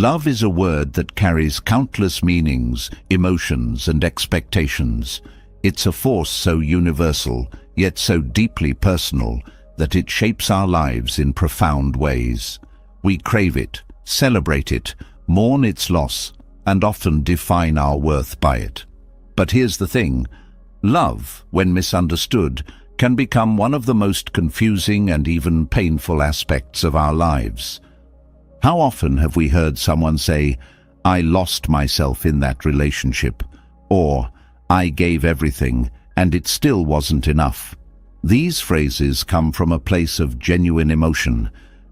Love is a word that carries countless meanings, emotions, and expectations. It's a force so universal, yet so deeply personal, that it shapes our lives in profound ways. We crave it, celebrate it, mourn its loss, and often define our worth by it. But here's the thing: love, when misunderstood, can become one of the most confusing and even painful aspects of our lives. How often have we heard someone say, "I lost myself in that relationship," or "I gave everything, and it still wasn't enough"? These phrases come from a place of genuine emotion,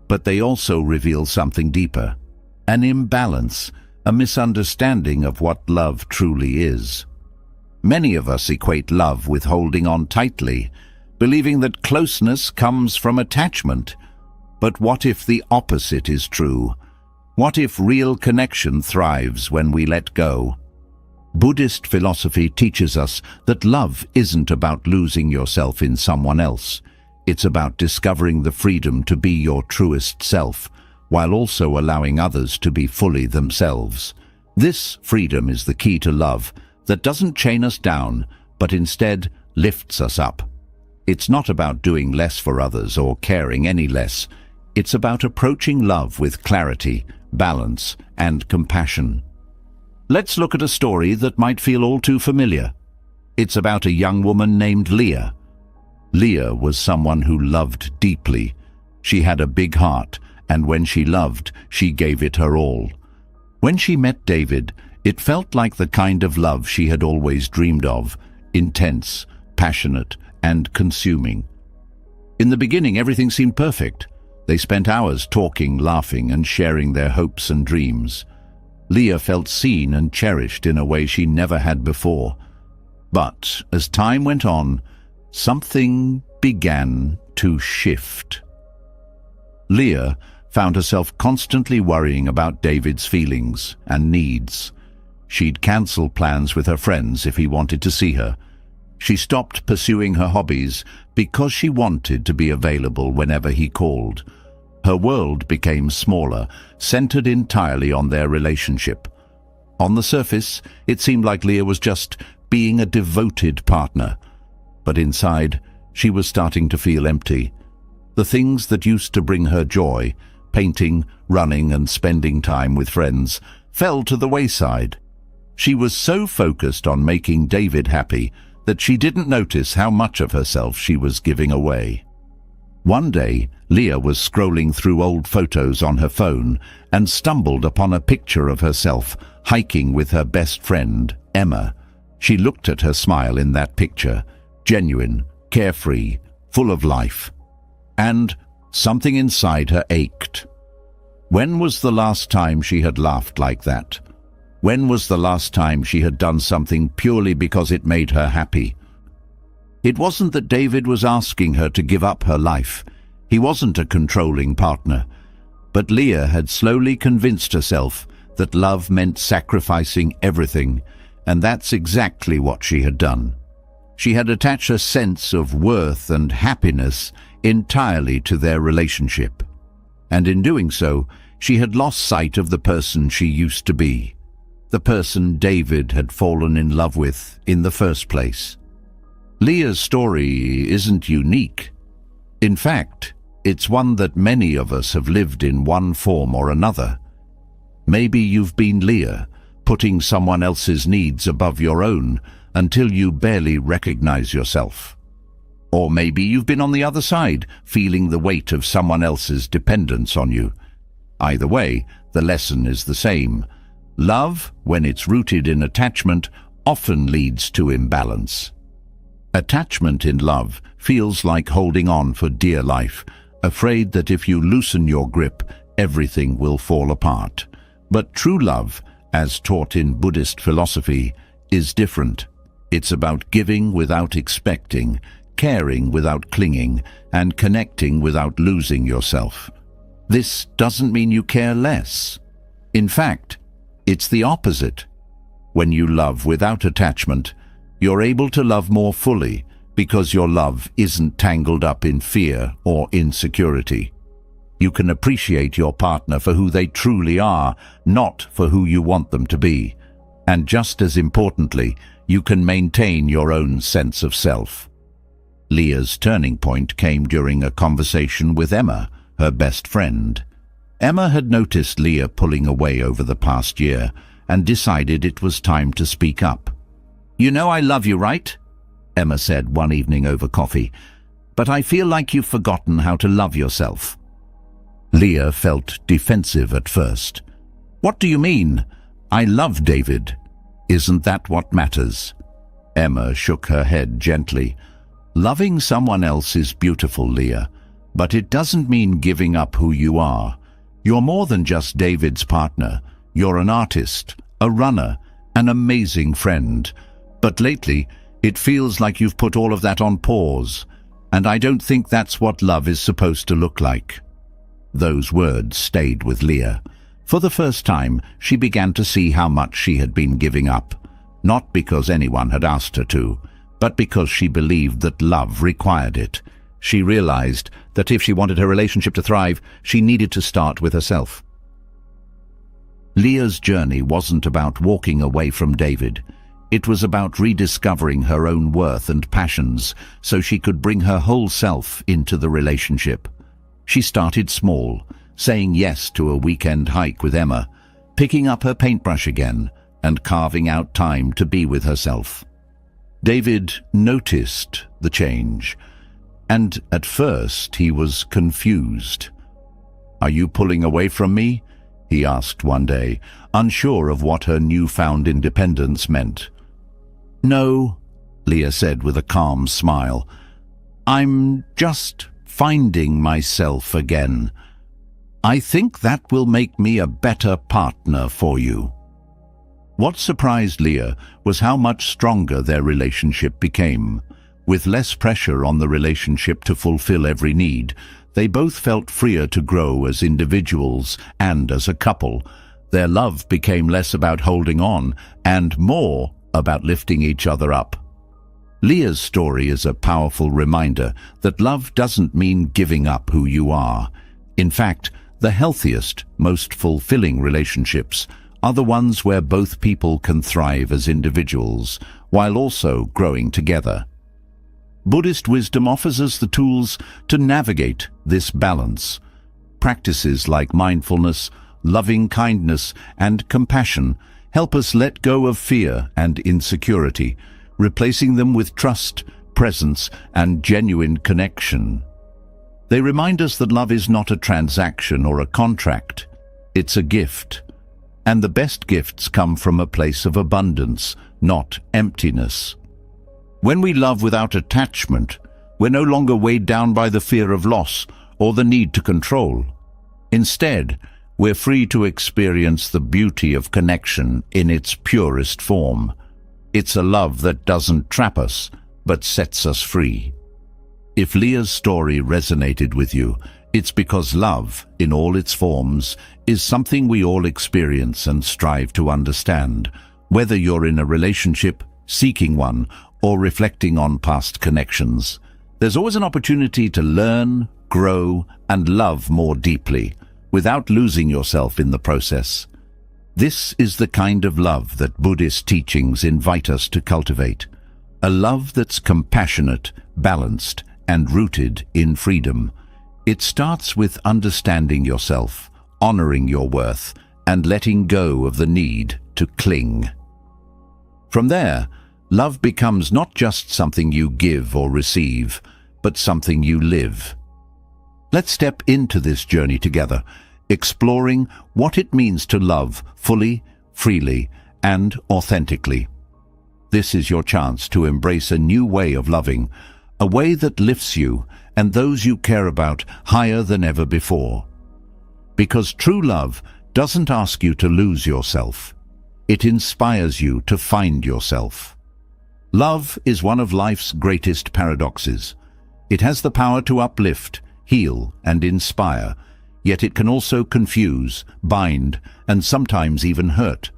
but they also reveal something deeper: an imbalance, a misunderstanding of what love truly is. Many of us equate love with holding on tightly, believing that closeness comes from attachment. But what if the opposite is true? What if real connection thrives when we let go? Buddhist philosophy teaches us that love isn't about losing yourself in someone else. It's about discovering the freedom to be your truest self, while also allowing others to be fully themselves. This freedom is the key to love that doesn't chain us down, but instead lifts us up. It's not about doing less for others or caring any less. It's about approaching love with clarity, balance, and compassion. Let's look at a story that might feel all too familiar. It's about a young woman named Leah. Leah was someone who loved deeply. She had a big heart, and when she loved, she gave it her all. When she met David, it felt like the kind of love she had always dreamed of: intense, passionate, and consuming. In the beginning, everything seemed perfect. They spent hours talking, laughing, and sharing their hopes and dreams. Leah felt seen and cherished in a way she never had before. But as time went on, something began to shift. Leah found herself constantly worrying about David's feelings and needs. She'd cancel plans with her friends if he wanted to see her. She stopped pursuing her hobbies because she wanted to be available whenever he called. Her world became smaller, centered entirely on their relationship. On the surface, it seemed like Leah was just being a devoted partner. But inside, she was starting to feel empty. The things that used to bring her joy, painting, running, and spending time with friends, fell to the wayside. She was so focused on making David happy that she didn't notice how much of herself she was giving away. One day, Leah was scrolling through old photos on her phone and stumbled upon a picture of herself hiking with her best friend, Emma. She looked at her smile in that picture, genuine, carefree, full of life. And something inside her ached. When was the last time she had laughed like that? When was the last time she had done something purely because it made her happy? It wasn't that David was asking her to give up her life. He wasn't a controlling partner. But Leah had slowly convinced herself that love meant sacrificing everything, and that's exactly what she had done. She had attached a sense of worth and happiness entirely to their relationship. And in doing so, she had lost sight of the person she used to be, the person David had fallen in love with in the first place. Leah's story isn't unique. In fact, it's one that many of us have lived in one form or another. Maybe you've been Leah, putting someone else's needs above your own until you barely recognize yourself. Or maybe you've been on the other side, feeling the weight of someone else's dependence on you. Either way, the lesson is the same. Love, when it's rooted in attachment, often leads to imbalance. Attachment in love feels like holding on for dear life, afraid that if you loosen your grip, everything will fall apart. But true love, as taught in Buddhist philosophy, is different. It's about giving without expecting, caring without clinging, and connecting without losing yourself. This doesn't mean you care less. In fact, it's the opposite. When you love without attachment, you're able to love more fully because your love isn't tangled up in fear or insecurity. You can appreciate your partner for who they truly are, not for who you want them to be. And just as importantly, you can maintain your own sense of self. Leah's turning point came during a conversation with Emma, her best friend. Emma had noticed Leah pulling away over the past year and decided it was time to speak up. "You know I love you, right?" Emma said one evening over coffee. "But I feel like you've forgotten how to love yourself." Leah felt defensive at first. "What do you mean? I love David. Isn't that what matters?" Emma shook her head gently. "Loving someone else is beautiful, Leah, but it doesn't mean giving up who you are. You're more than just David's partner. You're an artist, a runner, an amazing friend. But lately, it feels like you've put all of that on pause, and I don't think that's what love is supposed to look like." Those words stayed with Leah. For the first time, she began to see how much she had been giving up, not because anyone had asked her to, but because she believed that love required it. She realized that if she wanted her relationship to thrive, she needed to start with herself. Leah's journey wasn't about walking away from David. It was about rediscovering her own worth and passions so she could bring her whole self into the relationship. She started small, saying yes to a weekend hike with Emma, picking up her paintbrush again, and carving out time to be with herself. David noticed the change, and at first he was confused. "Are you pulling away from me?" he asked one day, unsure of what her newfound independence meant. "No," Leah said with a calm smile. "I'm just finding myself again. I think that will make me a better partner for you." What surprised Leah was how much stronger their relationship became. With less pressure on the relationship to fulfill every need, they both felt freer to grow as individuals and as a couple. Their love became less about holding on and more about lifting each other up. Leah's story is a powerful reminder that love doesn't mean giving up who you are. In fact, the healthiest, most fulfilling relationships are the ones where both people can thrive as individuals while also growing together. Buddhist wisdom offers us the tools to navigate this balance. Practices like mindfulness, loving kindness, and compassion help us let go of fear and insecurity, replacing them with trust, presence, and genuine connection. They remind us that love is not a transaction or a contract. It's a gift. And the best gifts come from a place of abundance, not emptiness. When we love without attachment, we're no longer weighed down by the fear of loss or the need to control. Instead, we're free to experience the beauty of connection in its purest form. It's a love that doesn't trap us, but sets us free. If Leah's story resonated with you, it's because love, in all its forms, is something we all experience and strive to understand, whether you're in a relationship, seeking one, or reflecting on past connections. There's always an opportunity to learn, grow, and love more deeply, without losing yourself in the process. This is the kind of love that Buddhist teachings invite us to cultivate. A love that's compassionate, balanced, and rooted in freedom. It starts with understanding yourself, honoring your worth, and letting go of the need to cling. From there, love becomes not just something you give or receive, but something you live. Let's step into this journey together, exploring what it means to love fully, freely, and authentically. This is your chance to embrace a new way of loving, a way that lifts you and those you care about higher than ever before. Because true love doesn't ask you to lose yourself. It inspires you to find yourself. Love is one of life's greatest paradoxes. It has the power to uplift, heal, and inspire, yet it can also confuse, bind, and sometimes even hurt.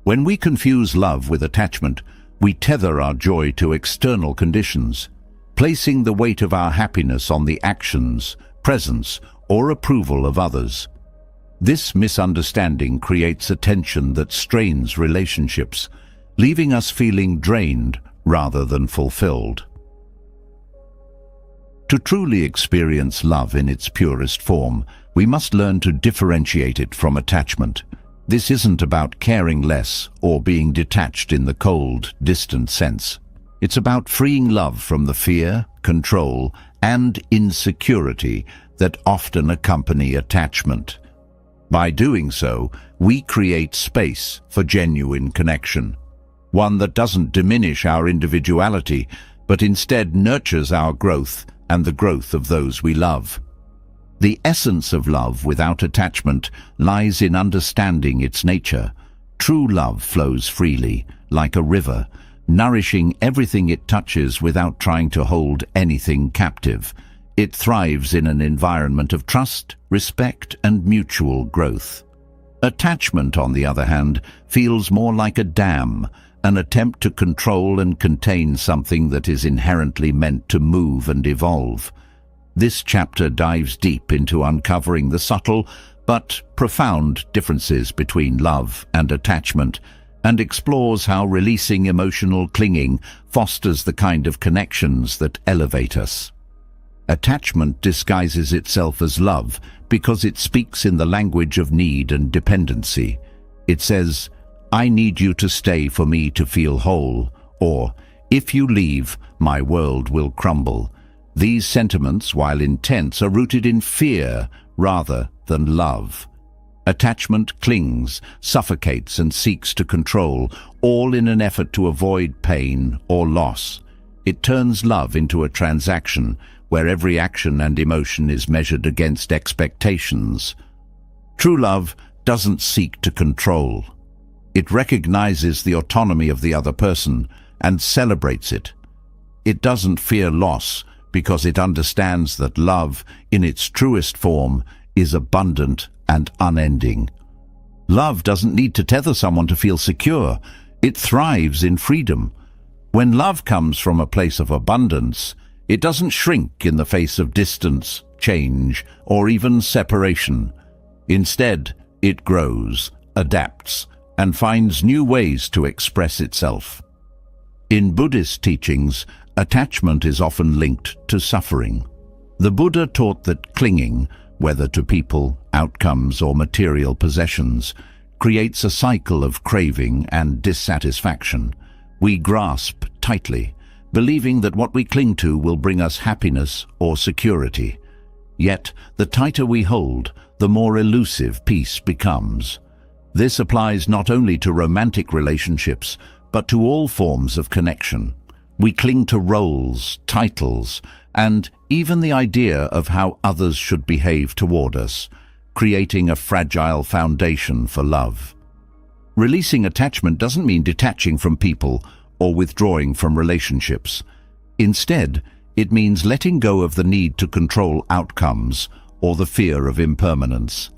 When we confuse love with attachment, we tether our joy to external conditions, placing the weight of our happiness on the actions, presence, or approval of others. This misunderstanding creates a tension that strains relationships, leaving us feeling drained rather than fulfilled. To truly experience love in its purest form, we must learn to differentiate it from attachment. This isn't about caring less or being detached in the cold, distant sense. It's about freeing love from the fear, control, and insecurity that often accompany attachment. By doing so, we create space for genuine connection, one that doesn't diminish our individuality, but instead nurtures our growth and the growth of those we love. The essence of love without attachment lies in understanding its nature. True love flows freely, like a river, nourishing everything it touches without trying to hold anything captive. It thrives in an environment of trust, respect, and mutual growth. Attachment, on the other hand, feels more like a dam, an attempt to control and contain something that is inherently meant to move and evolve. This chapter dives deep into uncovering the subtle but profound differences between love and attachment, and explores how releasing emotional clinging fosters the kind of connections that elevate us. Attachment disguises itself as love because it speaks in the language of need and dependency. It says, "I need you to stay for me to feel whole," or, "If you leave, my world will crumble." These sentiments, while intense, are rooted in fear rather than love. Attachment clings, suffocates, and seeks to control, all in an effort to avoid pain or loss. It turns love into a transaction where every action and emotion is measured against expectations. True love doesn't seek to control. It recognizes the autonomy of the other person and celebrates it. It doesn't fear loss because it understands that love, in its truest form, is abundant and unending. Love doesn't need to tether someone to feel secure. It thrives in freedom. When love comes from a place of abundance, it doesn't shrink in the face of distance, change, or even separation. Instead, it grows, adapts, and finds new ways to express itself. In Buddhist teachings, attachment is often linked to suffering. The Buddha taught that clinging, whether to people, outcomes, or material possessions, creates a cycle of craving and dissatisfaction. We grasp tightly, believing that what we cling to will bring us happiness or security. Yet, the tighter we hold, the more elusive peace becomes. This applies not only to romantic relationships, but to all forms of connection. We cling to roles, titles, and even the idea of how others should behave toward us, creating a fragile foundation for love. Releasing attachment doesn't mean detaching from people or withdrawing from relationships. Instead, it means letting go of the need to control outcomes or the fear of impermanence.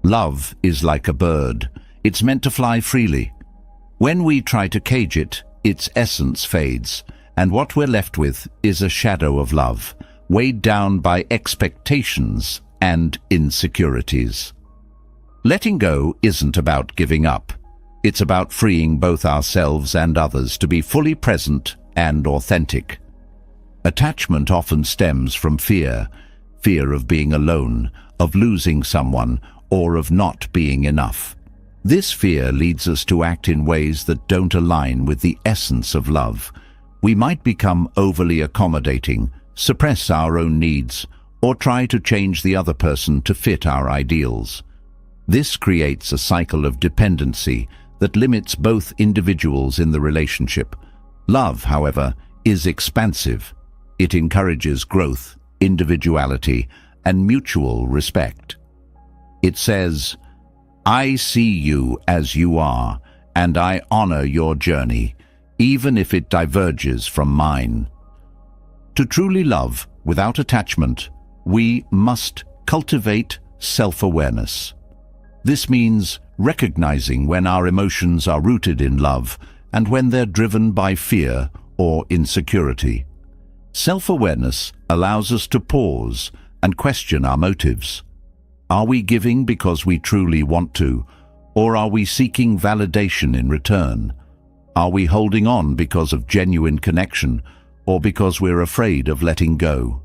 Love is like a bird. It's meant to fly freely. When we try to cage it, its essence fades, and what we're left with is a shadow of love, weighed down by expectations and insecurities. Letting go isn't about giving up. It's about freeing both ourselves and others to be fully present and authentic. Attachment often stems from fear of being alone, of losing someone, or of not being enough. This fear leads us to act in ways that don't align with the essence of love. We might become overly accommodating, suppress our own needs, or try to change the other person to fit our ideals. This creates a cycle of dependency that limits both individuals in the relationship. Love, however, is expansive. It encourages growth, individuality, and mutual respect. It says, "I see you as you are, and I honor your journey, even if it diverges from mine." To truly love without attachment, we must cultivate self-awareness. This means recognizing when our emotions are rooted in love and when they're driven by fear or insecurity. Self-awareness allows us to pause and question our motives. Are we giving because we truly want to, or are we seeking validation in return? Are we holding on because of genuine connection, or because we're afraid of letting go?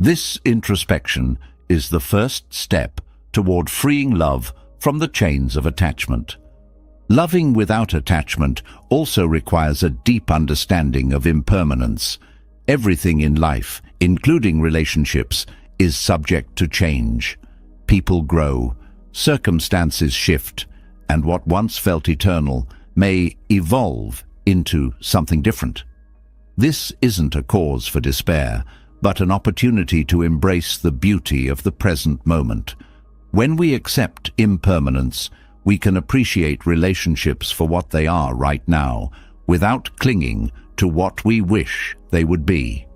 This introspection is the first step toward freeing love from the chains of attachment. Loving without attachment also requires a deep understanding of impermanence. Everything in life, including relationships, is subject to change. People grow, circumstances shift, and what once felt eternal may evolve into something different. This isn't a cause for despair, but an opportunity to embrace the beauty of the present moment. When we accept impermanence, we can appreciate relationships for what they are right now, without clinging to what we wish they would be.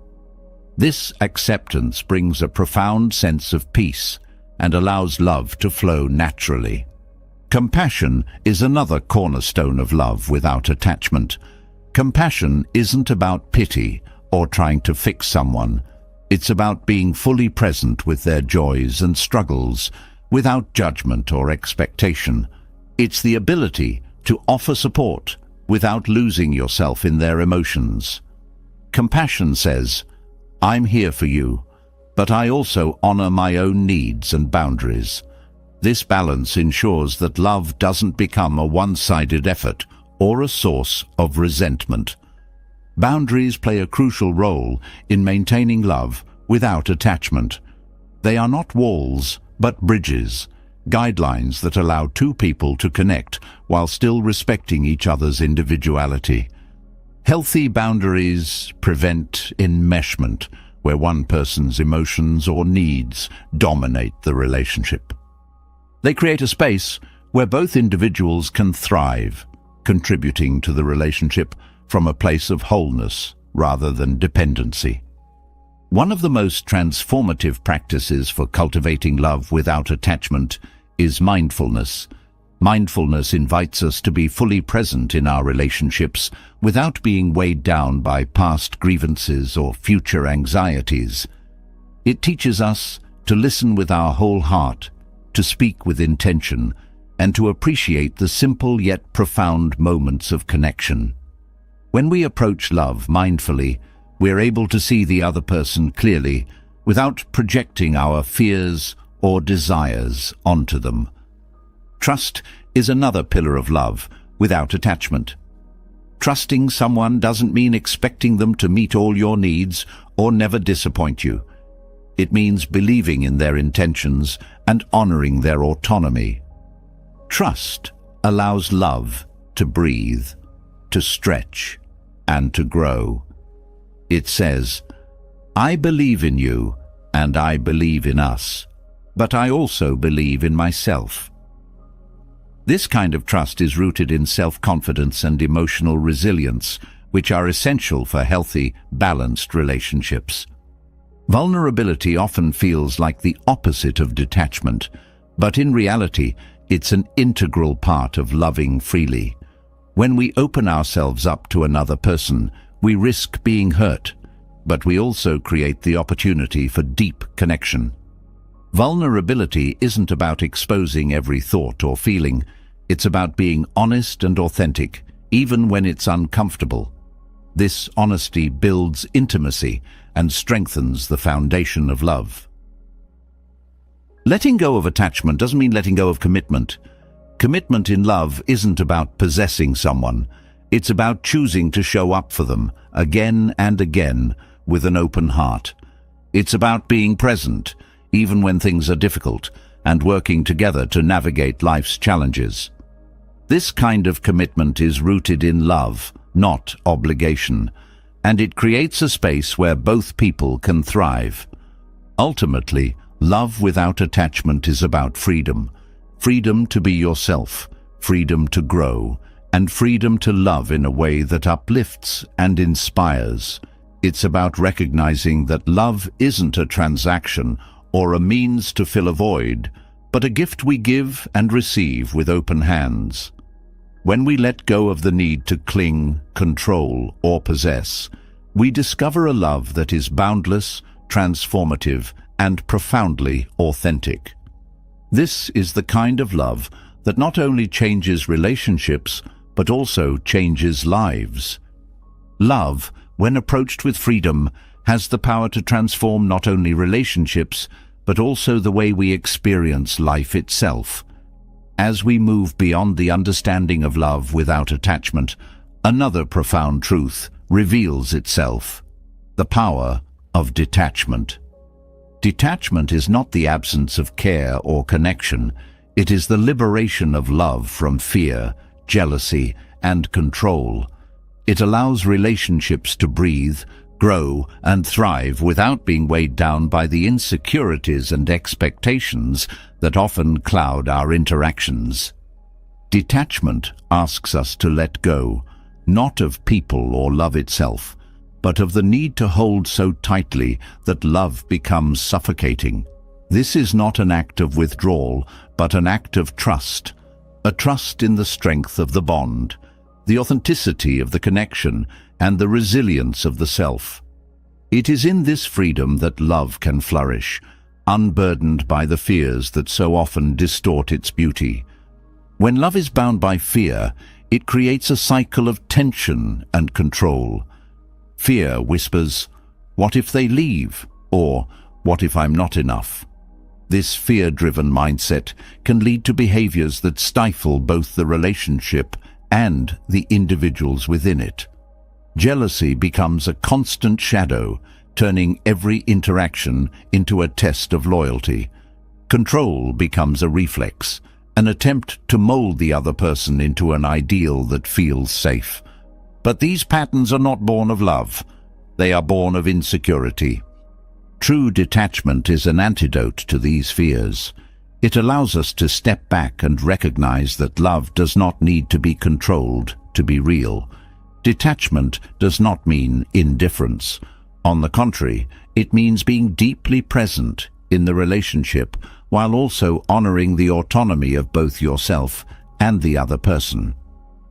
This acceptance brings a profound sense of peace and allows love to flow naturally. Compassion is another cornerstone of love without attachment. Compassion isn't about pity or trying to fix someone. It's about being fully present with their joys and struggles, without judgment or expectation. It's the ability to offer support without losing yourself in their emotions. Compassion says, "I'm here for you, but I also honor my own needs and boundaries." This balance ensures that love doesn't become a one-sided effort or a source of resentment. Boundaries play a crucial role in maintaining love without attachment. They are not walls, but bridges, guidelines that allow two people to connect while still respecting each other's individuality. Healthy boundaries prevent enmeshment, where one person's emotions or needs dominate the relationship. They create a space where both individuals can thrive, contributing to the relationship from a place of wholeness rather than dependency. One of the most transformative practices for cultivating love without attachment is mindfulness. Mindfulness invites us to be fully present in our relationships without being weighed down by past grievances or future anxieties. It teaches us to listen with our whole heart, to speak with intention, and to appreciate the simple yet profound moments of connection. When we approach love mindfully, we're able to see the other person clearly without projecting our fears or desires onto them. Trust is another pillar of love without attachment. Trusting someone doesn't mean expecting them to meet all your needs or never disappoint you. It means believing in their intentions and honoring their autonomy. Trust allows love to breathe, to stretch, and to grow. It says, "I believe in you and I believe in us, but I also believe in myself." This kind of trust is rooted in self-confidence and emotional resilience, which are essential for healthy, balanced relationships. Vulnerability often feels like the opposite of detachment, but in reality, it's an integral part of loving freely. When we open ourselves up to another person, we risk being hurt, but we also create the opportunity for deep connection. Vulnerability isn't about exposing every thought or feeling. It's about being honest and authentic, even when it's uncomfortable. This honesty builds intimacy and strengthens the foundation of love. Letting go of attachment doesn't mean letting go of commitment. Commitment in love isn't about possessing someone. It's about choosing to show up for them again and again with an open heart. It's about being present, even when things are difficult, and working together to navigate life's challenges. This kind of commitment is rooted in love, not obligation, and it creates a space where both people can thrive. Ultimately, love without attachment is about freedom. Freedom to be yourself, freedom to grow, and freedom to love in a way that uplifts and inspires. It's about recognizing that love isn't a transaction or a means to fill a void, but a gift we give and receive with open hands. When we let go of the need to cling, control, or possess, we discover a love that is boundless, transformative, and profoundly authentic. This is the kind of love that not only changes relationships, but also changes lives. Love, when approached with freedom, has the power to transform not only relationships, but also the way we experience life itself. As we move beyond the understanding of love without attachment, another profound truth reveals itself: the power of detachment. Detachment is not the absence of care or connection. It is the liberation of love from fear, jealousy, and control. It allows relationships to breathe, grow, and thrive without being weighed down by the insecurities and expectations that often cloud our interactions. Detachment asks us to let go, not of people or love itself, but of the need to hold so tightly that love becomes suffocating. This is not an act of withdrawal, but an act of trust, a trust in the strength of the bond, the authenticity of the connection, and the resilience of the self. It is in this freedom that love can flourish, unburdened by the fears that so often distort its beauty. When love is bound by fear, it creates a cycle of tension and control. Fear whispers, "What if they leave?" or "What if I'm not enough?" This fear-driven mindset can lead to behaviors that stifle both the relationship and the individuals within it. Jealousy becomes a constant shadow, turning every interaction into a test of loyalty. Control becomes a reflex, an attempt to mold the other person into an ideal that feels safe. But these patterns are not born of love. They are born of insecurity. True detachment is an antidote to these fears. It allows us to step back and recognize that love does not need to be controlled to be real. Detachment does not mean indifference. On the contrary, it means being deeply present in the relationship while also honoring the autonomy of both yourself and the other person.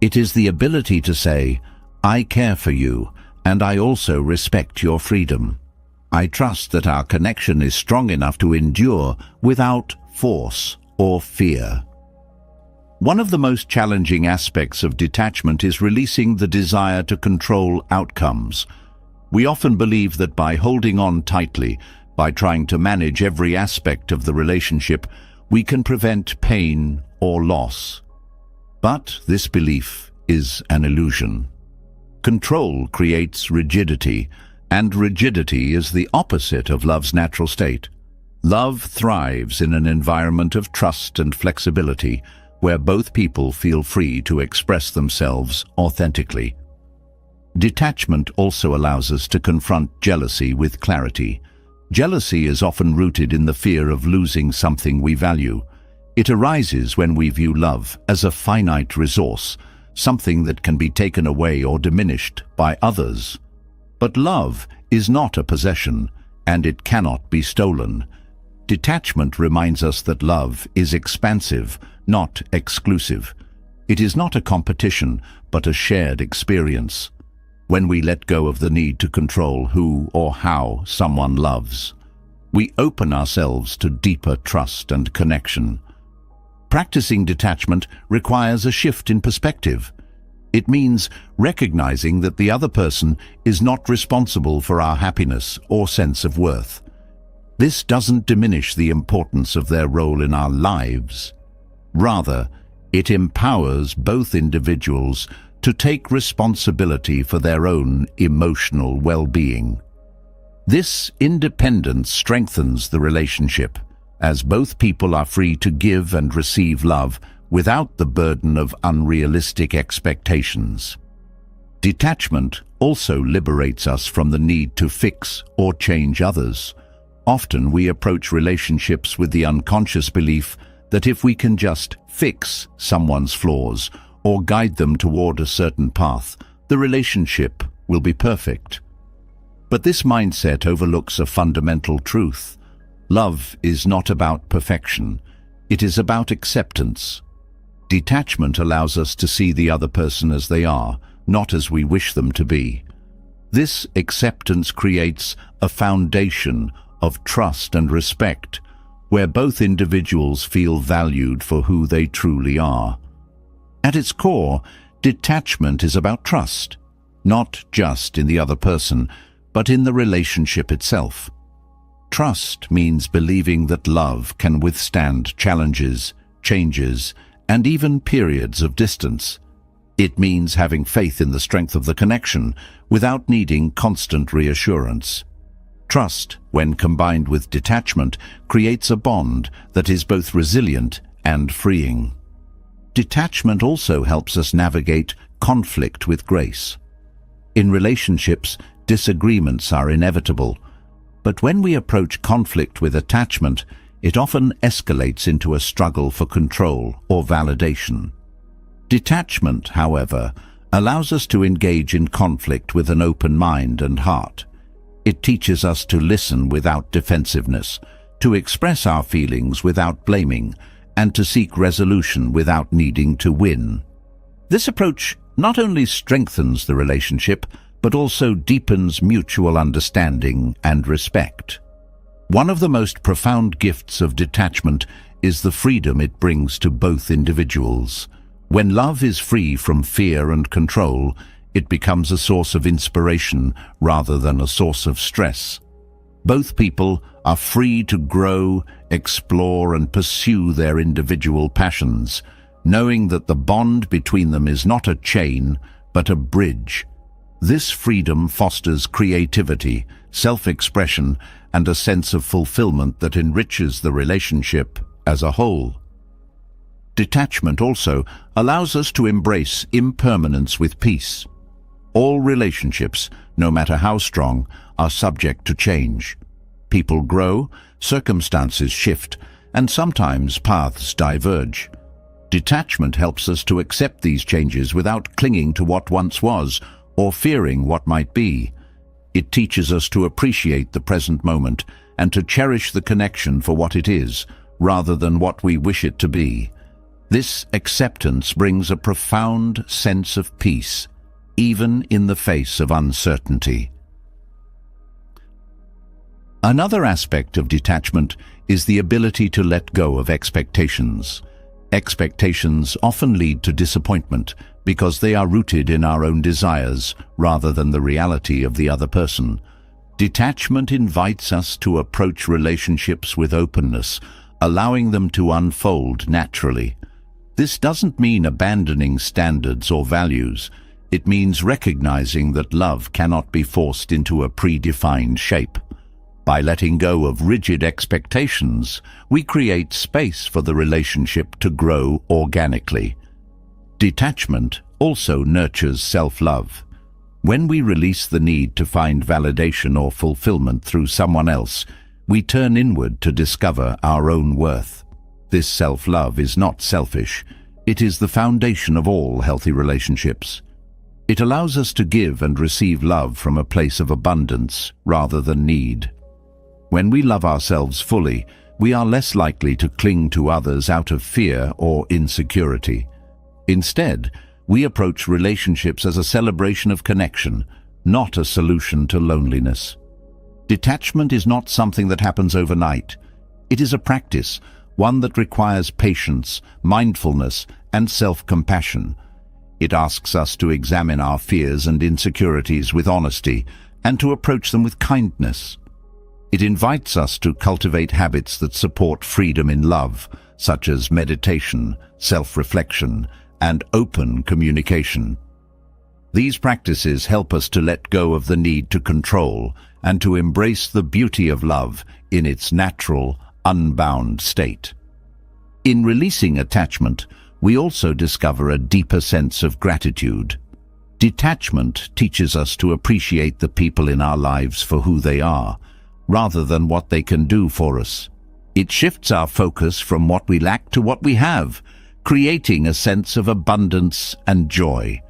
It is the ability to say, "I care for you, and I also respect your freedom. I trust that our connection is strong enough to endure without force or fear." One of the most challenging aspects of detachment is releasing the desire to control outcomes. We often believe that by holding on tightly, by trying to manage every aspect of the relationship, we can prevent pain or loss. But this belief is an illusion. Control creates rigidity, and rigidity is the opposite of love's natural state. Love thrives in an environment of trust and flexibility, where both people feel free to express themselves authentically. Detachment also allows us to confront jealousy with clarity. Jealousy is often rooted in the fear of losing something we value. It arises when we view love as a finite resource, something that can be taken away or diminished by others. But love is not a possession, and it cannot be stolen. Detachment reminds us that love is expansive, not exclusive. It is not a competition, but a shared experience. When we let go of the need to control who or how someone loves, we open ourselves to deeper trust and connection. Practicing detachment requires a shift in perspective. It means recognizing that the other person is not responsible for our happiness or sense of worth. This doesn't diminish the importance of their role in our lives. Rather, it empowers both individuals to take responsibility for their own emotional well-being. This independence strengthens the relationship, as both people are free to give and receive love without the burden of unrealistic expectations. Detachment also liberates us from the need to fix or change others. Often we approach relationships with the unconscious belief that if we can just fix someone's flaws or guide them toward a certain path, the relationship will be perfect. But this mindset overlooks a fundamental truth. Love is not about perfection. It is about acceptance. Detachment allows us to see the other person as they are, not as we wish them to be. This acceptance creates a foundation of trust and respect, where both individuals feel valued for who they truly are. At its core, detachment is about trust, not just in the other person, but in the relationship itself. Trust means believing that love can withstand challenges, changes, and even periods of distance. It means having faith in the strength of the connection without needing constant reassurance. Trust, when combined with detachment, creates a bond that is both resilient and freeing. Detachment also helps us navigate conflict with grace. In relationships, disagreements are inevitable, but when we approach conflict with attachment, it often escalates into a struggle for control or validation. Detachment, however, allows us to engage in conflict with an open mind and heart. It teaches us to listen without defensiveness, to express our feelings without blaming, and to seek resolution without needing to win. This approach not only strengthens the relationship, but also deepens mutual understanding and respect. One of the most profound gifts of detachment is the freedom it brings to both individuals. When love is free from fear and control, it becomes a source of inspiration rather than a source of stress. Both people are free to grow, explore, and pursue their individual passions, knowing that the bond between them is not a chain, but a bridge. This freedom fosters creativity, self-expression, and a sense of fulfillment that enriches the relationship as a whole. Detachment also allows us to embrace impermanence with peace. All relationships, no matter how strong, are subject to change. People grow, circumstances shift, and sometimes paths diverge. Detachment helps us to accept these changes without clinging to what once was or fearing what might be. It teaches us to appreciate the present moment and to cherish the connection for what it is, rather than what we wish it to be. This acceptance brings a profound sense of peace, even in the face of uncertainty. Another aspect of detachment is the ability to let go of expectations. Expectations often lead to disappointment because they are rooted in our own desires rather than the reality of the other person. Detachment invites us to approach relationships with openness, allowing them to unfold naturally. This doesn't mean abandoning standards or values. It means recognizing that love cannot be forced into a predefined shape. By letting go of rigid expectations, we create space for the relationship to grow organically. Detachment also nurtures self-love. When we release the need to find validation or fulfillment through someone else, we turn inward to discover our own worth. This self-love is not selfish. It is the foundation of all healthy relationships. It allows us to give and receive love from a place of abundance rather than need. When we love ourselves fully, we are less likely to cling to others out of fear or insecurity. Instead, we approach relationships as a celebration of connection, not a solution to loneliness. Detachment is not something that happens overnight. It is a practice, one that requires patience, mindfulness, and self-compassion. It asks us to examine our fears and insecurities with honesty and to approach them with kindness. It invites us to cultivate habits that support freedom in love, such as meditation, self-reflection, and open communication. These practices help us to let go of the need to control and to embrace the beauty of love in its natural, unbound state. In releasing attachment, we also discover a deeper sense of gratitude. Detachment teaches us to appreciate the people in our lives for who they are, rather than what they can do for us. It shifts our focus from what we lack to what we have, creating a sense of abundance and joy.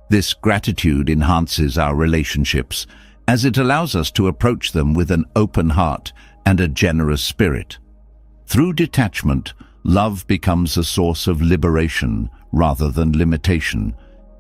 This gratitude enhances our relationships, as it allows us to approach them with an open heart and a generous spirit. Through detachment, love becomes a source of liberation rather than limitation.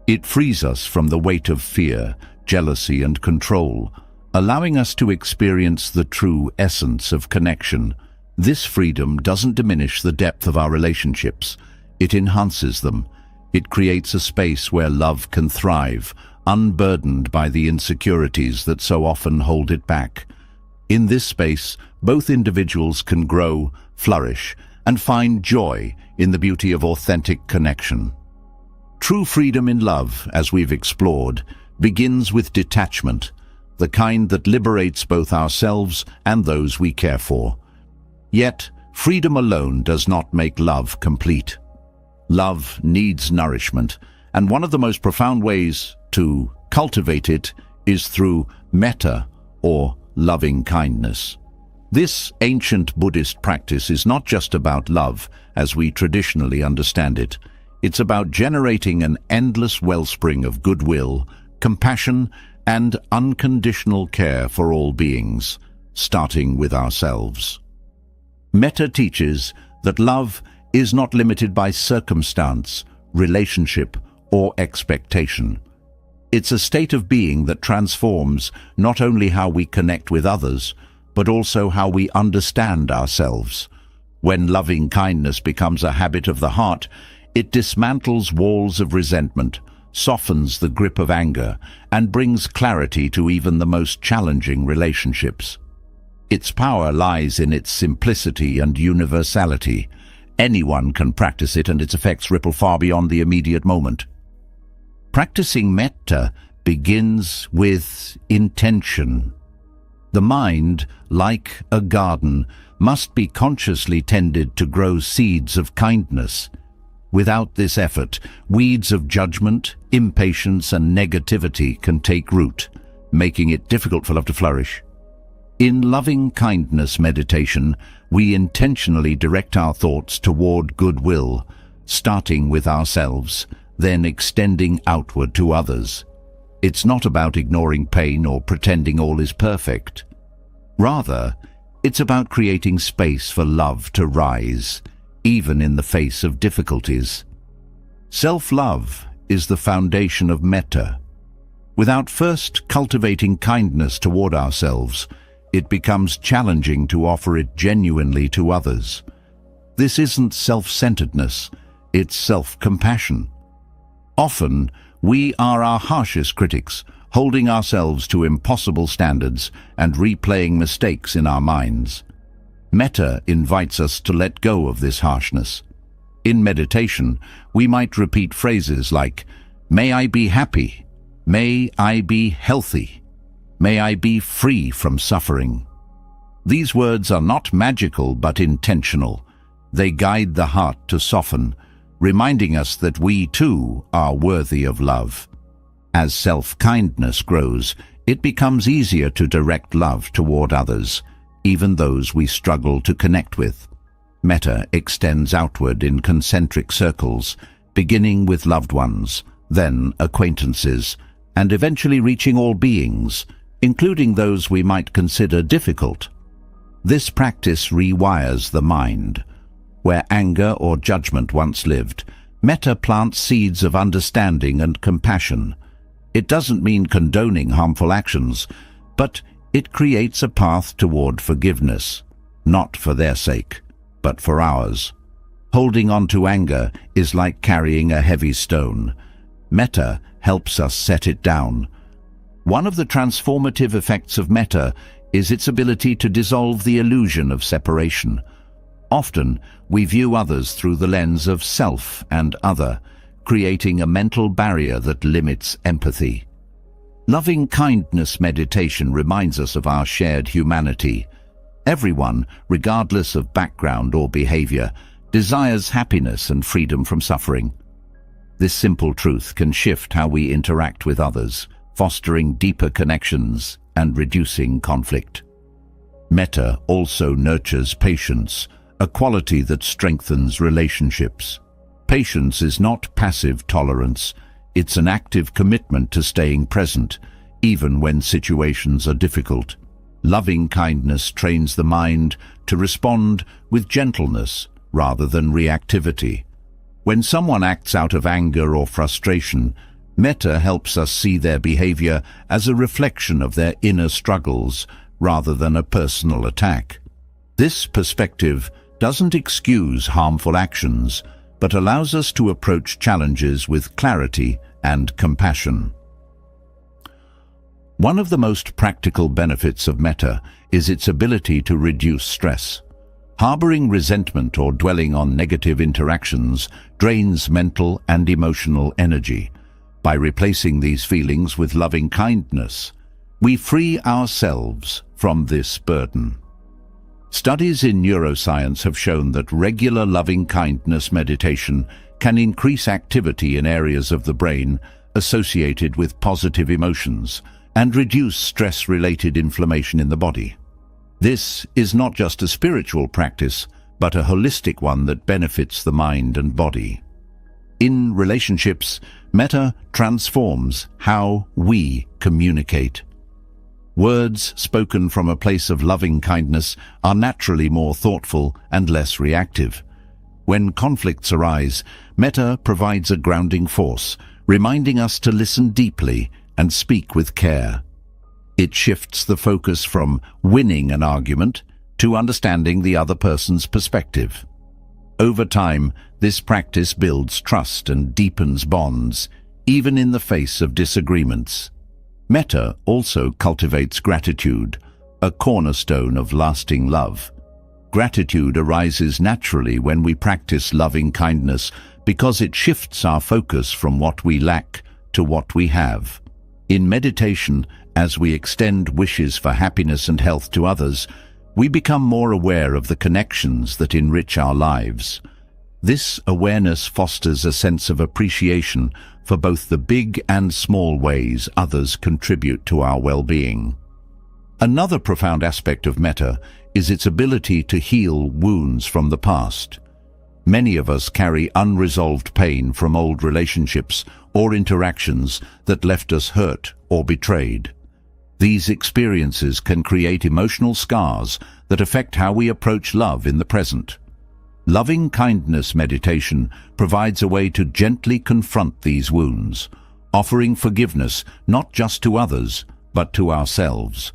It frees us from the weight of fear, jealousy, and control, allowing us to experience the true essence of connection, This freedom doesn't diminish the depth of our relationships. It enhances them. It creates a space where love can thrive, unburdened by the insecurities that so often hold it back. In this space, both individuals can grow, flourish, and find joy in the beauty of authentic connection. True freedom in love, as we've explored, begins with detachment, the kind that liberates both ourselves and those we care for. Yet, freedom alone does not make love complete. Love needs nourishment, and one of the most profound ways to cultivate it is through metta, or loving kindness. This ancient Buddhist practice is not just about love, as we traditionally understand it. It's about generating an endless wellspring of goodwill, compassion, and unconditional care for all beings, starting with ourselves. Metta teaches that love is not limited by circumstance, relationship, or expectation. It's a state of being that transforms not only how we connect with others, but also how we understand ourselves. When loving kindness becomes a habit of the heart, it dismantles walls of resentment, softens the grip of anger, and brings clarity to even the most challenging relationships. Its power lies in its simplicity and universality. Anyone can practice it, and its effects ripple far beyond the immediate moment. Practicing metta begins with intention. The mind, like a garden, must be consciously tended to grow seeds of kindness. Without this effort, weeds of judgment, impatience, and negativity can take root, making it difficult for love to flourish. In loving kindness meditation, we intentionally direct our thoughts toward goodwill, starting with ourselves, then extending outward to others. It's not about ignoring pain or pretending all is perfect. Rather, it's about creating space for love to rise, even in the face of difficulties. Self-love is the foundation of metta. Without first cultivating kindness toward ourselves, it becomes challenging to offer it genuinely to others. This isn't self-centeredness, it's self-compassion. Often, we are our harshest critics, holding ourselves to impossible standards and replaying mistakes in our minds. Metta invites us to let go of this harshness. In meditation, we might repeat phrases like, "May I be happy," "May I be healthy," "May I be free from suffering." These words are not magical but intentional. They guide the heart to soften, reminding us that we too are worthy of love. As self-kindness grows, it becomes easier to direct love toward others, even those we struggle to connect with. Metta extends outward in concentric circles, beginning with loved ones, then acquaintances, and eventually reaching all beings, including those we might consider difficult. This practice rewires the mind. Where anger or judgment once lived, metta plants seeds of understanding and compassion. It doesn't mean condoning harmful actions, but it creates a path toward forgiveness, not for their sake, but for ours. Holding on to anger is like carrying a heavy stone. Metta helps us set it down. One of the transformative effects of metta is its ability to dissolve the illusion of separation. Often, we view others through the lens of self and other, creating a mental barrier that limits empathy. Loving kindness meditation reminds us of our shared humanity. Everyone, regardless of background or behavior, desires happiness and freedom from suffering. This simple truth can shift how we interact with others, fostering deeper connections and reducing conflict. Metta also nurtures patience, a quality that strengthens relationships. Patience is not passive tolerance, it's an active commitment to staying present, even when situations are difficult. Loving kindness trains the mind to respond with gentleness rather than reactivity. When someone acts out of anger or frustration, metta helps us see their behavior as a reflection of their inner struggles rather than a personal attack. This perspective doesn't excuse harmful actions, but allows us to approach challenges with clarity and compassion. One of the most practical benefits of metta is its ability to reduce stress. Harboring resentment or dwelling on negative interactions drains mental and emotional energy. By replacing these feelings with loving kindness, we free ourselves from this burden. Studies in neuroscience have shown that regular loving-kindness meditation can increase activity in areas of the brain associated with positive emotions and reduce stress-related inflammation in the body. This is not just a spiritual practice, but a holistic one that benefits the mind and body. In relationships, metta transforms how we communicate. Words spoken from a place of loving kindness are naturally more thoughtful and less reactive. When conflicts arise, metta provides a grounding force, reminding us to listen deeply and speak with care. It shifts the focus from winning an argument to understanding the other person's perspective. Over time, this practice builds trust and deepens bonds, even in the face of disagreements. Metta also cultivates gratitude, a cornerstone of lasting love. Gratitude arises naturally when we practice loving kindness because it shifts our focus from what we lack to what we have. In meditation, as we extend wishes for happiness and health to others, we become more aware of the connections that enrich our lives. This awareness fosters a sense of appreciation for both the big and small ways others contribute to our well-being. Another profound aspect of metta is its ability to heal wounds from the past. Many of us carry unresolved pain from old relationships or interactions that left us hurt or betrayed. These experiences can create emotional scars that affect how we approach love in the present. Loving kindness meditation provides a way to gently confront these wounds, offering forgiveness not just to others, but to ourselves.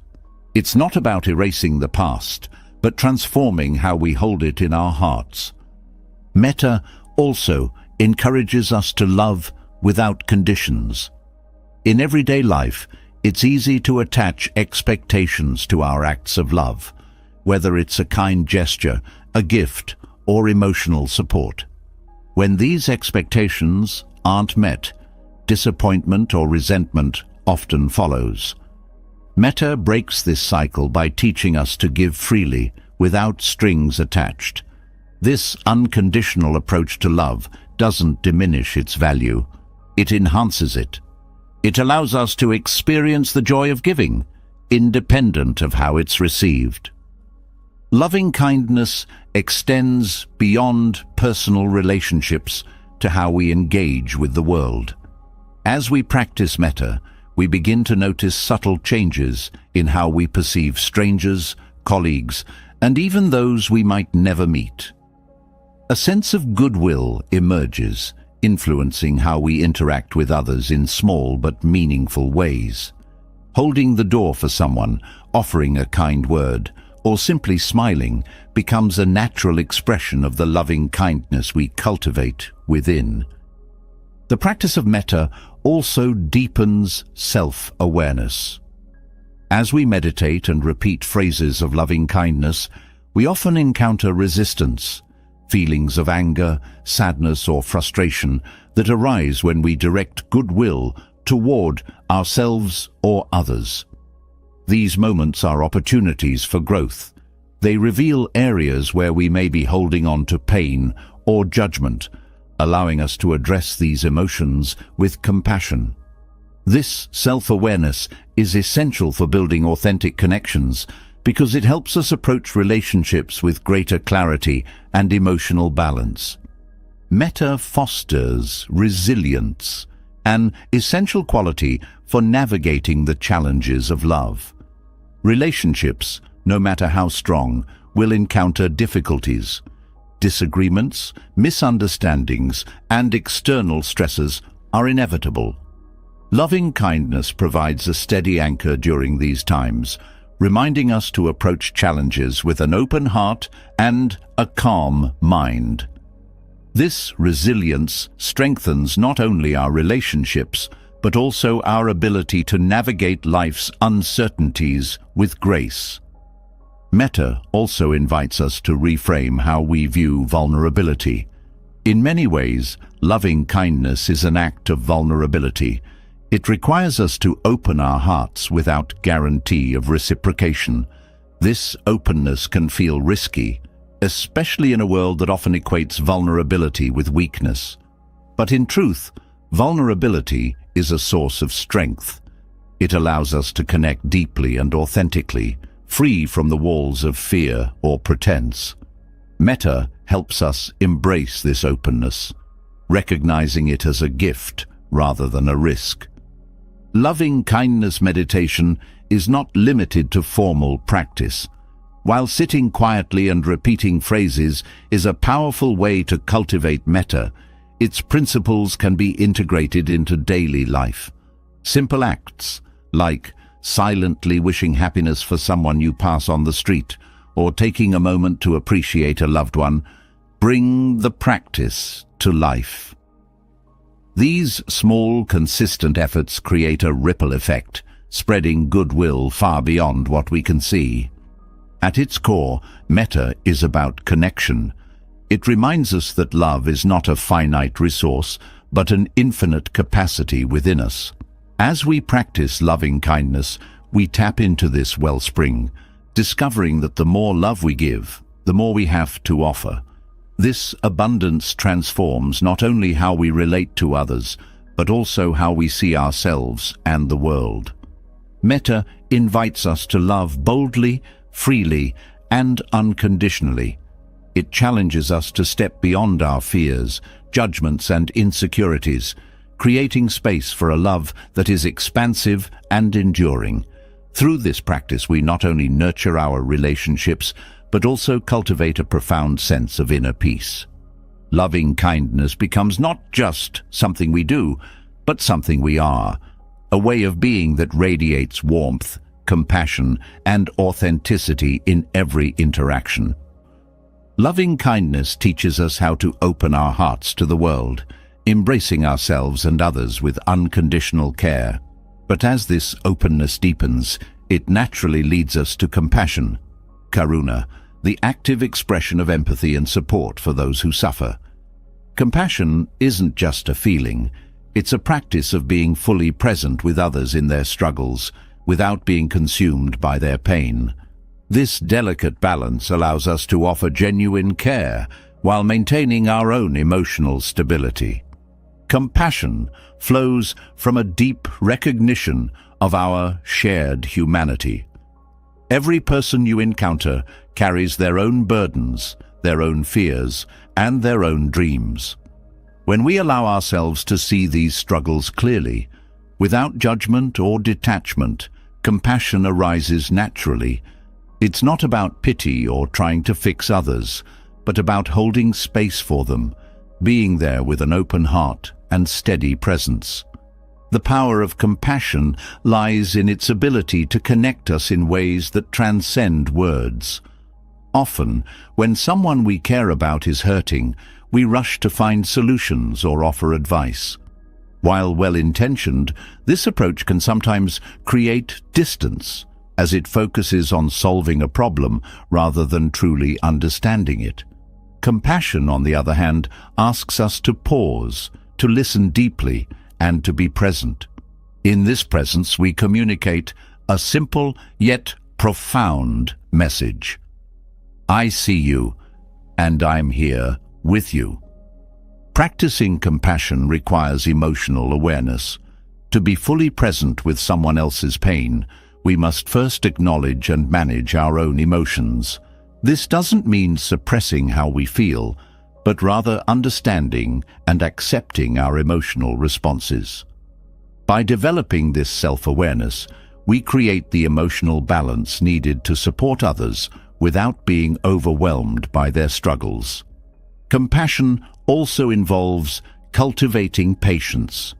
It's not about erasing the past, but transforming how we hold it in our hearts. Metta also encourages us to love without conditions. In everyday life, it's easy to attach expectations to our acts of love, whether it's a kind gesture, a gift, or emotional support. When these expectations aren't met, disappointment or resentment often follows. Metta breaks this cycle by teaching us to give freely, without strings attached. This unconditional approach to love doesn't diminish its value. It enhances it. It allows us to experience the joy of giving, independent of how it's received. Loving kindness extends beyond personal relationships to how we engage with the world. As we practice metta, we begin to notice subtle changes in how we perceive strangers, colleagues, and even those we might never meet. A sense of goodwill emerges, influencing how we interact with others in small but meaningful ways. Holding the door for someone, offering a kind word, or simply smiling becomes a natural expression of the loving kindness we cultivate within. The practice of metta also deepens self-awareness. As we meditate and repeat phrases of loving kindness, we often encounter resistance, feelings of anger, sadness, or frustration that arise when we direct goodwill toward ourselves or others. These moments are opportunities for growth. They reveal areas where we may be holding on to pain or judgment, allowing us to address these emotions with compassion. This self-awareness is essential for building authentic connections because it helps us approach relationships with greater clarity and emotional balance. Metta fosters resilience, an essential quality for navigating the challenges of love. Relationships, no matter how strong, will encounter difficulties. Disagreements, misunderstandings, and external stresses are inevitable. Loving kindness provides a steady anchor during these times, reminding us to approach challenges with an open heart and a calm mind. This resilience strengthens not only our relationships, but also our ability to navigate life's uncertainties with grace. Metta also invites us to reframe how we view vulnerability. In many ways, loving kindness is an act of vulnerability. It requires us to open our hearts without guarantee of reciprocation. This openness can feel risky, especially in a world that often equates vulnerability with weakness. But in truth, vulnerability is a source of strength. It allows us to connect deeply and authentically, free from the walls of fear or pretense. Metta helps us embrace this openness, recognizing it as a gift rather than a risk. Loving kindness meditation is not limited to formal practice. While sitting quietly and repeating phrases is a powerful way to cultivate metta, its principles can be integrated into daily life. Simple acts, like silently wishing happiness for someone you pass on the street, or taking a moment to appreciate a loved one, bring the practice to life. These small, consistent efforts create a ripple effect, spreading goodwill far beyond what we can see. At its core, metta is about connection. It reminds us that love is not a finite resource, but an infinite capacity within us. As we practice loving kindness, we tap into this wellspring, discovering that the more love we give, the more we have to offer. This abundance transforms not only how we relate to others, but also how we see ourselves and the world. Metta invites us to love boldly, freely, and unconditionally. It challenges us to step beyond our fears, judgments, and insecurities, creating space for a love that is expansive and enduring. Through this practice, we not only nurture our relationships, but also cultivate a profound sense of inner peace. Loving kindness becomes not just something we do, but something we are, a way of being that radiates warmth, compassion, and authenticity in every interaction. Loving kindness teaches us how to open our hearts to the world, embracing ourselves and others with unconditional care. But as this openness deepens, it naturally leads us to compassion, karuna, the active expression of empathy and support for those who suffer. Compassion isn't just a feeling, it's a practice of being fully present with others in their struggles, without being consumed by their pain. This delicate balance allows us to offer genuine care while maintaining our own emotional stability. Compassion flows from a deep recognition of our shared humanity. Every person you encounter carries their own burdens, their own fears, and their own dreams. When we allow ourselves to see these struggles clearly, without judgment or detachment, compassion arises naturally. It's not about pity or trying to fix others, but about holding space for them, being there with an open heart and steady presence. The power of compassion lies in its ability to connect us in ways that transcend words. Often, when someone we care about is hurting, we rush to find solutions or offer advice. While well-intentioned, this approach can sometimes create distance, as it focuses on solving a problem rather than truly understanding it. Compassion, on the other hand, asks us to pause, to listen deeply, and to be present. In this presence, we communicate a simple yet profound message. I see you, and I'm here with you. Practicing compassion requires emotional awareness. To be fully present with someone else's pain, we must first acknowledge and manage our own emotions. This doesn't mean suppressing how we feel, but rather understanding and accepting our emotional responses. By developing this self-awareness, we create the emotional balance needed to support others without being overwhelmed by their struggles. Compassion also involves cultivating patience.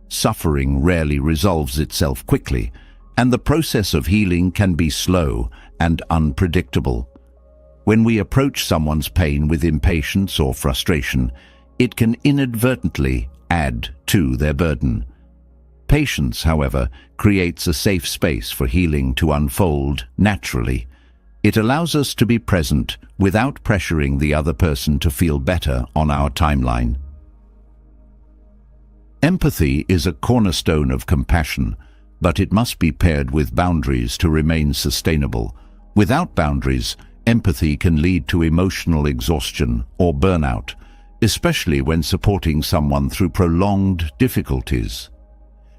Suffering rarely resolves itself quickly, and the process of healing can be slow and unpredictable. When we approach someone's pain with impatience or frustration, it can inadvertently add to their burden. Patience, however, creates a safe space for healing to unfold naturally. It allows us to be present without pressuring the other person to feel better on our timeline. Empathy is a cornerstone of compassion, but it must be paired with boundaries to remain sustainable. Without boundaries, empathy can lead to emotional exhaustion or burnout, especially when supporting someone through prolonged difficulties.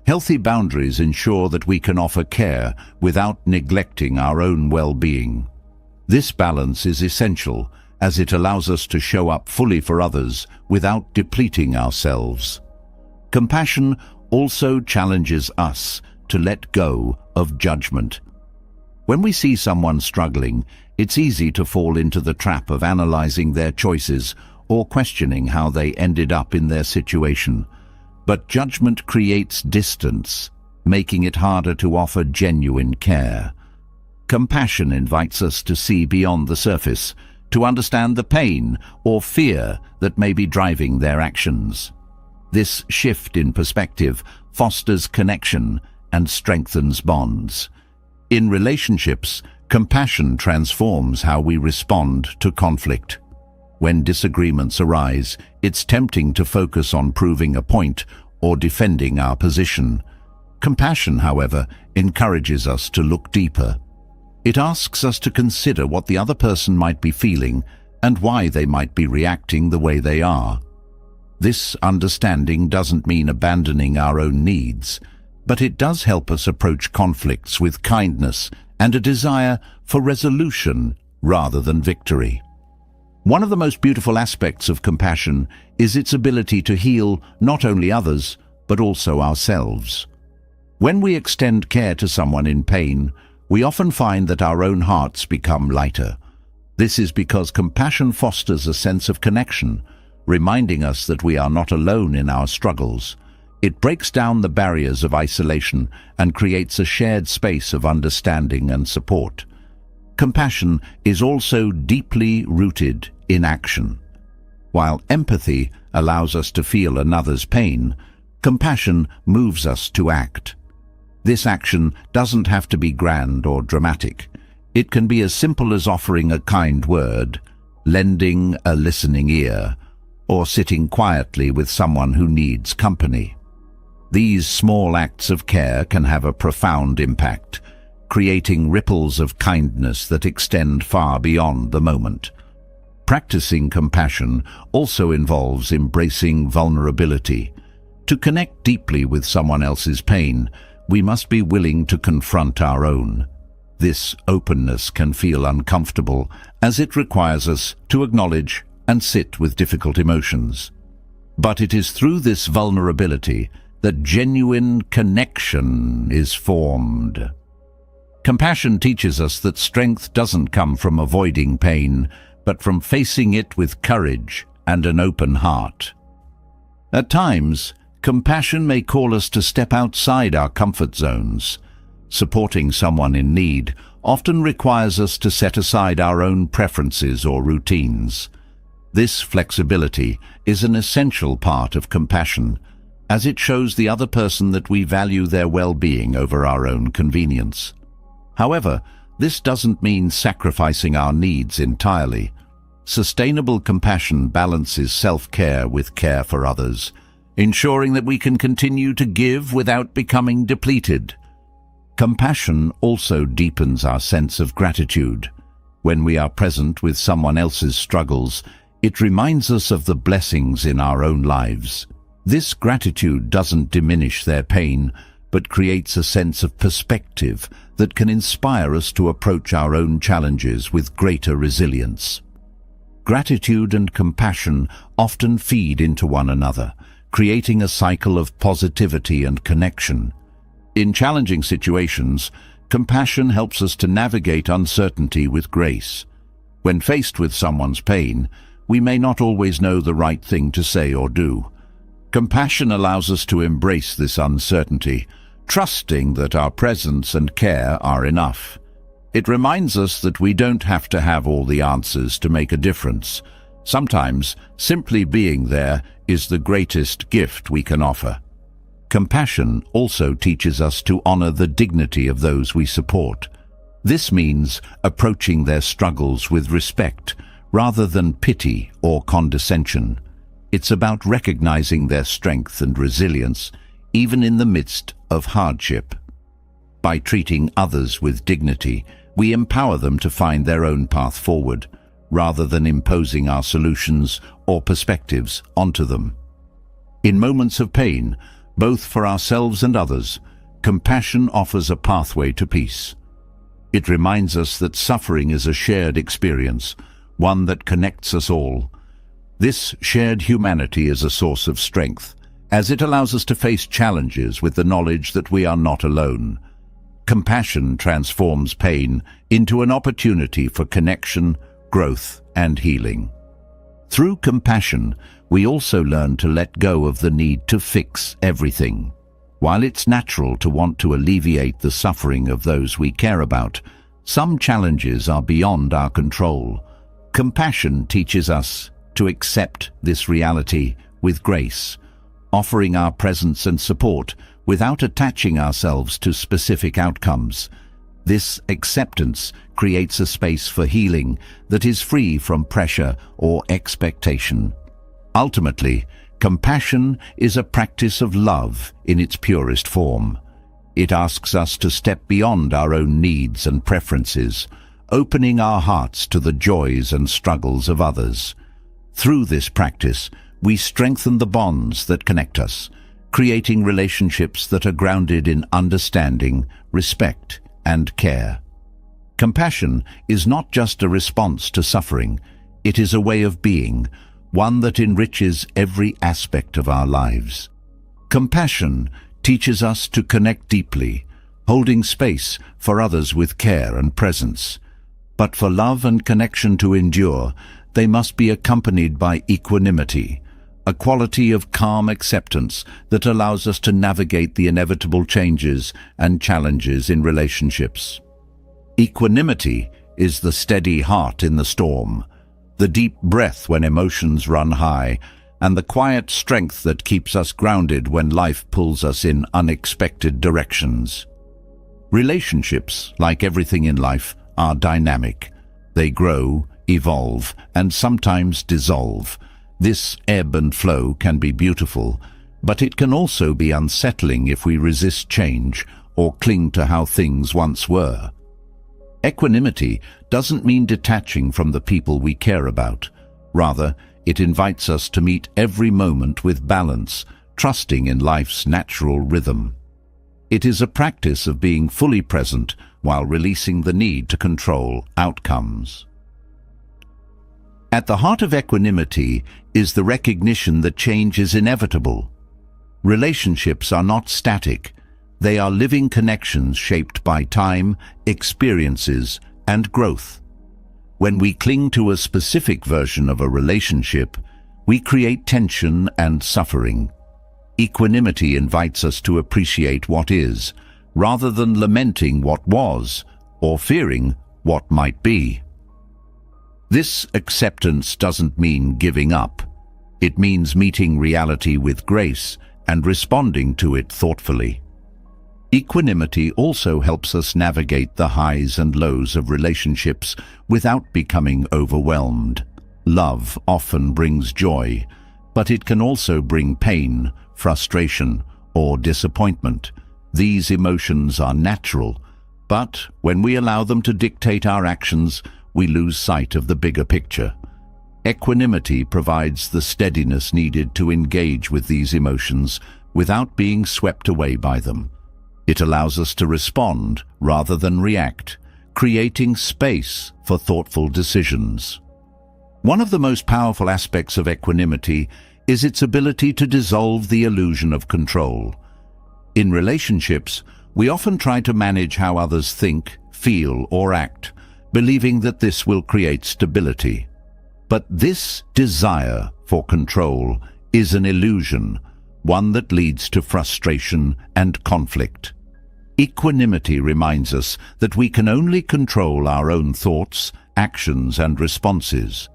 Healthy boundaries ensure that we can offer care without neglecting our own well-being. This balance is essential as it allows us to show up fully for others without depleting ourselves. Compassion also challenges us to let go of judgment. When we see someone struggling, it's easy to fall into the trap of analyzing their choices or questioning how they ended up in their situation. But judgment creates distance, making it harder to offer genuine care. Compassion invites us to see beyond the surface, to understand the pain or fear that may be driving their actions. This shift in perspective fosters connection and strengthens bonds. In relationships, compassion transforms how we respond to conflict. When disagreements arise, it's tempting to focus on proving a point or defending our position. Compassion, however, encourages us to look deeper. It asks us to consider what the other person might be feeling and why they might be reacting the way they are. This understanding doesn't mean abandoning our own needs, but it does help us approach conflicts with kindness and a desire for resolution rather than victory. One of the most beautiful aspects of compassion is its ability to heal not only others, but also ourselves. When we extend care to someone in pain, we often find that our own hearts become lighter. This is because compassion fosters a sense of connection, reminding us that we are not alone in our struggles. It breaks down the barriers of isolation and creates a shared space of understanding and support. Compassion is also deeply rooted in action. While empathy allows us to feel another's pain, compassion moves us to act. This action doesn't have to be grand or dramatic. It can be as simple as offering a kind word, lending a listening ear, or sitting quietly with someone who needs company. These small acts of care can have a profound impact, creating ripples of kindness that extend far beyond the moment. Practicing compassion also involves embracing vulnerability. To connect deeply with someone else's pain, we must be willing to confront our own. This openness can feel uncomfortable, as it requires us to acknowledge and sit with difficult emotions. But it is through this vulnerability that genuine connection is formed. Compassion teaches us that strength doesn't come from avoiding pain, but from facing it with courage and an open heart. At times, compassion may call us to step outside our comfort zones. Supporting someone in need often requires us to set aside our own preferences or routines. This flexibility is an essential part of compassion, as it shows the other person that we value their well-being over our own convenience. However, this doesn't mean sacrificing our needs entirely. Sustainable compassion balances self-care with care for others, ensuring that we can continue to give without becoming depleted. Compassion also deepens our sense of gratitude. When we are present with someone else's struggles, it reminds us of the blessings in our own lives. This gratitude doesn't diminish their pain, but creates a sense of perspective that can inspire us to approach our own challenges with greater resilience. Gratitude and compassion often feed into one another, creating a cycle of positivity and connection. In challenging situations, compassion helps us to navigate uncertainty with grace. When faced with someone's pain, we may not always know the right thing to say or do. Compassion allows us to embrace this uncertainty, trusting that our presence and care are enough. It reminds us that we don't have to have all the answers to make a difference. Sometimes, simply being there is the greatest gift we can offer. Compassion also teaches us to honor the dignity of those we support. This means approaching their struggles with respect rather than pity or condescension. It's about recognizing their strength and resilience, even in the midst of hardship. By treating others with dignity, we empower them to find their own path forward, rather than imposing our solutions or perspectives onto them. In moments of pain, both for ourselves and others, compassion offers a pathway to peace. It reminds us that suffering is a shared experience, one that connects us all. This shared humanity is a source of strength, as it allows us to face challenges with the knowledge that we are not alone. Compassion transforms pain into an opportunity for connection, growth, and healing. Through compassion, we also learn to let go of the need to fix everything. While it's natural to want to alleviate the suffering of those we care about, some challenges are beyond our control. Compassion teaches us to accept this reality with grace, offering our presence and support without attaching ourselves to specific outcomes. This acceptance creates a space for healing that is free from pressure or expectation. Ultimately, compassion is a practice of love in its purest form. It asks us to step beyond our own needs and preferences, opening our hearts to the joys and struggles of others. Through this practice, we strengthen the bonds that connect us, creating relationships that are grounded in understanding, respect, and care. Compassion is not just a response to suffering, it is a way of being, one that enriches every aspect of our lives. Compassion teaches us to connect deeply, holding space for others with care and presence. But for love and connection to endure, they must be accompanied by equanimity, a quality of calm acceptance that allows us to navigate the inevitable changes and challenges in relationships. Equanimity is the steady heart in the storm, the deep breath when emotions run high, and the quiet strength that keeps us grounded when life pulls us in unexpected directions. Relationships, like everything in life, are dynamic. They grow, evolve, and sometimes dissolve. This ebb and flow can be beautiful, but it can also be unsettling if we resist change or cling to how things once were. Equanimity doesn't mean detaching from the people we care about. Rather, it invites us to meet every moment with balance, trusting in life's natural rhythm. It is a practice of being fully present while releasing the need to control outcomes. At the heart of equanimity is the recognition that change is inevitable. Relationships are not static. They are living connections shaped by time, experiences, and growth. When we cling to a specific version of a relationship, we create tension and suffering. Equanimity invites us to appreciate what is, rather than lamenting what was or fearing what might be. This acceptance doesn't mean giving up. It means meeting reality with grace and responding to it thoughtfully. Equanimity also helps us navigate the highs and lows of relationships without becoming overwhelmed. Love often brings joy, but it can also bring pain, frustration, or disappointment. These emotions are natural, but when we allow them to dictate our actions, we lose sight of the bigger picture. Equanimity provides the steadiness needed to engage with these emotions without being swept away by them. It allows us to respond rather than react, creating space for thoughtful decisions. One of the most powerful aspects of equanimity is its ability to dissolve the illusion of control. In relationships, we often try to manage how others think, feel, or act, believing that this will create stability. But this desire for control is an illusion, one that leads to frustration and conflict. Equanimity reminds us that we can only control our own thoughts, actions, and responses.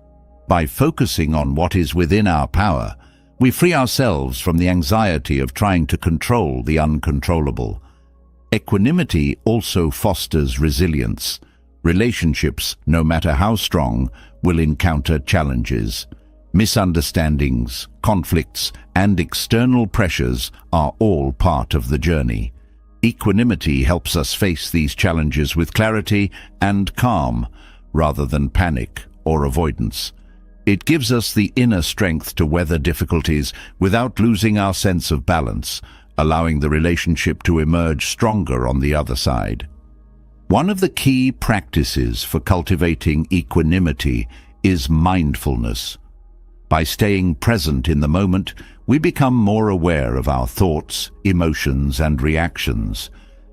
By focusing on what is within our power, we free ourselves from the anxiety of trying to control the uncontrollable. Equanimity also fosters resilience. Relationships, no matter how strong, will encounter challenges. Misunderstandings, conflicts, and external pressures are all part of the journey. Equanimity helps us face these challenges with clarity and calm, rather than panic or avoidance. It gives us the inner strength to weather difficulties without losing our sense of balance, allowing the relationship to emerge stronger on the other side. One of the key practices for cultivating equanimity is mindfulness. By staying present in the moment, we become more aware of our thoughts, emotions, and reactions.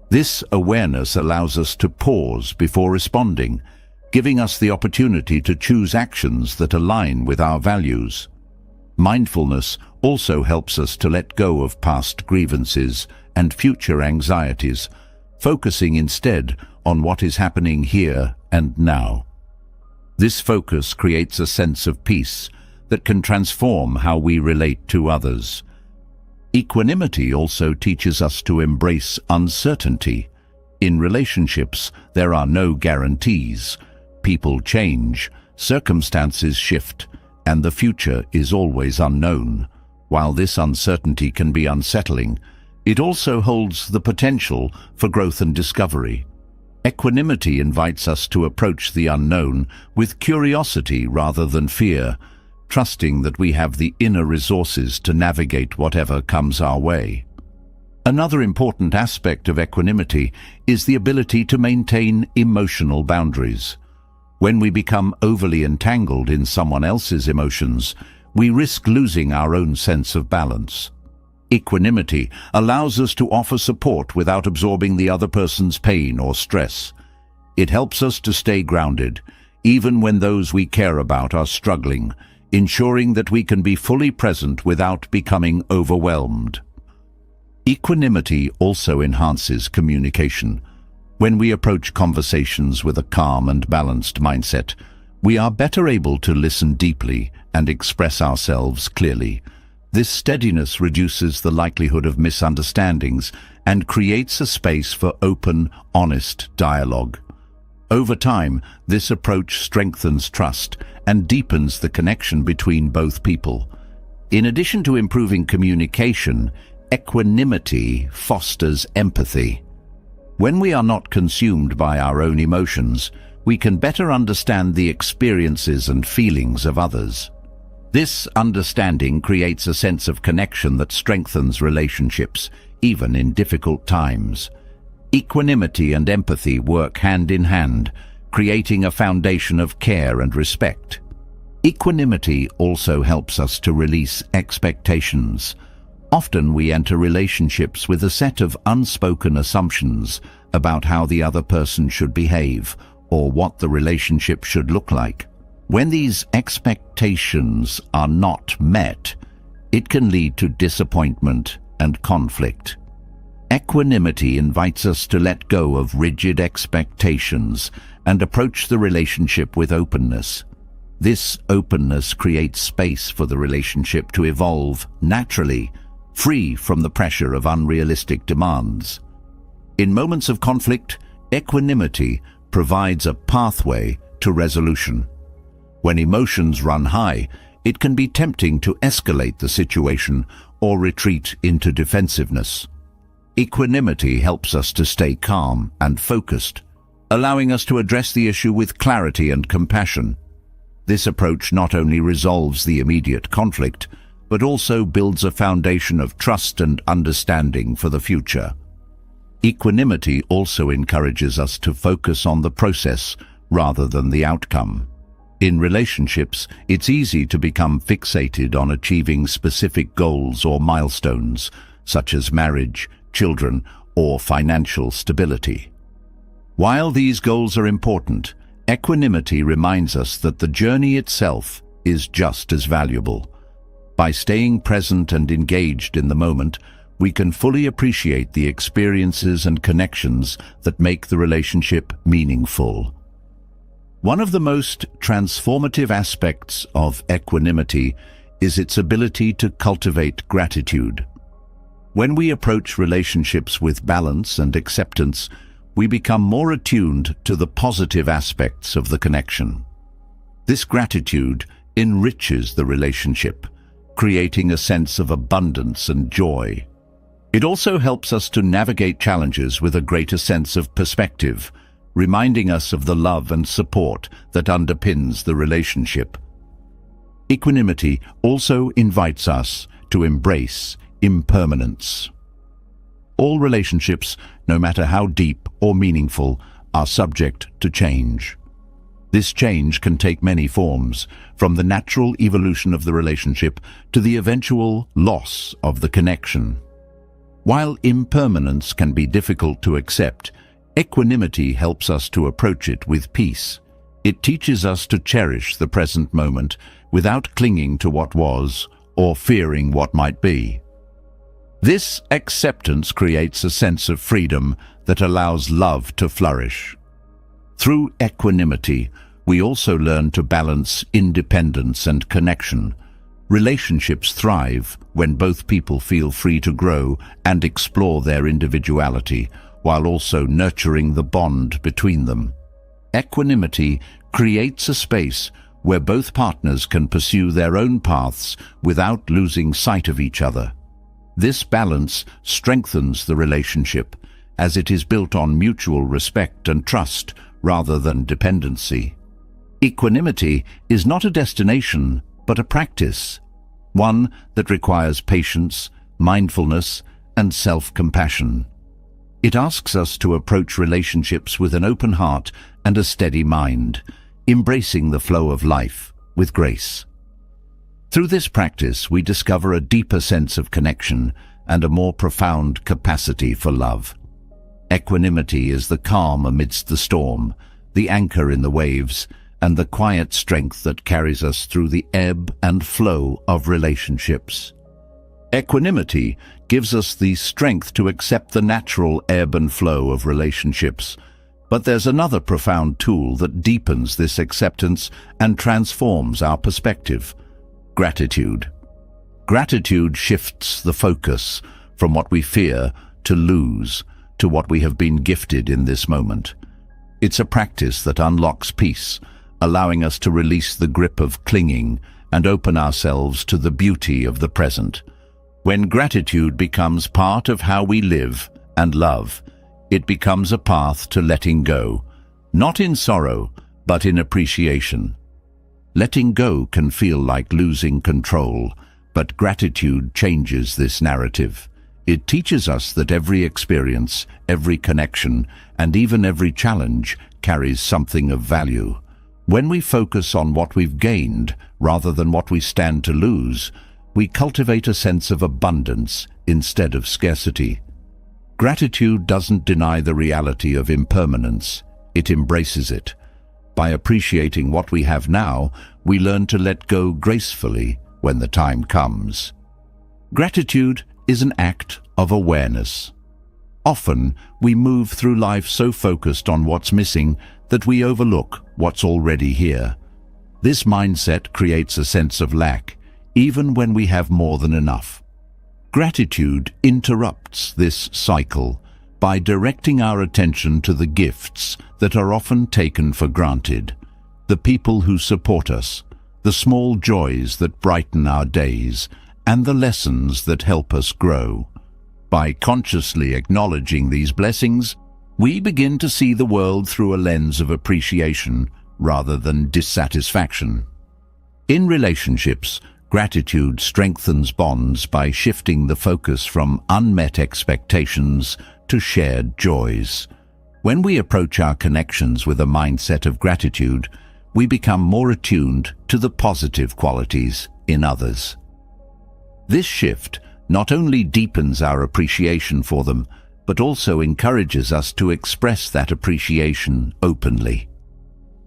This awareness allows us to pause before responding, giving us the opportunity to choose actions that align with our values. Mindfulness also helps us to let go of past grievances and future anxieties, focusing instead on what is happening here and now. This focus creates a sense of peace that can transform how we relate to others. Equanimity also teaches us to embrace uncertainty. In relationships, there are no guarantees. People change, circumstances shift, and the future is always unknown. While this uncertainty can be unsettling, it also holds the potential for growth and discovery. Equanimity invites us to approach the unknown with curiosity rather than fear, trusting that we have the inner resources to navigate whatever comes our way. Another important aspect of equanimity is the ability to maintain emotional boundaries. When we become overly entangled in someone else's emotions, we risk losing our own sense of balance. Equanimity allows us to offer support without absorbing the other person's pain or stress. It helps us to stay grounded, even when those we care about are struggling, ensuring that we can be fully present without becoming overwhelmed. Equanimity also enhances communication. When we approach conversations with a calm and balanced mindset, we are better able to listen deeply and express ourselves clearly. This steadiness reduces the likelihood of misunderstandings and creates a space for open, honest dialogue. Over time, this approach strengthens trust and deepens the connection between both people. In addition to improving communication, equanimity fosters empathy. When we are not consumed by our own emotions, we can better understand the experiences and feelings of others. This understanding creates a sense of connection that strengthens relationships, even in difficult times. Equanimity and empathy work hand in hand, creating a foundation of care and respect. Equanimity also helps us to release expectations. Often we enter relationships with a set of unspoken assumptions about how the other person should behave or what the relationship should look like. When these expectations are not met, it can lead to disappointment and conflict. Equanimity invites us to let go of rigid expectations and approach the relationship with openness. This openness creates space for the relationship to evolve naturally, free from the pressure of unrealistic demands. In moments of conflict, equanimity provides a pathway to resolution. When emotions run high, it can be tempting to escalate the situation or retreat into defensiveness. Equanimity helps us to stay calm and focused, allowing us to address the issue with clarity and compassion. This approach not only resolves the immediate conflict, but also builds a foundation of trust and understanding for the future. Equanimity also encourages us to focus on the process rather than the outcome. In relationships, it's easy to become fixated on achieving specific goals or milestones, such as marriage, children, or financial stability. While these goals are important, equanimity reminds us that the journey itself is just as valuable. By staying present and engaged in the moment, we can fully appreciate the experiences and connections that make the relationship meaningful. One of the most transformative aspects of equanimity is its ability to cultivate gratitude. When we approach relationships with balance and acceptance, we become more attuned to the positive aspects of the connection. This gratitude enriches the relationship, creating a sense of abundance and joy. It also helps us to navigate challenges with a greater sense of perspective, reminding us of the love and support that underpins the relationship. Equanimity also invites us to embrace impermanence. All relationships, no matter how deep or meaningful, are subject to change. This change can take many forms, from the natural evolution of the relationship to the eventual loss of the connection. While impermanence can be difficult to accept, equanimity helps us to approach it with peace. It teaches us to cherish the present moment without clinging to what was or fearing what might be. This acceptance creates a sense of freedom that allows love to flourish. Through equanimity, we also learn to balance independence and connection. Relationships thrive when both people feel free to grow and explore their individuality, while also nurturing the bond between them. Equanimity creates a space where both partners can pursue their own paths without losing sight of each other. This balance strengthens the relationship, as it is built on mutual respect and trust rather than dependency. Equanimity is not a destination, but a practice, one that requires patience, mindfulness, and self-compassion. It asks us to approach relationships with an open heart and a steady mind, embracing the flow of life with grace. Through this practice, we discover a deeper sense of connection and a more profound capacity for love. Equanimity is the calm amidst the storm, the anchor in the waves, and the quiet strength that carries us through the ebb and flow of relationships. Equanimity gives us the strength to accept the natural ebb and flow of relationships. But there's another profound tool that deepens this acceptance and transforms our perspective: gratitude. Gratitude shifts the focus from what we fear to lose to what we have been gifted in this moment. It's a practice that unlocks peace, allowing us to release the grip of clinging and open ourselves to the beauty of the present. When gratitude becomes part of how we live and love, it becomes a path to letting go, not in sorrow, but in appreciation. Letting go can feel like losing control, but gratitude changes this narrative. It teaches us that every experience, every connection, and even every challenge carries something of value. When we focus on what we've gained rather than what we stand to lose, we cultivate a sense of abundance instead of scarcity. Gratitude doesn't deny the reality of impermanence, it embraces it. By appreciating what we have now, we learn to let go gracefully when the time comes. Gratitude is an act of awareness. Often, we move through life so focused on what's missing that we overlook what's already here. This mindset creates a sense of lack, even when we have more than enough. Gratitude interrupts this cycle by directing our attention to the gifts that are often taken for granted, the people who support us, the small joys that brighten our days, and the lessons that help us grow. By consciously acknowledging these blessings, we begin to see the world through a lens of appreciation rather than dissatisfaction. In relationships, gratitude strengthens bonds by shifting the focus from unmet expectations to shared joys. When we approach our connections with a mindset of gratitude, we become more attuned to the positive qualities in others. This shift not only deepens our appreciation for them, but also encourages us to express that appreciation openly.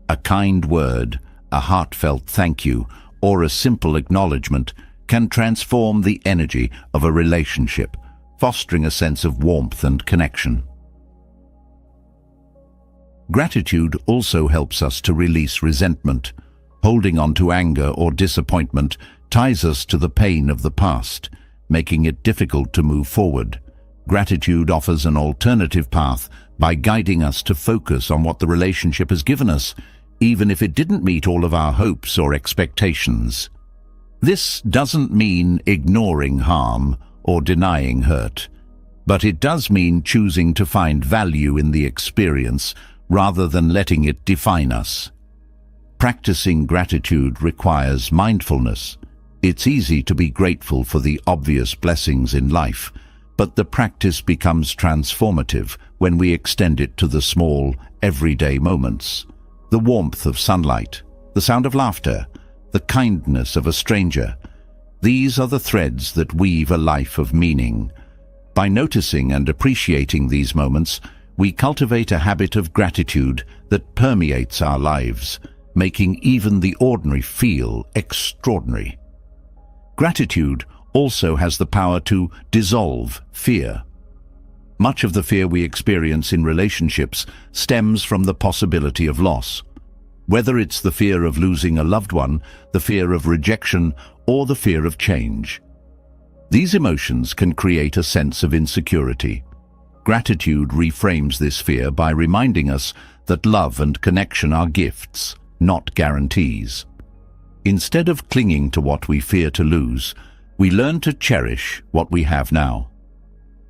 A kind word, a heartfelt thank you, or a simple acknowledgement can transform the energy of a relationship, fostering a sense of warmth and connection. Gratitude also helps us to release resentment. Holding on to anger or disappointment ties us to the pain of the past, making it difficult to move forward. Gratitude offers an alternative path by guiding us to focus on what the relationship has given us, even if it didn't meet all of our hopes or expectations. This doesn't mean ignoring harm or denying hurt, but it does mean choosing to find value in the experience rather than letting it define us. Practicing gratitude requires mindfulness. It's easy to be grateful for the obvious blessings in life, but the practice becomes transformative when we extend it to the small, everyday moments. The warmth of sunlight, the sound of laughter, the kindness of a stranger. These are the threads that weave a life of meaning. By noticing and appreciating these moments, we cultivate a habit of gratitude that permeates our lives, making even the ordinary feel extraordinary. Gratitude also has the power to dissolve fear. Much of the fear we experience in relationships stems from the possibility of loss. Whether it's the fear of losing a loved one, the fear of rejection, or the fear of change. These emotions can create a sense of insecurity. Gratitude reframes this fear by reminding us that love and connection are gifts, not guarantees. Instead of clinging to what we fear to lose, we learn to cherish what we have now.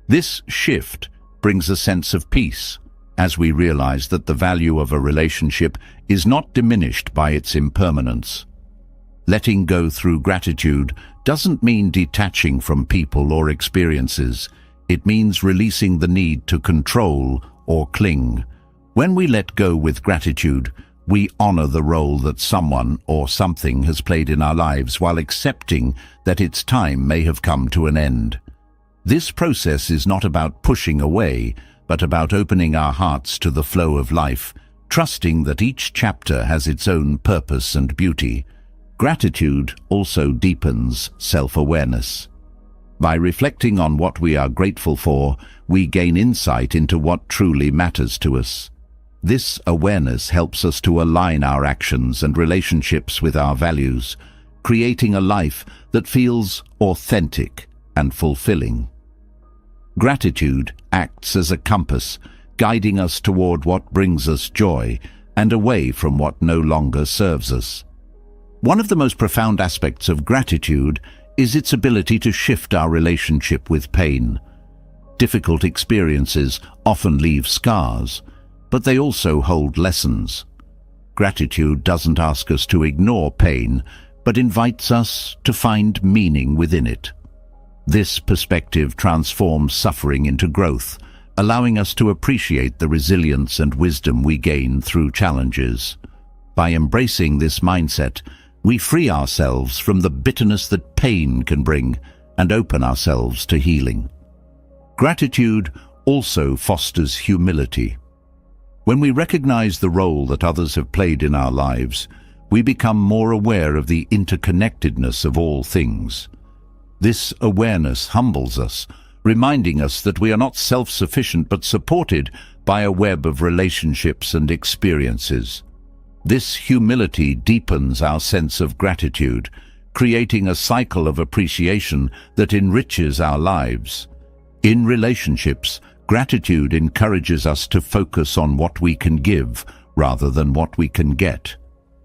This shift brings a sense of peace, as we realize that the value of a relationship is not diminished by its impermanence. Letting go through gratitude doesn't mean detaching from people or experiences. It means releasing the need to control or cling. When we let go with gratitude, we honor the role that someone or something has played in our lives while accepting that its time may have come to an end. This process is not about pushing away, but about opening our hearts to the flow of life, trusting that each chapter has its own purpose and beauty. Gratitude also deepens self-awareness. By reflecting on what we are grateful for, we gain insight into what truly matters to us. This awareness helps us to align our actions and relationships with our values, creating a life that feels authentic and fulfilling. Gratitude acts as a compass, guiding us toward what brings us joy and away from what no longer serves us. One of the most profound aspects of gratitude is its ability to shift our relationship with pain. Difficult experiences often leave scars, but they also hold lessons. Gratitude doesn't ask us to ignore pain, but invites us to find meaning within it. This perspective transforms suffering into growth, allowing us to appreciate the resilience and wisdom we gain through challenges. By embracing this mindset, we free ourselves from the bitterness that pain can bring and open ourselves to healing. Gratitude also fosters humility. When we recognize the role that others have played in our lives, we become more aware of the interconnectedness of all things. This awareness humbles us, reminding us that we are not self-sufficient but supported by a web of relationships and experiences. This humility deepens our sense of gratitude, creating a cycle of appreciation that enriches our lives. In relationships, gratitude encourages us to focus on what we can give rather than what we can get.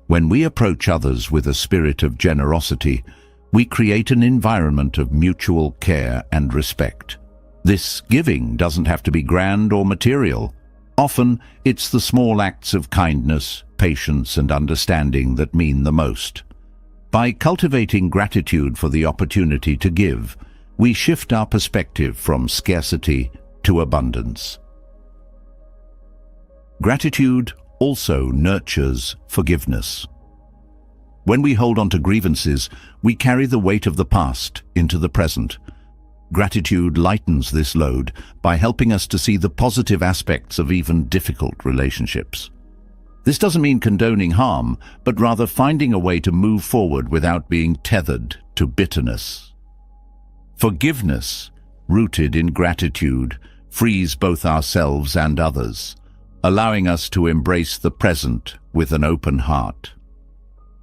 When we approach others with a spirit of generosity, we create an environment of mutual care and respect. This giving doesn't have to be grand or material. Often, it's the small acts of kindness, patience, and understanding that mean the most. By cultivating gratitude for the opportunity to give, we shift our perspective from scarcity to abundance. Gratitude also nurtures forgiveness. When we hold on to grievances, we carry the weight of the past into the present. Gratitude lightens this load by helping us to see the positive aspects of even difficult relationships. This doesn't mean condoning harm, but rather finding a way to move forward without being tethered to bitterness. Forgiveness rooted in gratitude, frees both ourselves and others, allowing us to embrace the present with an open heart.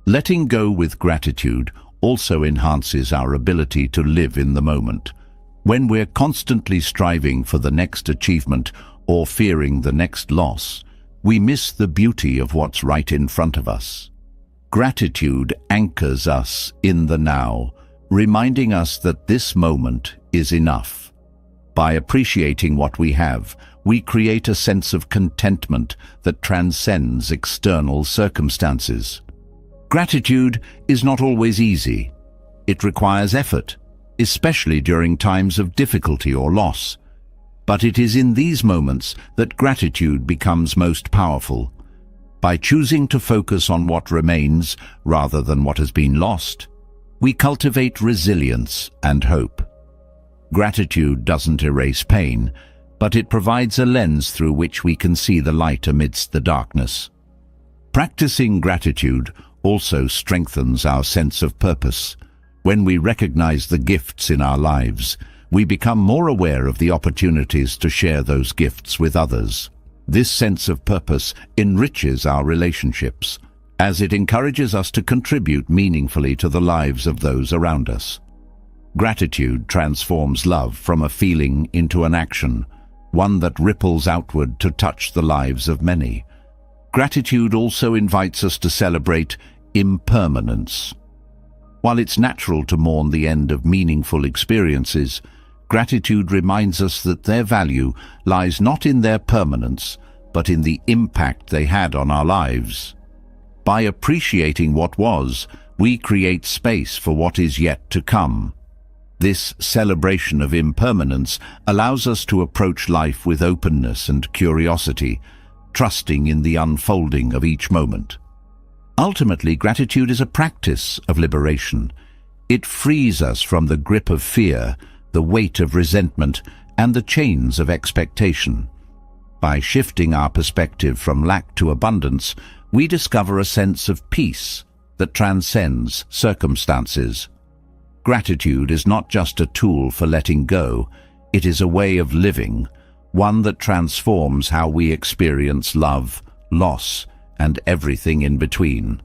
Letting go with gratitude also enhances our ability to live in the moment. When we're constantly striving for the next achievement or fearing the next loss, we miss the beauty of what's right in front of us. Gratitude anchors us in the now, reminding us that this moment is enough. By appreciating what we have, we create a sense of contentment that transcends external circumstances. Gratitude is not always easy. It requires effort, especially during times of difficulty or loss. But it is in these moments that gratitude becomes most powerful. By choosing to focus on what remains rather than what has been lost, we cultivate resilience and hope. Gratitude doesn't erase pain, but it provides a lens through which we can see the light amidst the darkness. Practicing gratitude also strengthens our sense of purpose. When we recognize the gifts in our lives, we become more aware of the opportunities to share those gifts with others. This sense of purpose enriches our relationships, as it encourages us to contribute meaningfully to the lives of those around us. Gratitude transforms love from a feeling into an action, one that ripples outward to touch the lives of many. Gratitude also invites us to celebrate impermanence. While it's natural to mourn the end of meaningful experiences, gratitude reminds us that their value lies not in their permanence, but in the impact they had on our lives. By appreciating what was, we create space for what is yet to come. This celebration of impermanence allows us to approach life with openness and curiosity, trusting in the unfolding of each moment. Ultimately, gratitude is a practice of liberation. It frees us from the grip of fear, the weight of resentment, and the chains of expectation. By shifting our perspective from lack to abundance, we discover a sense of peace that transcends circumstances. Gratitude is not just a tool for letting go, it is a way of living, one that transforms how we experience love, loss, and everything in between.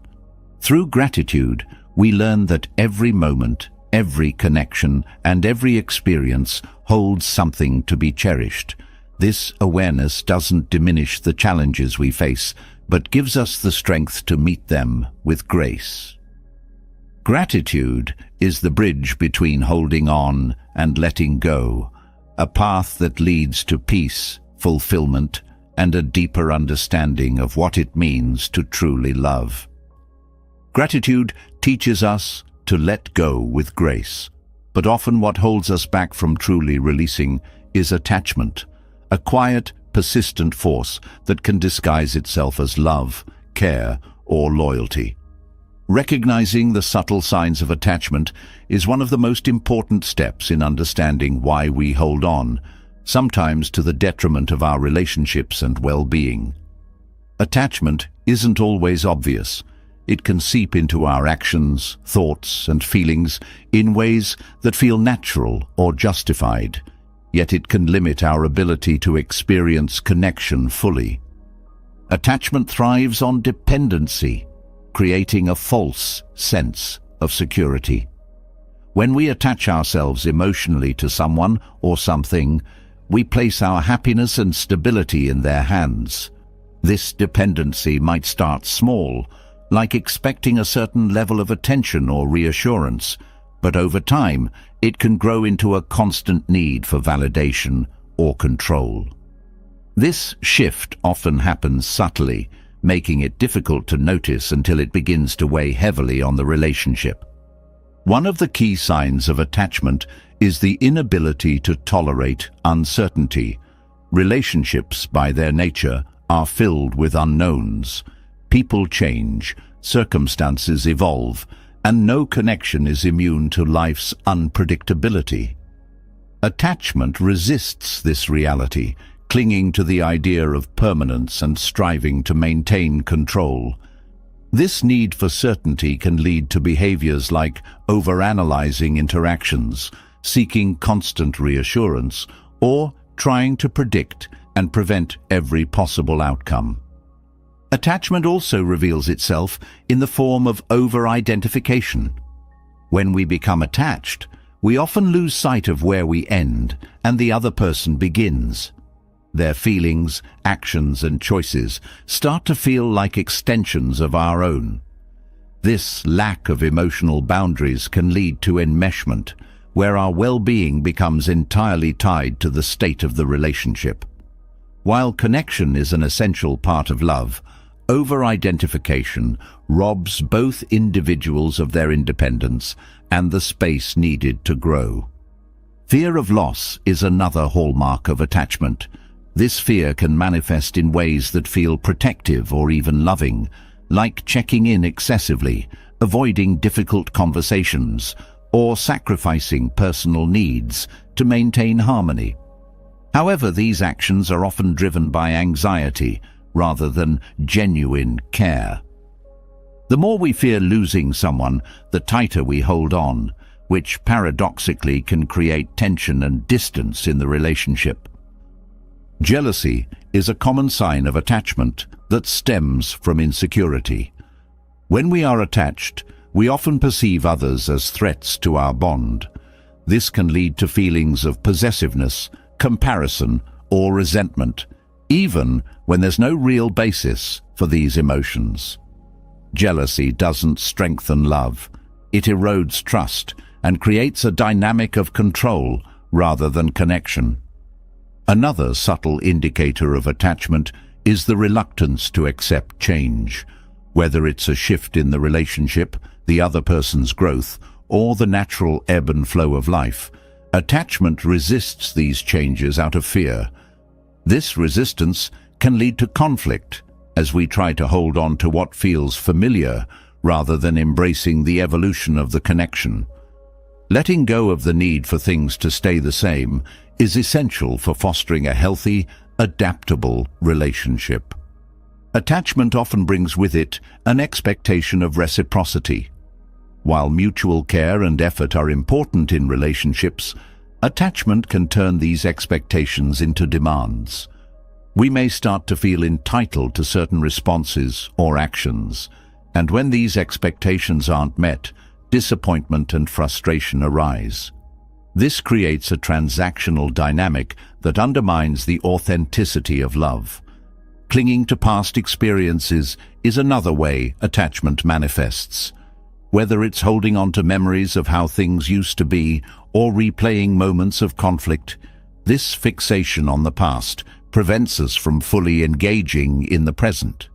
Through gratitude, we learn that every moment, every connection, and every experience holds something to be cherished. This awareness doesn't diminish the challenges we face, but gives us the strength to meet them with grace. Gratitude is the bridge between holding on and letting go, a path that leads to peace, fulfillment, and a deeper understanding of what it means to truly love. Gratitude teaches us to let go with grace, but often what holds us back from truly releasing is attachment, a quiet, persistent force that can disguise itself as love, care, or loyalty. Recognizing the subtle signs of attachment is one of the most important steps in understanding why we hold on, sometimes to the detriment of our relationships and well-being. Attachment isn't always obvious. It can seep into our actions, thoughts, and feelings in ways that feel natural or justified, yet it can limit our ability to experience connection fully. Attachment thrives on dependency, creating a false sense of security. When we attach ourselves emotionally to someone or something, we place our happiness and stability in their hands. This dependency might start small, like expecting a certain level of attention or reassurance, but over time, it can grow into a constant need for validation or control. This shift often happens subtly, making it difficult to notice until it begins to weigh heavily on the relationship. One of the key signs of attachment is the inability to tolerate uncertainty. Relationships, by their nature, are filled with unknowns. People change, circumstances evolve, and no connection is immune to life's unpredictability. Attachment resists this reality, clinging to the idea of permanence and striving to maintain control. This need for certainty can lead to behaviors like overanalyzing interactions, seeking constant reassurance, or trying to predict and prevent every possible outcome. Attachment also reveals itself in the form of over-identification. When we become attached, we often lose sight of where we end and the other person begins. Their feelings, actions, and choices start to feel like extensions of our own. This lack of emotional boundaries can lead to enmeshment, where our well-being becomes entirely tied to the state of the relationship. While connection is an essential part of love, over-identification robs both individuals of their independence and the space needed to grow. Fear of loss is another hallmark of attachment. This fear can manifest in ways that feel protective or even loving, like checking in excessively, avoiding difficult conversations, or sacrificing personal needs to maintain harmony. However, these actions are often driven by anxiety rather than genuine care. The more we fear losing someone, the tighter we hold on, which paradoxically can create tension and distance in the relationship. Jealousy is a common sign of attachment that stems from insecurity. When we are attached, we often perceive others as threats to our bond. This can lead to feelings of possessiveness, comparison, or resentment, even when there's no real basis for these emotions. Jealousy doesn't strengthen love. It erodes trust and creates a dynamic of control rather than connection. Another subtle indicator of attachment is the reluctance to accept change. Whether it's a shift in the relationship, the other person's growth, or the natural ebb and flow of life, attachment resists these changes out of fear. This resistance can lead to conflict, as we try to hold on to what feels familiar rather than embracing the evolution of the connection. Letting go of the need for things to stay the same is essential for fostering a healthy, adaptable relationship. Attachment often brings with it an expectation of reciprocity. While mutual care and effort are important in relationships, attachment can turn these expectations into demands. We may start to feel entitled to certain responses or actions, and when these expectations aren't met, disappointment and frustration arise. This creates a transactional dynamic that undermines the authenticity of love. Clinging to past experiences is another way attachment manifests. Whether it's holding on to memories of how things used to be or replaying moments of conflict, this fixation on the past prevents us from fully engaging in the present.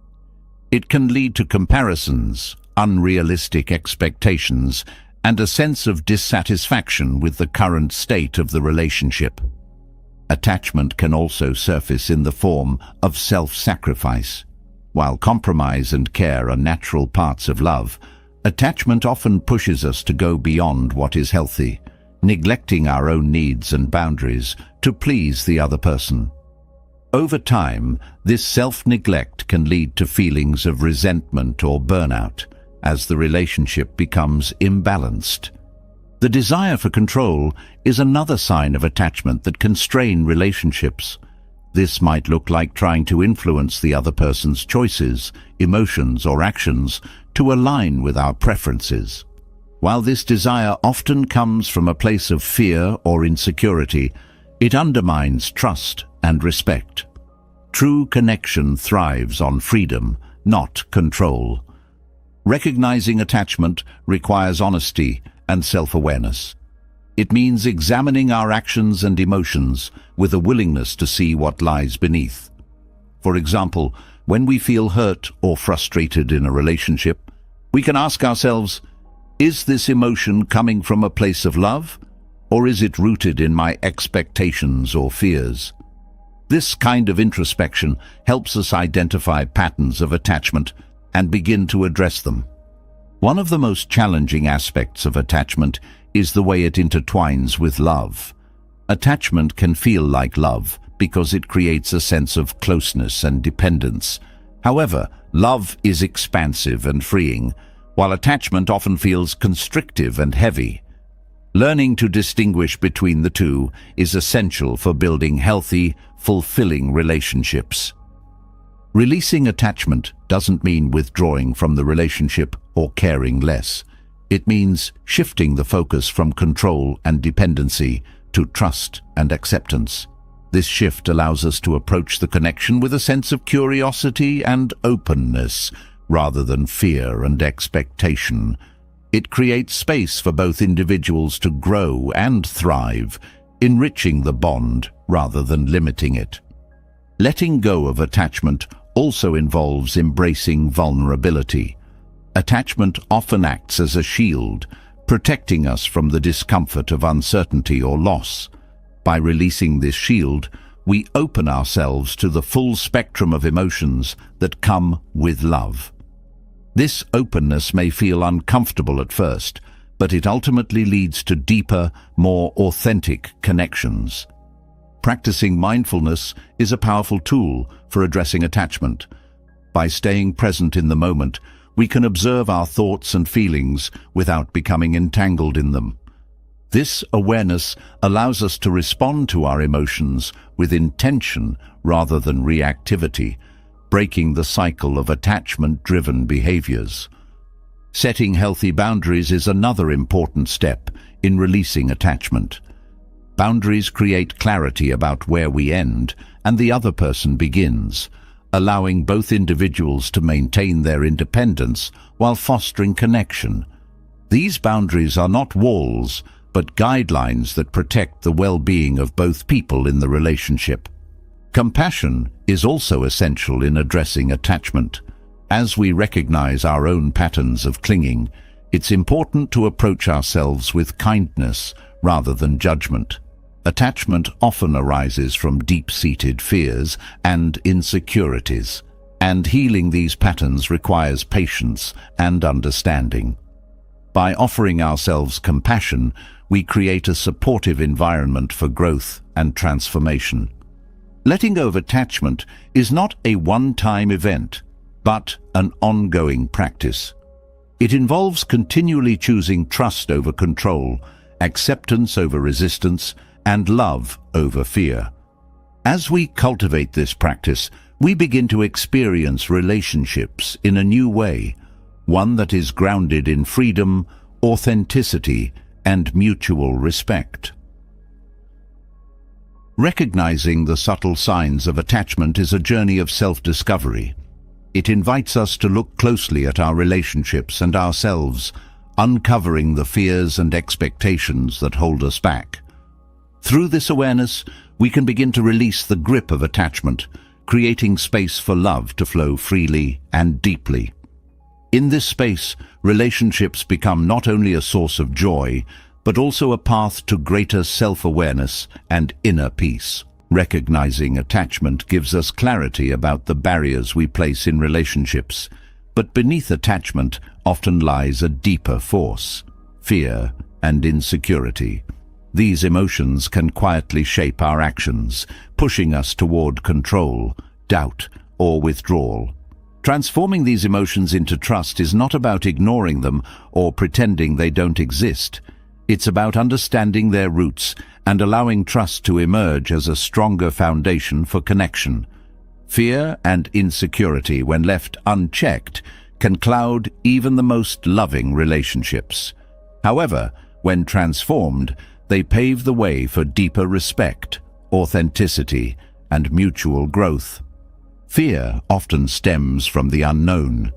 It can lead to comparisons, unrealistic expectations, and a sense of dissatisfaction with the current state of the relationship. Attachment can also surface in the form of self-sacrifice. While compromise and care are natural parts of love, attachment often pushes us to go beyond what is healthy, neglecting our own needs and boundaries to please the other person. Over time, this self-neglect can lead to feelings of resentment or burnout as the relationship becomes imbalanced. The desire for control is another sign of attachment that can strain relationships. This might look like trying to influence the other person's choices, emotions, or actions to align with our preferences. While this desire often comes from a place of fear or insecurity, it undermines trust and respect. True connection thrives on freedom, not control. Recognizing attachment requires honesty and self-awareness. It means examining our actions and emotions with a willingness to see what lies beneath. For example, when we feel hurt or frustrated in a relationship, we can ask ourselves, is this emotion coming from a place of love, or is it rooted in my expectations or fears? This kind of introspection helps us identify patterns of attachment and begin to address them. One of the most challenging aspects of attachment is the way it intertwines with love. Attachment can feel like love because it creates a sense of closeness and dependence. However, love is expansive and freeing, while attachment often feels constrictive and heavy. Learning to distinguish between the two is essential for building healthy, fulfilling relationships. Releasing attachment doesn't mean withdrawing from the relationship or caring less. It means shifting the focus from control and dependency to trust and acceptance. This shift allows us to approach the connection with a sense of curiosity and openness, rather than fear and expectation. It creates space for both individuals to grow and thrive, enriching the bond rather than limiting it. Letting go of attachment also involves embracing vulnerability. Attachment often acts as a shield, protecting us from the discomfort of uncertainty or loss. By releasing this shield, we open ourselves to the full spectrum of emotions that come with love. This openness may feel uncomfortable at first, but it ultimately leads to deeper, more authentic connections. Practicing mindfulness is a powerful tool for addressing attachment. By staying present in the moment, we can observe our thoughts and feelings without becoming entangled in them. This awareness allows us to respond to our emotions with intention rather than reactivity, breaking the cycle of attachment-driven behaviors. Setting healthy boundaries is another important step in releasing attachment. Boundaries create clarity about where we end and the other person begins, allowing both individuals to maintain their independence while fostering connection. These boundaries are not walls, but guidelines that protect the well-being of both people in the relationship. Compassion is also essential in addressing attachment. As we recognize our own patterns of clinging, it's important to approach ourselves with kindness rather than judgment. Attachment often arises from deep-seated fears and insecurities, and healing these patterns requires patience and understanding. By offering ourselves compassion, we create a supportive environment for growth and transformation. Letting go of attachment is not a one-time event, but an ongoing practice. It involves continually choosing trust over control, acceptance over resistance, and love over fear. As we cultivate this practice, we begin to experience relationships in a new way, one that is grounded in freedom, authenticity, and mutual respect. Recognizing the subtle signs of attachment is a journey of self-discovery. It invites us to look closely at our relationships and ourselves, uncovering the fears and expectations that hold us back. Through this awareness, we can begin to release the grip of attachment, creating space for love to flow freely and deeply. In this space, relationships become not only a source of joy, but also a path to greater self-awareness and inner peace. Recognizing attachment gives us clarity about the barriers we place in relationships, but beneath attachment often lies a deeper force: fear and insecurity. These emotions can quietly shape our actions, pushing us toward control, doubt, or withdrawal. Transforming these emotions into trust is not about ignoring them or pretending they don't exist. It's about understanding their roots and allowing trust to emerge as a stronger foundation for connection. Fear and insecurity, when left unchecked, can cloud even the most loving relationships. However, when transformed, they pave the way for deeper respect, authenticity, and mutual growth. Fear often stems from the unknown.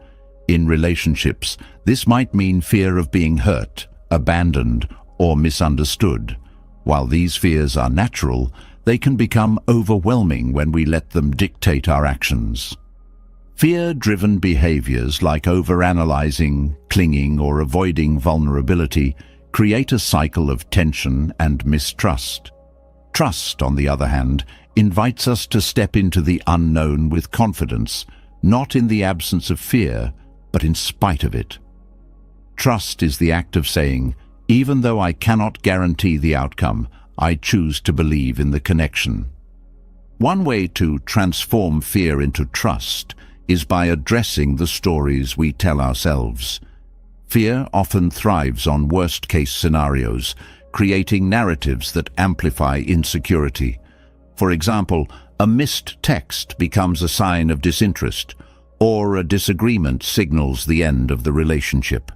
In relationships, this might mean fear of being hurt, abandoned, or misunderstood. While these fears are natural, they can become overwhelming when we let them dictate our actions. Fear-driven behaviors like overanalyzing, clinging, or avoiding vulnerability create a cycle of tension and mistrust. Trust, on the other hand, invites us to step into the unknown with confidence, not in the absence of fear, but in spite of it. Trust is the act of saying, even though I cannot guarantee the outcome, I choose to believe in the connection. One way to transform fear into trust is by addressing the stories we tell ourselves. Fear often thrives on worst-case scenarios, creating narratives that amplify insecurity. For example, a missed text becomes a sign of disinterest, or a disagreement signals the end of the relationship.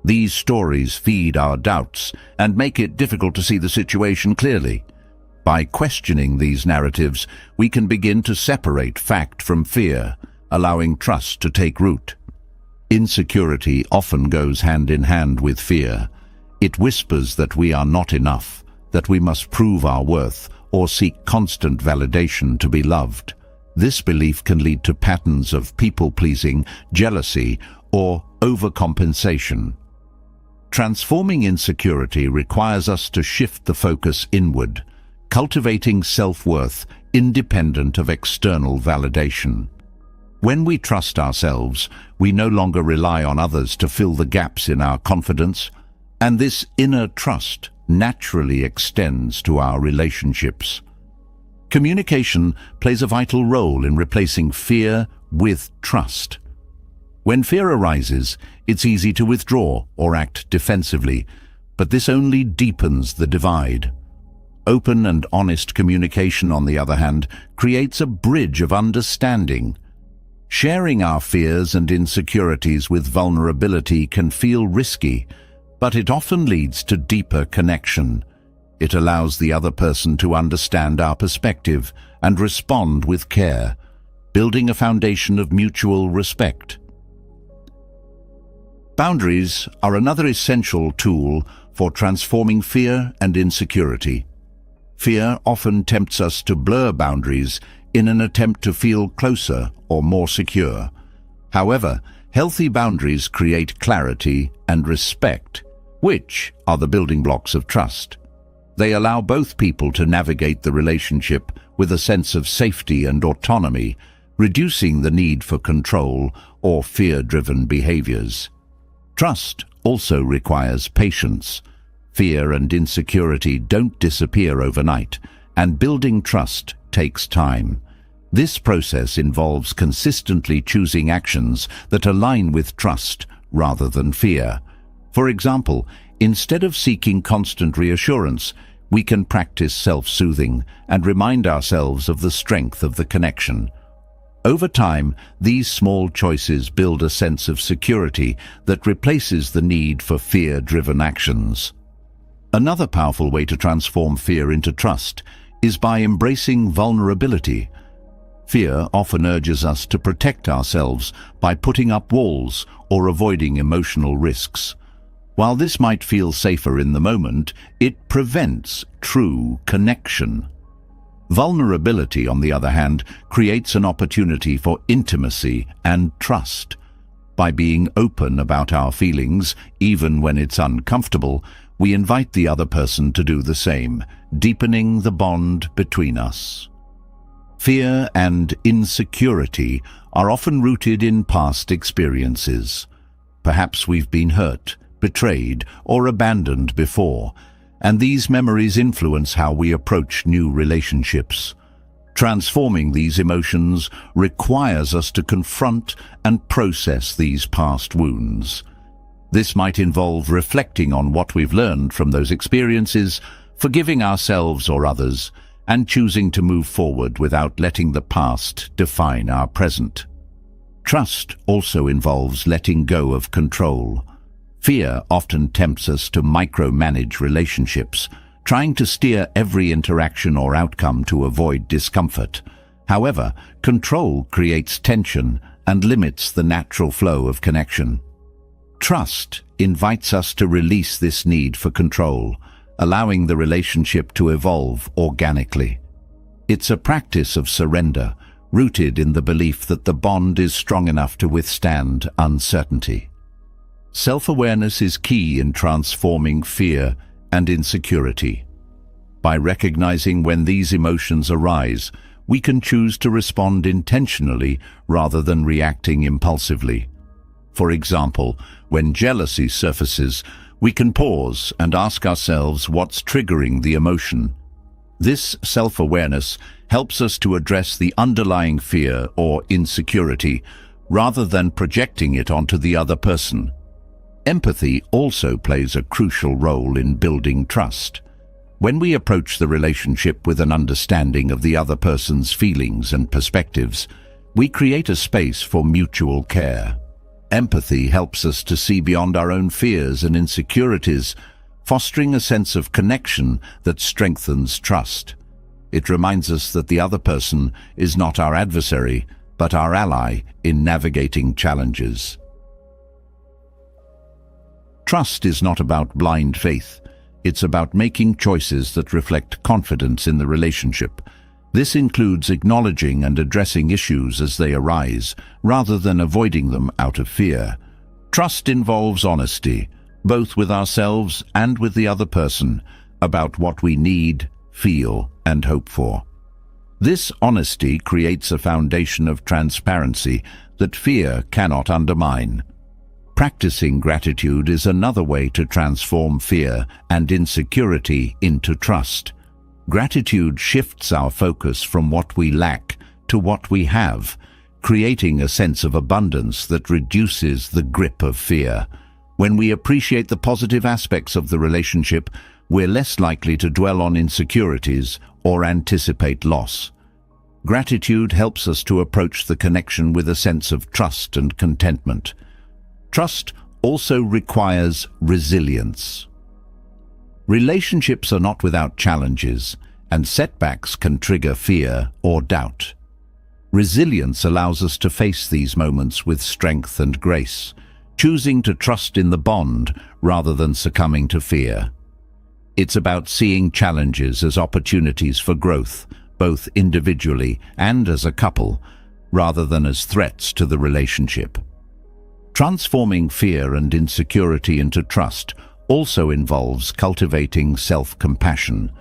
These stories feed our doubts and make it difficult to see the situation clearly. By questioning these narratives, we can begin to separate fact from fear, allowing trust to take root. Insecurity often goes hand in hand with fear. It whispers that we are not enough, that we must prove our worth, or seek constant validation to be loved. This belief can lead to patterns of people-pleasing, jealousy, or overcompensation. Transforming insecurity requires us to shift the focus inward, cultivating self-worth independent of external validation. When we trust ourselves, we no longer rely on others to fill the gaps in our confidence, and this inner trust naturally extends to our relationships. Communication plays a vital role in replacing fear with trust. When fear arises, it's easy to withdraw or act defensively, but this only deepens the divide. Open and honest communication, on the other hand, creates a bridge of understanding. Sharing our fears and insecurities with vulnerability can feel risky, but it often leads to deeper connection. It allows the other person to understand our perspective and respond with care, building a foundation of mutual respect. Boundaries are another essential tool for transforming fear and insecurity. Fear often tempts us to blur boundaries in an attempt to feel closer or more secure. However, healthy boundaries create clarity and respect, which are the building blocks of trust. They allow both people to navigate the relationship with a sense of safety and autonomy, reducing the need for control or fear-driven behaviors. Trust also requires patience. Fear and insecurity don't disappear overnight, and building trust takes time. This process involves consistently choosing actions that align with trust rather than fear. For example, instead of seeking constant reassurance, we can practice self-soothing and remind ourselves of the strength of the connection. Over time, these small choices build a sense of security that replaces the need for fear-driven actions. Another powerful way to transform fear into trust is by embracing vulnerability. Fear often urges us to protect ourselves by putting up walls or avoiding emotional risks. While this might feel safer in the moment, it prevents true connection. Vulnerability, on the other hand, creates an opportunity for intimacy and trust. By being open about our feelings, even when it's uncomfortable, we invite the other person to do the same, deepening the bond between us. Fear and insecurity are often rooted in past experiences. Perhaps we've been hurt, betrayed, or abandoned before, and these memories influence how we approach new relationships. Transforming these emotions requires us to confront and process these past wounds. This might involve reflecting on what we've learned from those experiences, forgiving ourselves or others, and choosing to move forward without letting the past define our present. Trust also involves letting go of control. Fear often tempts us to micromanage relationships, trying to steer every interaction or outcome to avoid discomfort. However, control creates tension and limits the natural flow of connection. Trust invites us to release this need for control, allowing the relationship to evolve organically. It's a practice of surrender, rooted in the belief that the bond is strong enough to withstand uncertainty. Self-awareness is key in transforming fear and insecurity. By recognizing when these emotions arise, we can choose to respond intentionally rather than reacting impulsively. For example, when jealousy surfaces, we can pause and ask ourselves what's triggering the emotion. This self-awareness helps us to address the underlying fear or insecurity rather than projecting it onto the other person. Empathy also plays a crucial role in building trust. When we approach the relationship with an understanding of the other person's feelings and perspectives, we create a space for mutual care. Empathy helps us to see beyond our own fears and insecurities, fostering a sense of connection that strengthens trust. It reminds us that the other person is not our adversary, but our ally in navigating challenges. Trust is not about blind faith. It's about making choices that reflect confidence in the relationship. This includes acknowledging and addressing issues as they arise, rather than avoiding them out of fear. Trust involves honesty, both with ourselves and with the other person, about what we need, feel, and hope for. This honesty creates a foundation of transparency that fear cannot undermine. Practicing gratitude is another way to transform fear and insecurity into trust. Gratitude shifts our focus from what we lack to what we have, creating a sense of abundance that reduces the grip of fear. When we appreciate the positive aspects of the relationship, we're less likely to dwell on insecurities or anticipate loss. Gratitude helps us to approach the connection with a sense of trust and contentment. Trust also requires resilience. Relationships are not without challenges, and setbacks can trigger fear or doubt. Resilience allows us to face these moments with strength and grace, choosing to trust in the bond rather than succumbing to fear. It's about seeing challenges as opportunities for growth, both individually and as a couple, rather than as threats to the relationship. Transforming fear and insecurity into trust also involves cultivating self-compassion.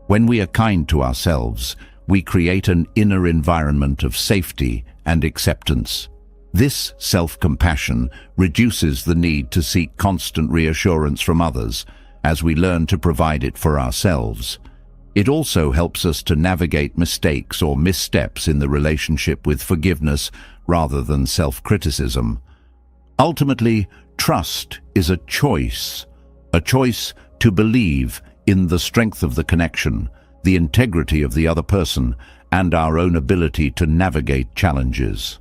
When we are kind to ourselves, we create an inner environment of safety and acceptance. This self-compassion reduces the need to seek constant reassurance from others, as we learn to provide it for ourselves. It also helps us to navigate mistakes or missteps in the relationship with forgiveness rather than self-criticism. Ultimately, trust is a choice to believe in the strength of the connection, the integrity of the other person, and our own ability to navigate challenges.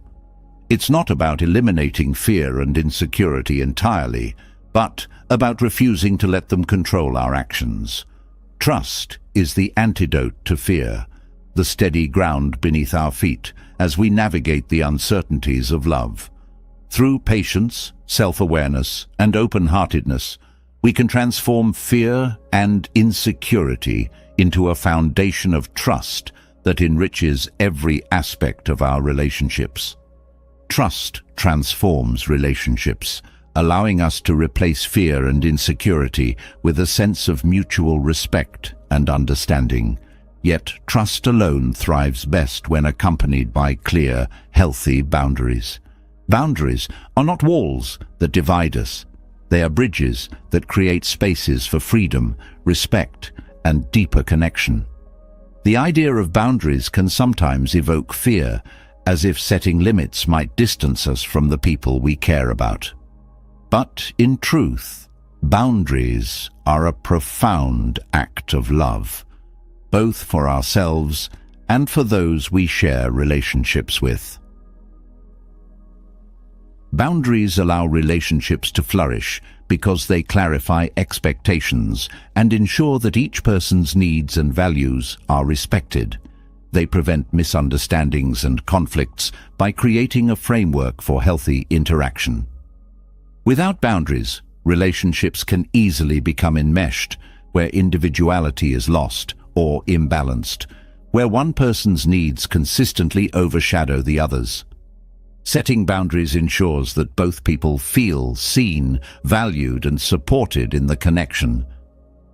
It's not about eliminating fear and insecurity entirely, but about refusing to let them control our actions. Trust is the antidote to fear, the steady ground beneath our feet as we navigate the uncertainties of love. Through patience, self-awareness, and open-heartedness, we can transform fear and insecurity into a foundation of trust that enriches every aspect of our relationships. Trust transforms relationships, allowing us to replace fear and insecurity with a sense of mutual respect and understanding. Yet, trust alone thrives best when accompanied by clear, healthy boundaries. Boundaries are not walls that divide us. They are bridges that create spaces for freedom, respect, and deeper connection. The idea of boundaries can sometimes evoke fear, as if setting limits might distance us from the people we care about. But in truth, boundaries are a profound act of love, both for ourselves and for those we share relationships with. Boundaries allow relationships to flourish because they clarify expectations and ensure that each person's needs and values are respected. They prevent misunderstandings and conflicts by creating a framework for healthy interaction. Without boundaries, relationships can easily become enmeshed, where individuality is lost or imbalanced, where one person's needs consistently overshadow the others. Setting boundaries ensures that both people feel seen, valued, and supported in the connection.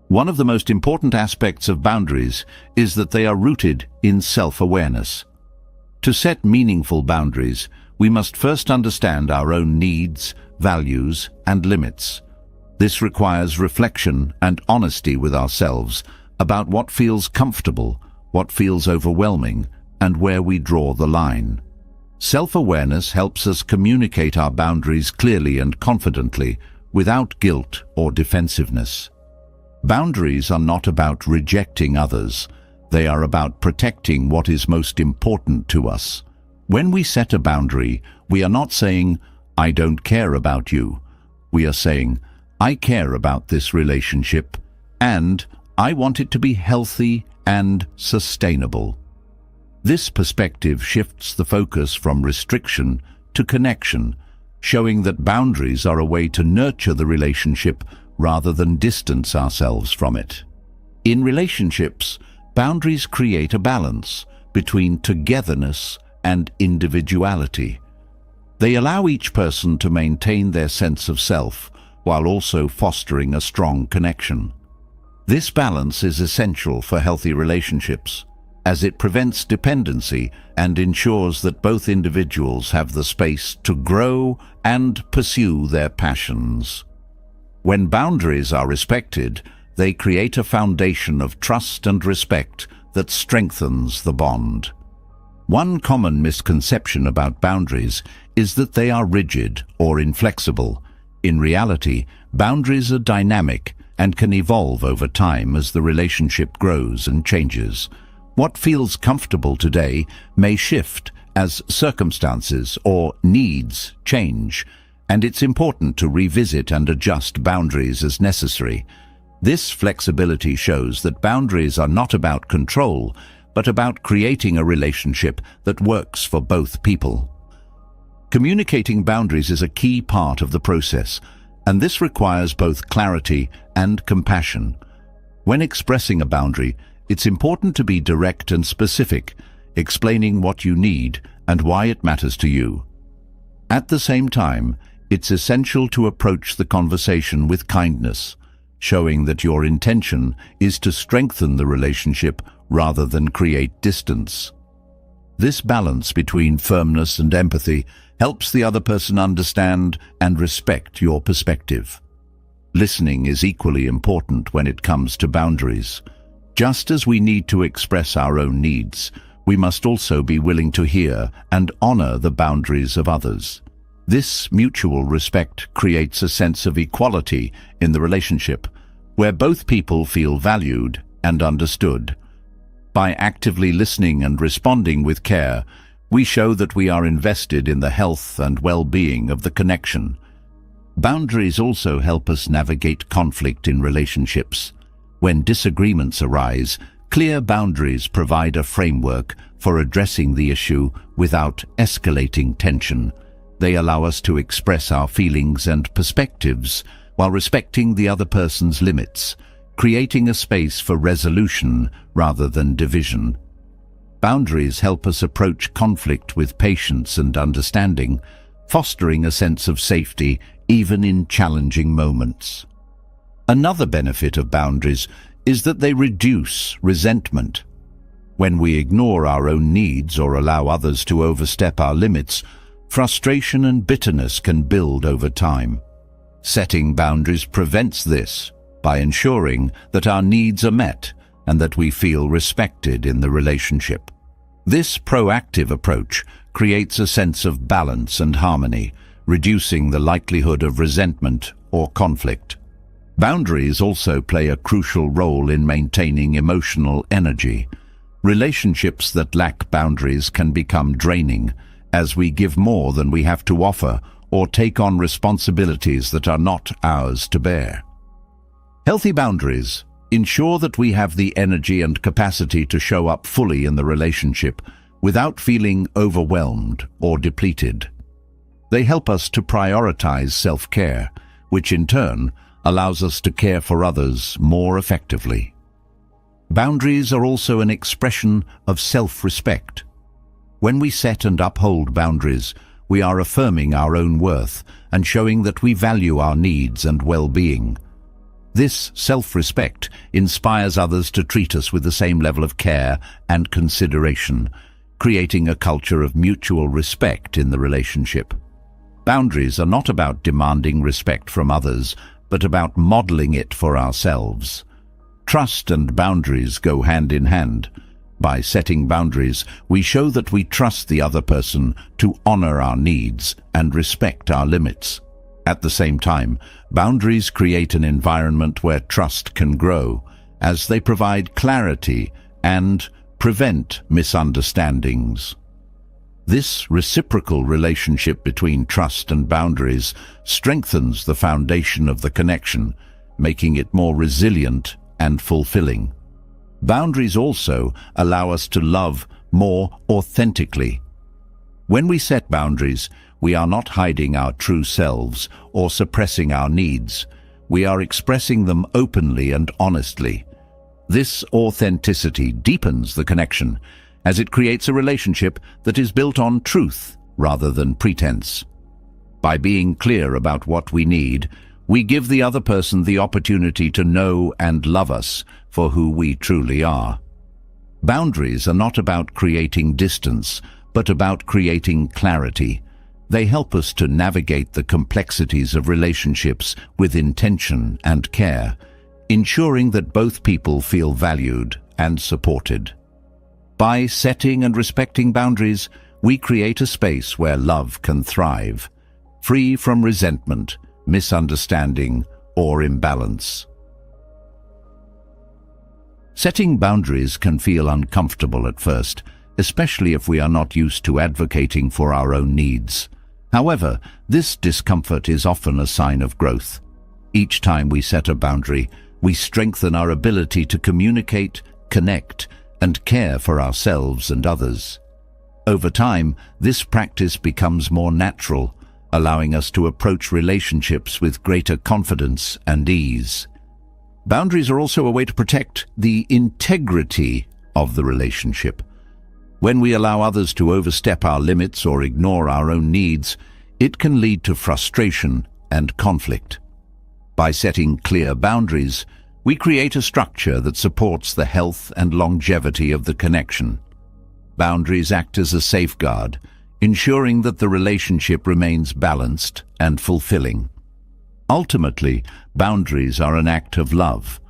One of the most important aspects of boundaries is that they are rooted in self-awareness. To set meaningful boundaries, we must first understand our own needs, values, and limits. This requires reflection and honesty with ourselves about what feels comfortable, what feels overwhelming, and where we draw the line. Self-awareness helps us communicate our boundaries clearly and confidently, without guilt or defensiveness. Boundaries are not about rejecting others. They are about protecting what is most important to us. When we set a boundary, we are not saying, "I don't care about you." We are saying, "I care about this relationship, and I want it to be healthy and sustainable." This perspective shifts the focus from restriction to connection, showing that boundaries are a way to nurture the relationship rather than distance ourselves from it. In relationships, boundaries create a balance between togetherness and individuality. They allow each person to maintain their sense of self while also fostering a strong connection. This balance is essential for healthy relationships, as it prevents dependency and ensures that both individuals have the space to grow and pursue their passions. When boundaries are respected, they create a foundation of trust and respect that strengthens the bond. One common misconception about boundaries is that they are rigid or inflexible. In reality, boundaries are dynamic and can evolve over time as the relationship grows and changes. What feels comfortable today may shift as circumstances or needs change, and it's important to revisit and adjust boundaries as necessary. This flexibility shows that boundaries are not about control, but about creating a relationship that works for both people. Communicating boundaries is a key part of the process, and this requires both clarity and compassion. When expressing a boundary, it's important to be direct and specific, explaining what you need and why it matters to you. At the same time, it's essential to approach the conversation with kindness, showing that your intention is to strengthen the relationship rather than create distance. This balance between firmness and empathy helps the other person understand and respect your perspective. Listening is equally important when it comes to boundaries. Just as we need to express our own needs, we must also be willing to hear and honor the boundaries of others. This mutual respect creates a sense of equality in the relationship, where both people feel valued and understood. By actively listening and responding with care, we show that we are invested in the health and well-being of the connection. Boundaries also help us navigate conflict in relationships. When disagreements arise, clear boundaries provide a framework for addressing the issue without escalating tension. They allow us to express our feelings and perspectives while respecting the other person's limits, creating a space for resolution rather than division. Boundaries help us approach conflict with patience and understanding, fostering a sense of safety even in challenging moments. Another benefit of boundaries is that they reduce resentment. When we ignore our own needs or allow others to overstep our limits, frustration and bitterness can build over time. Setting boundaries prevents this by ensuring that our needs are met and that we feel respected in the relationship. This proactive approach creates a sense of balance and harmony, reducing the likelihood of resentment or conflict. Boundaries also play a crucial role in maintaining emotional energy. Relationships that lack boundaries can become draining, as we give more than we have to offer or take on responsibilities that are not ours to bear. Healthy boundaries ensure that we have the energy and capacity to show up fully in the relationship without feeling overwhelmed or depleted. They help us to prioritize self-care, which in turn allows us to care for others more effectively. Boundaries are also an expression of self-respect. When we set and uphold boundaries, we are affirming our own worth and showing that we value our needs and well-being. This self-respect inspires others to treat us with the same level of care and consideration, creating a culture of mutual respect in the relationship. Boundaries are not about demanding respect from others, but about modeling it for ourselves. Trust and boundaries go hand in hand. By setting boundaries, we show that we trust the other person to honor our needs and respect our limits. At the same time, boundaries create an environment where trust can grow, as they provide clarity and prevent misunderstandings. This reciprocal relationship between trust and boundaries strengthens the foundation of the connection, making it more resilient and fulfilling. Boundaries also allow us to love more authentically. When we set boundaries, we are not hiding our true selves or suppressing our needs. We are expressing them openly and honestly. This authenticity deepens the connection, as it creates a relationship that is built on truth rather than pretense. By being clear about what we need, we give the other person the opportunity to know and love us for who we truly are. Boundaries are not about creating distance, but about creating clarity. They help us to navigate the complexities of relationships with intention and care, ensuring that both people feel valued and supported. By setting and respecting boundaries, we create a space where love can thrive, free from resentment, misunderstanding, or imbalance. Setting boundaries can feel uncomfortable at first, especially if we are not used to advocating for our own needs. However, this discomfort is often a sign of growth. Each time we set a boundary, we strengthen our ability to communicate, connect, and care for ourselves and others. Over time, this practice becomes more natural, allowing us to approach relationships with greater confidence and ease. Boundaries are also a way to protect the integrity of the relationship. When we allow others to overstep our limits or ignore our own needs, it can lead to frustration and conflict. By setting clear boundaries, we create a structure that supports the health and longevity of the connection. Boundaries act as a safeguard, ensuring that the relationship remains balanced and fulfilling. Ultimately, boundaries are an act of love.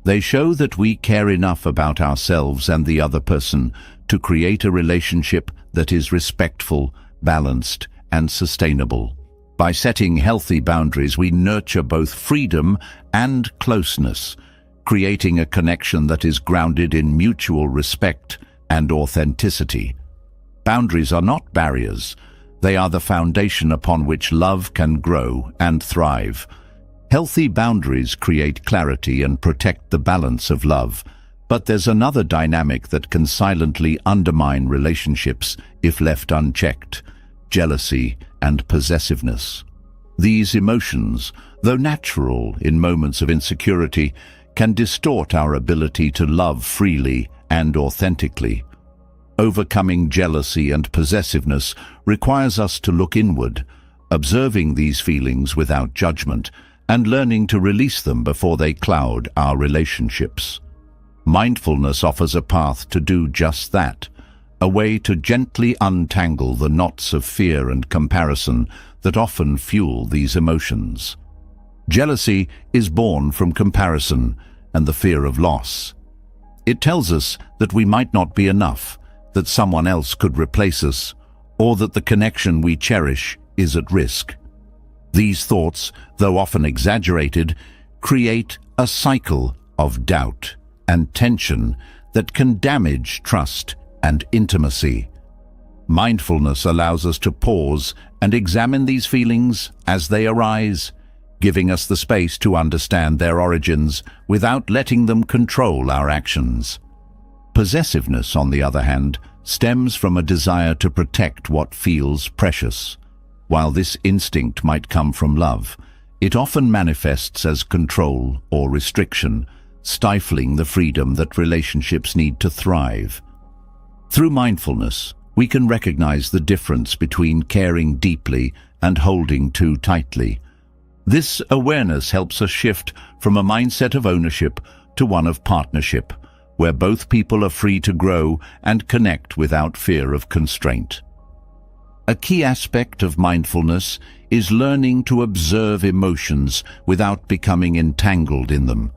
They show that we care enough about ourselves and the other person to create a relationship that is respectful, balanced, and sustainable. By setting healthy boundaries, we nurture both freedom and closeness, creating a connection that is grounded in mutual respect and authenticity. Boundaries are not barriers. They are the foundation upon which love can grow and thrive. Healthy boundaries create clarity and protect the balance of love. But there's another dynamic that can silently undermine relationships if left unchecked: jealousy and possessiveness. These emotions, though natural in moments of insecurity, can distort our ability to love freely and authentically. Overcoming jealousy and possessiveness requires us to look inward, observing these feelings without judgment, and learning to release them before they cloud our relationships. Mindfulness offers a path to do just that, a way to gently untangle the knots of fear and comparison that often fuel these emotions. Jealousy is born from comparison and the fear of loss. It tells us that we might not be enough, that someone else could replace us, or that the connection we cherish is at risk. These thoughts, though often exaggerated, create a cycle of doubt and tension that can damage trust and intimacy. Mindfulness allows us to pause and examine these feelings as they arise, giving us the space to understand their origins without letting them control our actions. Possessiveness, on the other hand, stems from a desire to protect what feels precious. While this instinct might come from love, it often manifests as control or restriction, stifling the freedom that relationships need to thrive. Through mindfulness, we can recognize the difference between caring deeply and holding too tightly. This awareness helps us shift from a mindset of ownership to one of partnership, where both people are free to grow and connect without fear of constraint. A key aspect of mindfulness is learning to observe emotions without becoming entangled in them.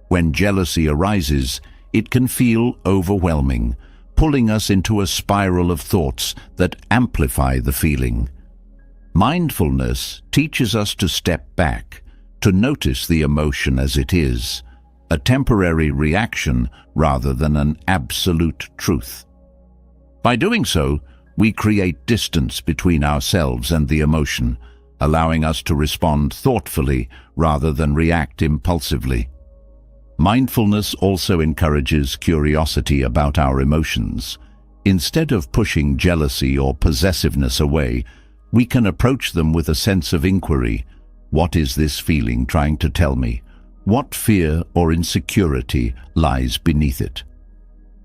When jealousy arises, it can feel overwhelming, pulling us into a spiral of thoughts that amplify the feeling. Mindfulness teaches us to step back, to notice the emotion as it is, a temporary reaction rather than an absolute truth. By doing so, we create distance between ourselves and the emotion, allowing us to respond thoughtfully rather than react impulsively. Mindfulness also encourages curiosity about our emotions. Instead of pushing jealousy or possessiveness away, we can approach them with a sense of inquiry. What is this feeling trying to tell me? What fear or insecurity lies beneath it?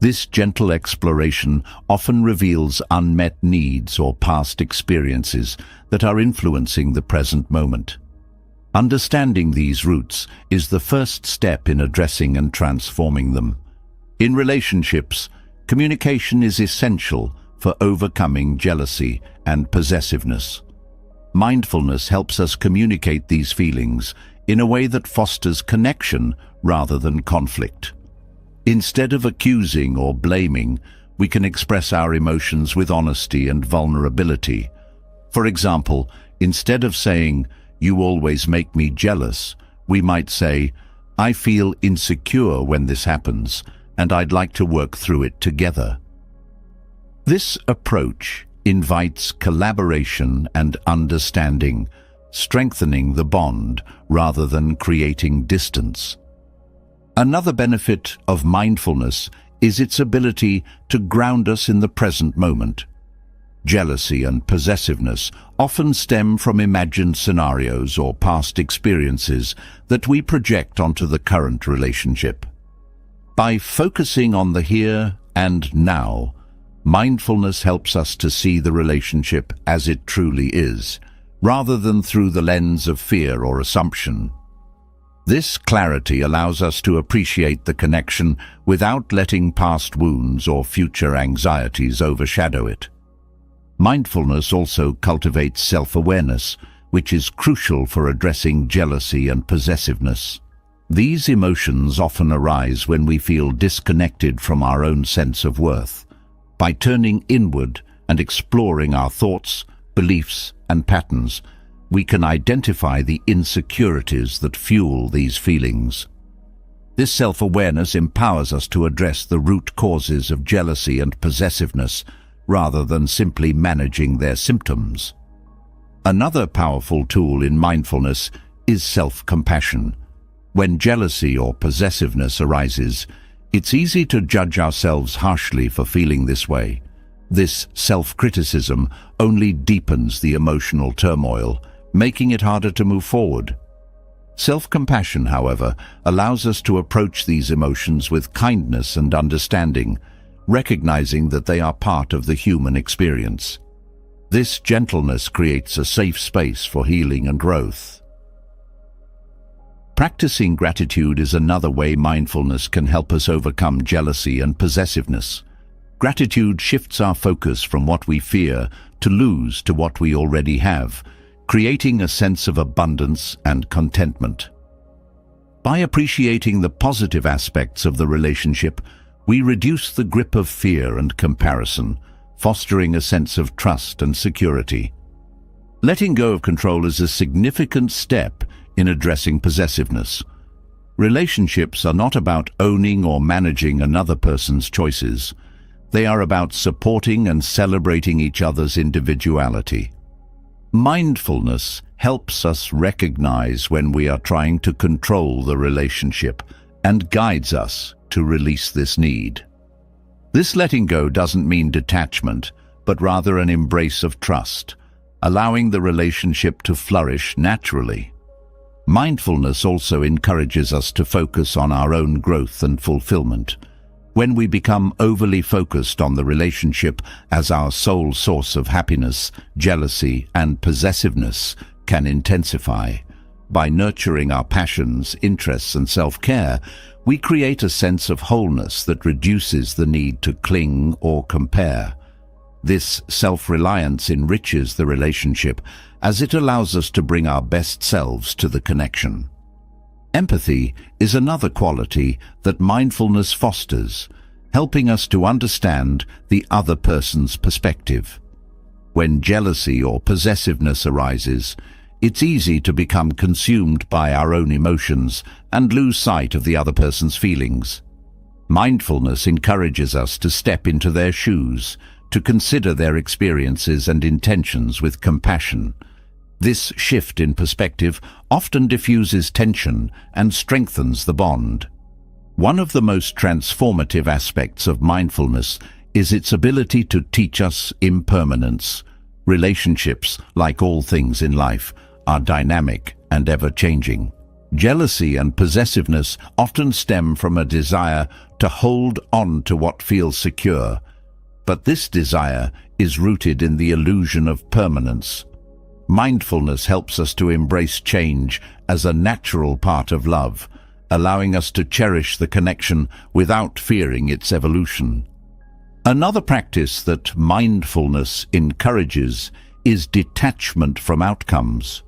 This gentle exploration often reveals unmet needs or past experiences that are influencing the present moment. Understanding these roots is the first step in addressing and transforming them. In relationships, communication is essential for overcoming jealousy and possessiveness. Mindfulness helps us communicate these feelings in a way that fosters connection rather than conflict. Instead of accusing or blaming, we can express our emotions with honesty and vulnerability. For example, instead of saying, "You always make me jealous," we might say, "I feel insecure when this happens, and I'd like to work through it together." This approach invites collaboration and understanding, strengthening the bond rather than creating distance. Another benefit of mindfulness is its ability to ground us in the present moment. Jealousy and possessiveness often stem from imagined scenarios or past experiences that we project onto the current relationship. By focusing on the here and now, mindfulness helps us to see the relationship as it truly is, rather than through the lens of fear or assumption. This clarity allows us to appreciate the connection without letting past wounds or future anxieties overshadow it. Mindfulness also cultivates self-awareness, which is crucial for addressing jealousy and possessiveness. These emotions often arise when we feel disconnected from our own sense of worth. By turning inward and exploring our thoughts, beliefs, and patterns, we can identify the insecurities that fuel these feelings. This self-awareness empowers us to address the root causes of jealousy and possessiveness, rather than simply managing their symptoms. Another powerful tool in mindfulness is self-compassion. When jealousy or possessiveness arises, it's easy to judge ourselves harshly for feeling this way. This self-criticism only deepens the emotional turmoil, making it harder to move forward. Self-compassion, however, allows us to approach these emotions with kindness and understanding, recognizing that they are part of the human experience. This gentleness creates a safe space for healing and growth. Practicing gratitude is another way mindfulness can help us overcome jealousy and possessiveness. Gratitude shifts our focus from what we fear to lose to what we already have, creating a sense of abundance and contentment. By appreciating the positive aspects of the relationship, we reduce the grip of fear and comparison, fostering a sense of trust and security. Letting go of control is a significant step in addressing possessiveness. Relationships are not about owning or managing another person's choices. They are about supporting and celebrating each other's individuality. Mindfulness helps us recognize when we are trying to control the relationship and guides us to release this need. This letting go doesn't mean detachment, but rather an embrace of trust, allowing the relationship to flourish naturally. Mindfulness also encourages us to focus on our own growth and fulfillment. When we become overly focused on the relationship as our sole source of happiness, jealousy and possessiveness can intensify. By nurturing our passions, interests and self-care, we create a sense of wholeness that reduces the need to cling or compare. This self-reliance enriches the relationship as it allows us to bring our best selves to the connection. Empathy is another quality that mindfulness fosters, helping us to understand the other person's perspective. When jealousy or possessiveness arises, it's easy to become consumed by our own emotions and lose sight of the other person's feelings. Mindfulness encourages us to step into their shoes, to consider their experiences and intentions with compassion. This shift in perspective often diffuses tension and strengthens the bond. One of the most transformative aspects of mindfulness is its ability to teach us impermanence. Relationships, like all things in life, are dynamic and ever-changing. Jealousy and possessiveness often stem from a desire to hold on to what feels secure, but this desire is rooted in the illusion of permanence. Mindfulness helps us to embrace change as a natural part of love, allowing us to cherish the connection without fearing its evolution. Another practice that mindfulness encourages is detachment from outcomes.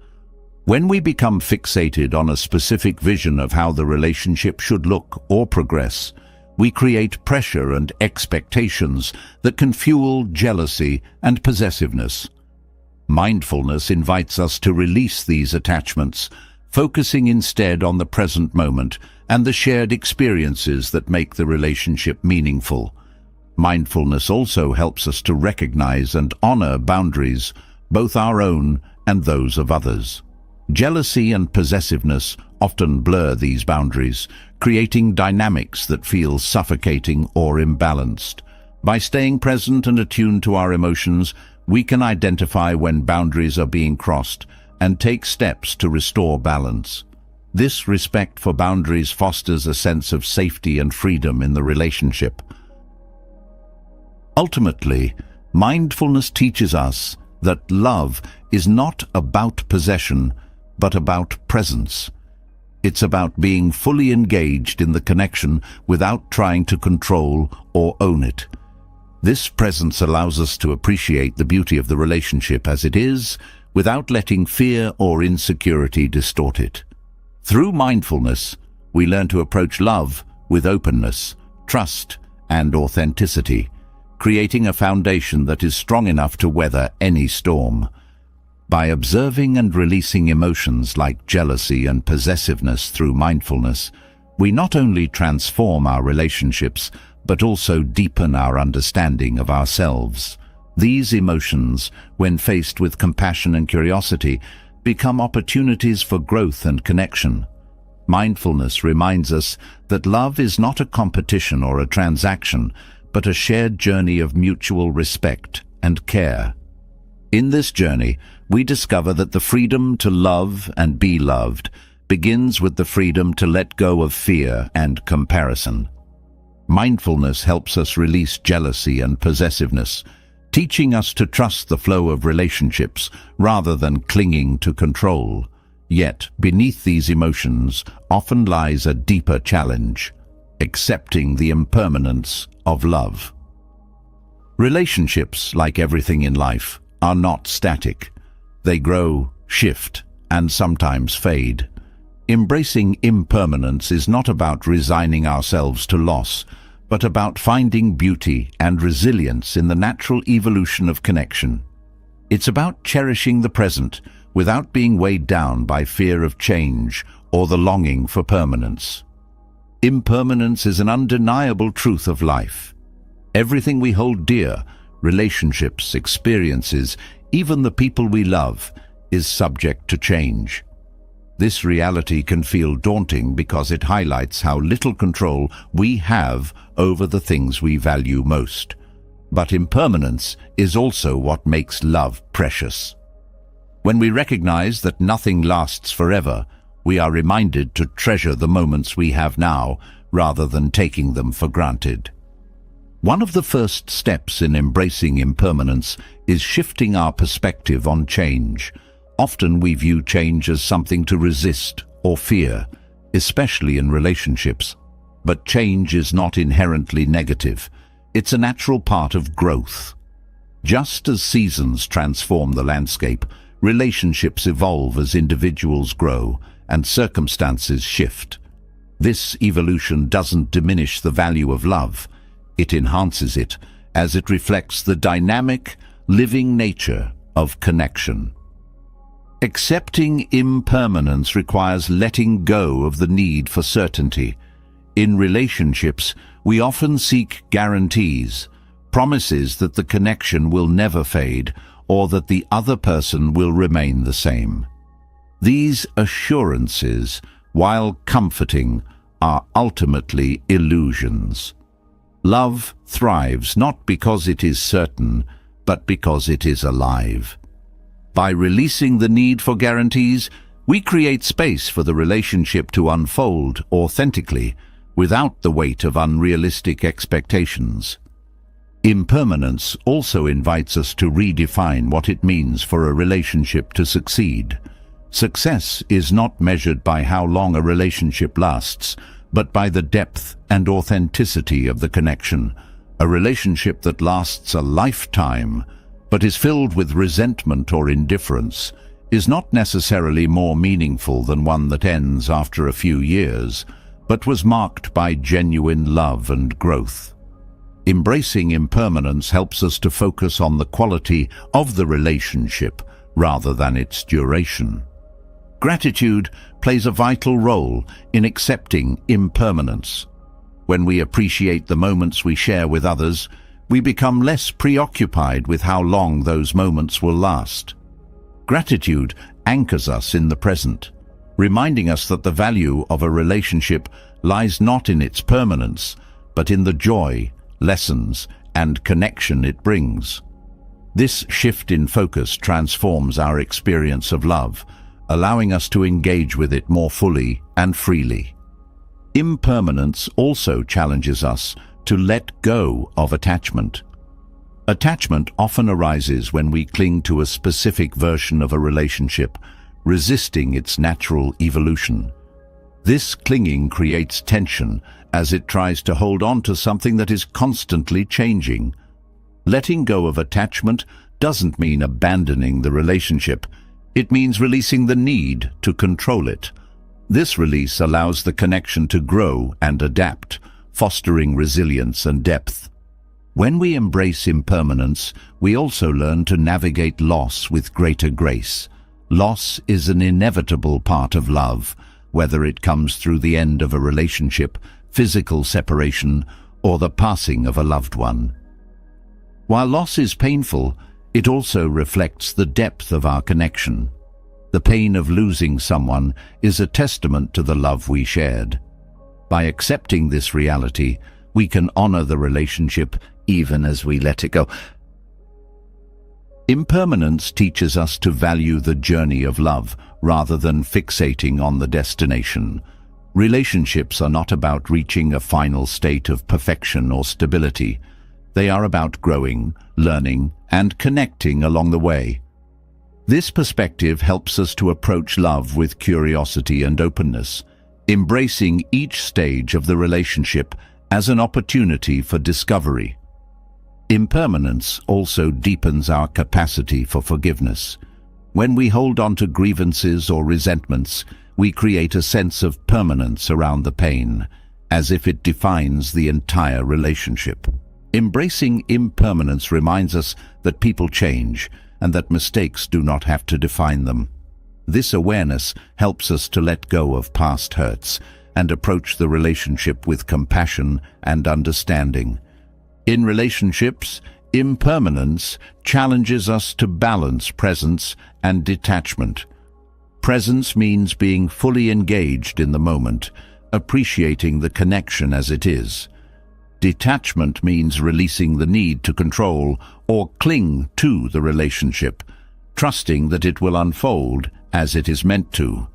When we become fixated on a specific vision of how the relationship should look or progress, we create pressure and expectations that can fuel jealousy and possessiveness. Mindfulness invites us to release these attachments, focusing instead on the present moment and the shared experiences that make the relationship meaningful. Mindfulness also helps us to recognize and honor boundaries, both our own and those of others. Jealousy and possessiveness often blur these boundaries, creating dynamics that feel suffocating or imbalanced. By staying present and attuned to our emotions, we can identify when boundaries are being crossed and take steps to restore balance. This respect for boundaries fosters a sense of safety and freedom in the relationship. Ultimately, mindfulness teaches us that love is not about possession, but about presence. It's about being fully engaged in the connection without trying to control or own it. This presence allows us to appreciate the beauty of the relationship as it is, without letting fear or insecurity distort it. Through mindfulness, we learn to approach love with openness, trust, and authenticity, creating a foundation that is strong enough to weather any storm. By observing and releasing emotions like jealousy and possessiveness through mindfulness, we not only transform our relationships, but also deepen our understanding of ourselves. These emotions, when faced with compassion and curiosity, become opportunities for growth and connection. Mindfulness reminds us that love is not a competition or a transaction, but a shared journey of mutual respect and care. In this journey, we discover that the freedom to love and be loved begins with the freedom to let go of fear and comparison. Mindfulness helps us release jealousy and possessiveness, teaching us to trust the flow of relationships rather than clinging to control. Yet, beneath these emotions often lies a deeper challenge: accepting the impermanence of love. Relationships, like everything in life, are not static. They grow, shift, and sometimes fade. Embracing impermanence is not about resigning ourselves to loss, but about finding beauty and resilience in the natural evolution of connection. It's about cherishing the present without being weighed down by fear of change or the longing for permanence. Impermanence is an undeniable truth of life. Everything we hold dear, relationships, experiences, even the people we love, is subject to change. This reality can feel daunting because it highlights how little control we have over the things we value most. But impermanence is also what makes love precious. When we recognize that nothing lasts forever, we are reminded to treasure the moments we have now rather than taking them for granted. One of the first steps in embracing impermanence is shifting our perspective on change. Often we view change as something to resist or fear, especially in relationships. But change is not inherently negative. It's a natural part of growth. Just as seasons transform the landscape, relationships evolve as individuals grow and circumstances shift. This evolution doesn't diminish the value of love. It enhances it, as it reflects the dynamic, living nature of connection. Accepting impermanence requires letting go of the need for certainty. In relationships, we often seek guarantees, promises that the connection will never fade or that the other person will remain the same. These assurances, while comforting, are ultimately illusions. Love thrives not because it is certain, but because it is alive. By releasing the need for guarantees, we create space for the relationship to unfold authentically, without the weight of unrealistic expectations. Impermanence also invites us to redefine what it means for a relationship to succeed. Success is not measured by how long a relationship lasts, but by the depth and authenticity of the connection. A relationship that lasts a lifetime, but is filled with resentment or indifference, is not necessarily more meaningful than one that ends after a few years, but was marked by genuine love and growth. Embracing impermanence helps us to focus on the quality of the relationship rather than its duration. Gratitude plays a vital role in accepting impermanence. When we appreciate the moments we share with others, we become less preoccupied with how long those moments will last. Gratitude anchors us in the present, reminding us that the value of a relationship lies not in its permanence, but in the joy, lessons, and connection it brings. This shift in focus transforms our experience of love, allowing us to engage with it more fully and freely. Impermanence also challenges us to let go of attachment. Attachment often arises when we cling to a specific version of a relationship, resisting its natural evolution. This clinging creates tension as it tries to hold on to something that is constantly changing. Letting go of attachment doesn't mean abandoning the relationship. It means releasing the need to control it. This release allows the connection to grow and adapt, fostering resilience and depth. When we embrace impermanence, we also learn to navigate loss with greater grace. Loss is an inevitable part of love, whether it comes through the end of a relationship, physical separation, or the passing of a loved one. While loss is painful, it also reflects the depth of our connection. The pain of losing someone is a testament to the love we shared. By accepting this reality, we can honor the relationship even as we let it go. Impermanence teaches us to value the journey of love rather than fixating on the destination. Relationships are not about reaching a final state of perfection or stability. They are about growing, learning, and connecting along the way. This perspective helps us to approach love with curiosity and openness, embracing each stage of the relationship as an opportunity for discovery. Impermanence also deepens our capacity for forgiveness. When we hold on to grievances or resentments, we create a sense of permanence around the pain, as if it defines the entire relationship. Embracing impermanence reminds us that people change and that mistakes do not have to define them. This awareness helps us to let go of past hurts and approach the relationship with compassion and understanding. In relationships, impermanence challenges us to balance presence and detachment. Presence means being fully engaged in the moment, appreciating the connection as it is. Detachment means releasing the need to control or cling to the relationship, trusting that it will unfold as it is meant to.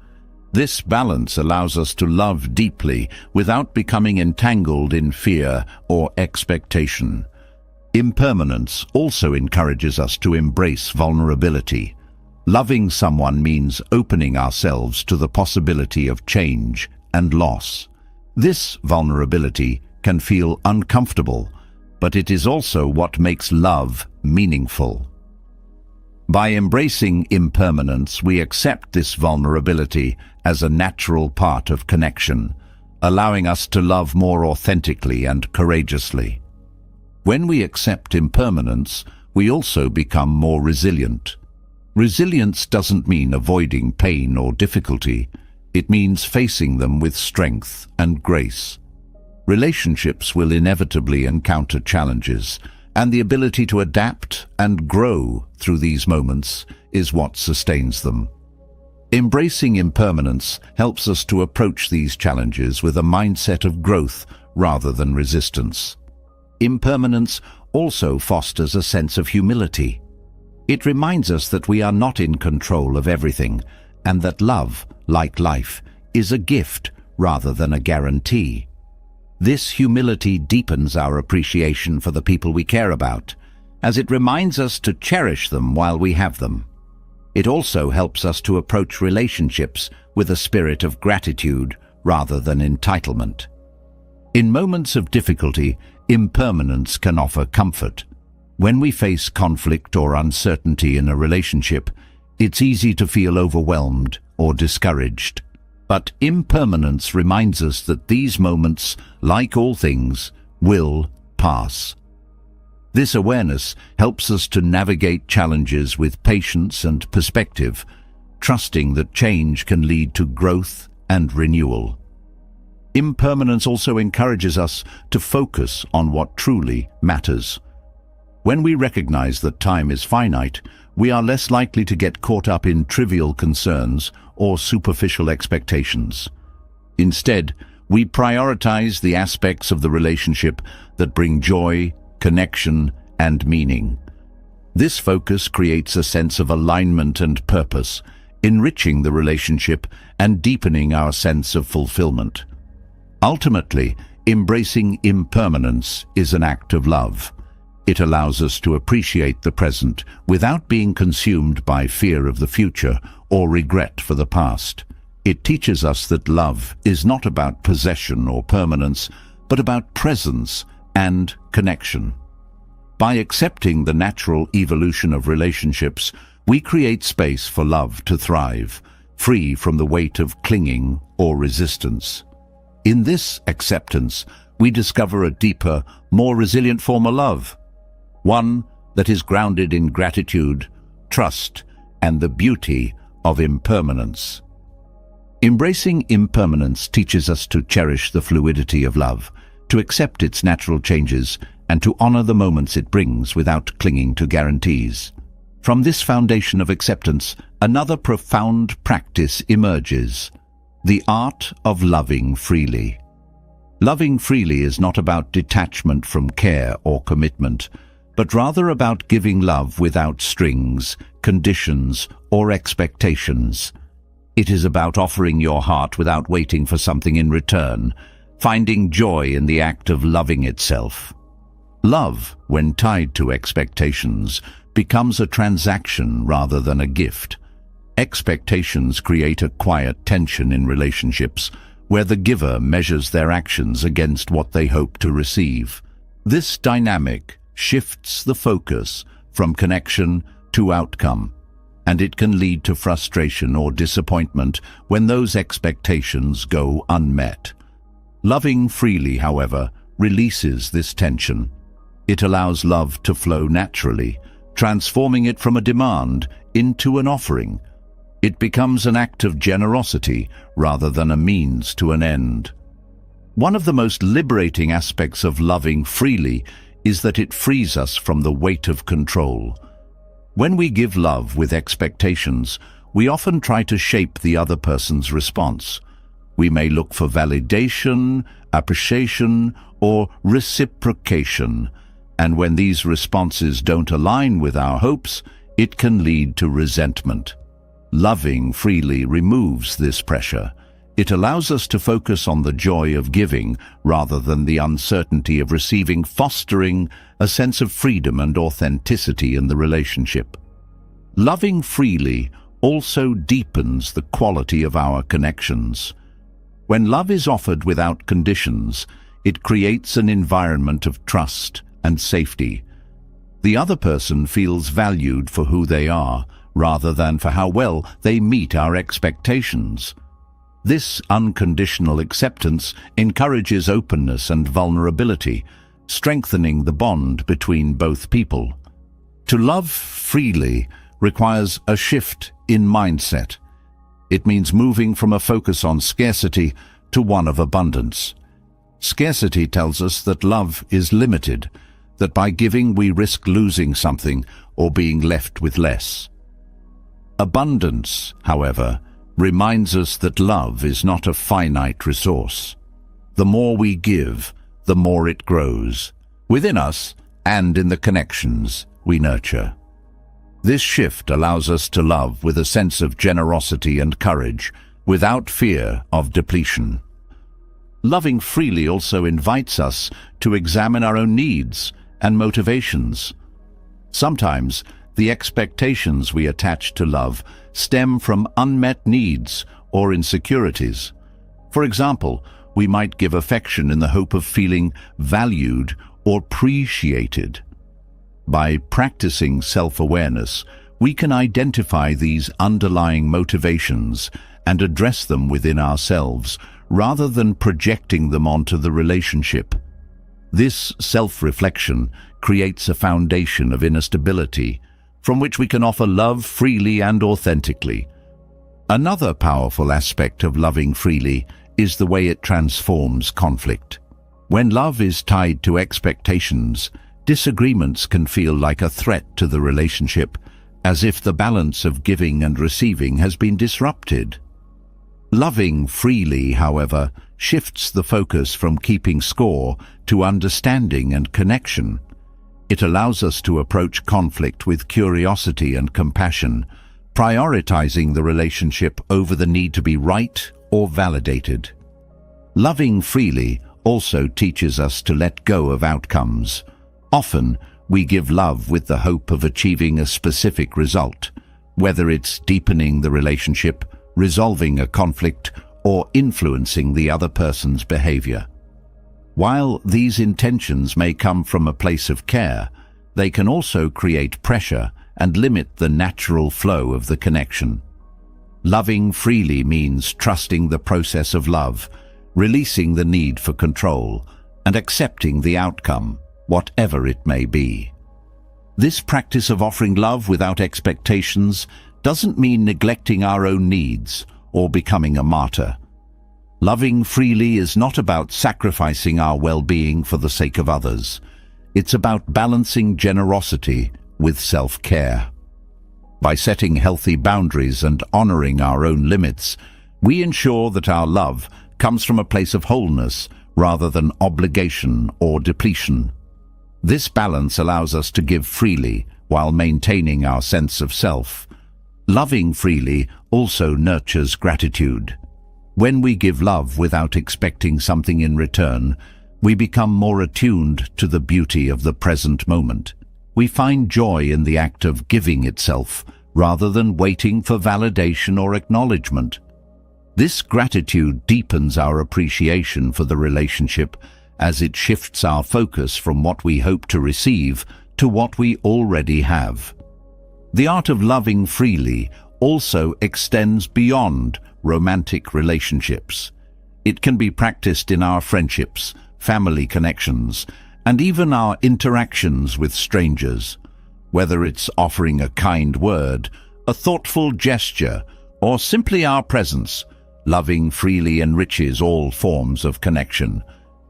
This balance allows us to love deeply without becoming entangled in fear or expectation. Impermanence also encourages us to embrace vulnerability. Loving someone means opening ourselves to the possibility of change and loss. This vulnerability can feel uncomfortable, but it is also what makes love meaningful. By embracing impermanence, we accept this vulnerability as a natural part of connection, allowing us to love more authentically and courageously. When we accept impermanence, we also become more resilient. Resilience doesn't mean avoiding pain or difficulty. It means facing them with strength and grace. Relationships will inevitably encounter challenges, and the ability to adapt and grow through these moments is what sustains them. Embracing impermanence helps us to approach these challenges with a mindset of growth rather than resistance. Impermanence also fosters a sense of humility. It reminds us that we are not in control of everything, and that love, like life, is a gift rather than a guarantee. This humility deepens our appreciation for the people we care about, as it reminds us to cherish them while we have them. It also helps us to approach relationships with a spirit of gratitude rather than entitlement. In moments of difficulty, impermanence can offer comfort. When we face conflict or uncertainty in a relationship, it's easy to feel overwhelmed or discouraged. But impermanence reminds us that these moments, like all things, will pass. This awareness helps us to navigate challenges with patience and perspective, trusting that change can lead to growth and renewal. Impermanence also encourages us to focus on what truly matters. When we recognize that time is finite, we are less likely to get caught up in trivial concerns or superficial expectations. Instead, we prioritize the aspects of the relationship that bring joy, connection, and meaning. This focus creates a sense of alignment and purpose, enriching the relationship and deepening our sense of fulfillment. Ultimately, embracing impermanence is an act of love. It allows us to appreciate the present without being consumed by fear of the future or regret for the past. It teaches us that love is not about possession or permanence, but about presence and connection. By accepting the natural evolution of relationships, we create space for love to thrive, free from the weight of clinging or resistance. In this acceptance, we discover a deeper, more resilient form of love, one that is grounded in gratitude, trust, and the beauty of impermanence. Embracing impermanence teaches us to cherish the fluidity of love, to accept its natural changes, and to honor the moments it brings without clinging to guarantees. From this foundation of acceptance, another profound practice emerges: the art of loving freely. Loving freely is not about detachment from care or commitment, but rather about giving love without strings, conditions, or expectations. It is about offering your heart without waiting for something in return, finding joy in the act of loving itself. Love, when tied to expectations, becomes a transaction rather than a gift. Expectations create a quiet tension in relationships, where the giver measures their actions against what they hope to receive. This dynamic shifts the focus from connection to outcome, and it can lead to frustration or disappointment when those expectations go unmet. Loving freely, however, releases this tension. It allows love to flow naturally, transforming it from a demand into an offering. It becomes an act of generosity rather than a means to an end. One of the most liberating aspects of loving freely is that it frees us from the weight of control. When we give love with expectations, we often try to shape the other person's response. We may look for validation, appreciation, or reciprocation, and when these responses don't align with our hopes, it can lead to resentment. Loving freely removes this pressure. It allows us to focus on the joy of giving rather than the uncertainty of receiving, fostering a sense of freedom and authenticity in the relationship. Loving freely also deepens the quality of our connections. When love is offered without conditions, it creates an environment of trust and safety. The other person feels valued for who they are, rather than for how well they meet our expectations. This unconditional acceptance encourages openness and vulnerability, strengthening the bond between both people. To love freely requires a shift in mindset. It means moving from a focus on scarcity to one of abundance. Scarcity tells us that love is limited, that by giving we risk losing something or being left with less. Abundance, however, reminds us that love is not a finite resource. The more we give, the more it grows, within us and in the connections we nurture. This shift allows us to love with a sense of generosity and courage, without fear of depletion. Loving freely also invites us to examine our own needs and motivations. Sometimes, the expectations we attach to love stem from unmet needs or insecurities. For example, we might give affection in the hope of feeling valued or appreciated. By practicing self-awareness, we can identify these underlying motivations and address them within ourselves, rather than projecting them onto the relationship. This self-reflection creates a foundation of inner stability, from which we can offer love freely and authentically. Another powerful aspect of loving freely is the way it transforms conflict. When love is tied to expectations, disagreements can feel like a threat to the relationship, as if the balance of giving and receiving has been disrupted. Loving freely, however, shifts the focus from keeping score to understanding and connection. It allows us to approach conflict with curiosity and compassion, prioritizing the relationship over the need to be right or validated. Loving freely also teaches us to let go of outcomes. Often, we give love with the hope of achieving a specific result, whether it's deepening the relationship, resolving a conflict, or influencing the other person's behavior. While these intentions may come from a place of care, they can also create pressure and limit the natural flow of the connection. Loving freely means trusting the process of love, releasing the need for control, and accepting the outcome, whatever it may be. This practice of offering love without expectations doesn't mean neglecting our own needs or becoming a martyr. Loving freely is not about sacrificing our well-being for the sake of others. It's about balancing generosity with self-care. By setting healthy boundaries and honoring our own limits, we ensure that our love comes from a place of wholeness rather than obligation or depletion. This balance allows us to give freely while maintaining our sense of self. Loving freely also nurtures gratitude. When we give love without expecting something in return, we become more attuned to the beauty of the present moment. We find joy in the act of giving itself, rather than waiting for validation or acknowledgement. This gratitude deepens our appreciation for the relationship, as it shifts our focus from what we hope to receive to what we already have. The art of loving freely also extends beyond romantic relationships. It can be practiced in our friendships, family connections, and even our interactions with strangers. Whether it's offering a kind word, a thoughtful gesture, or simply our presence, loving freely enriches all forms of connection.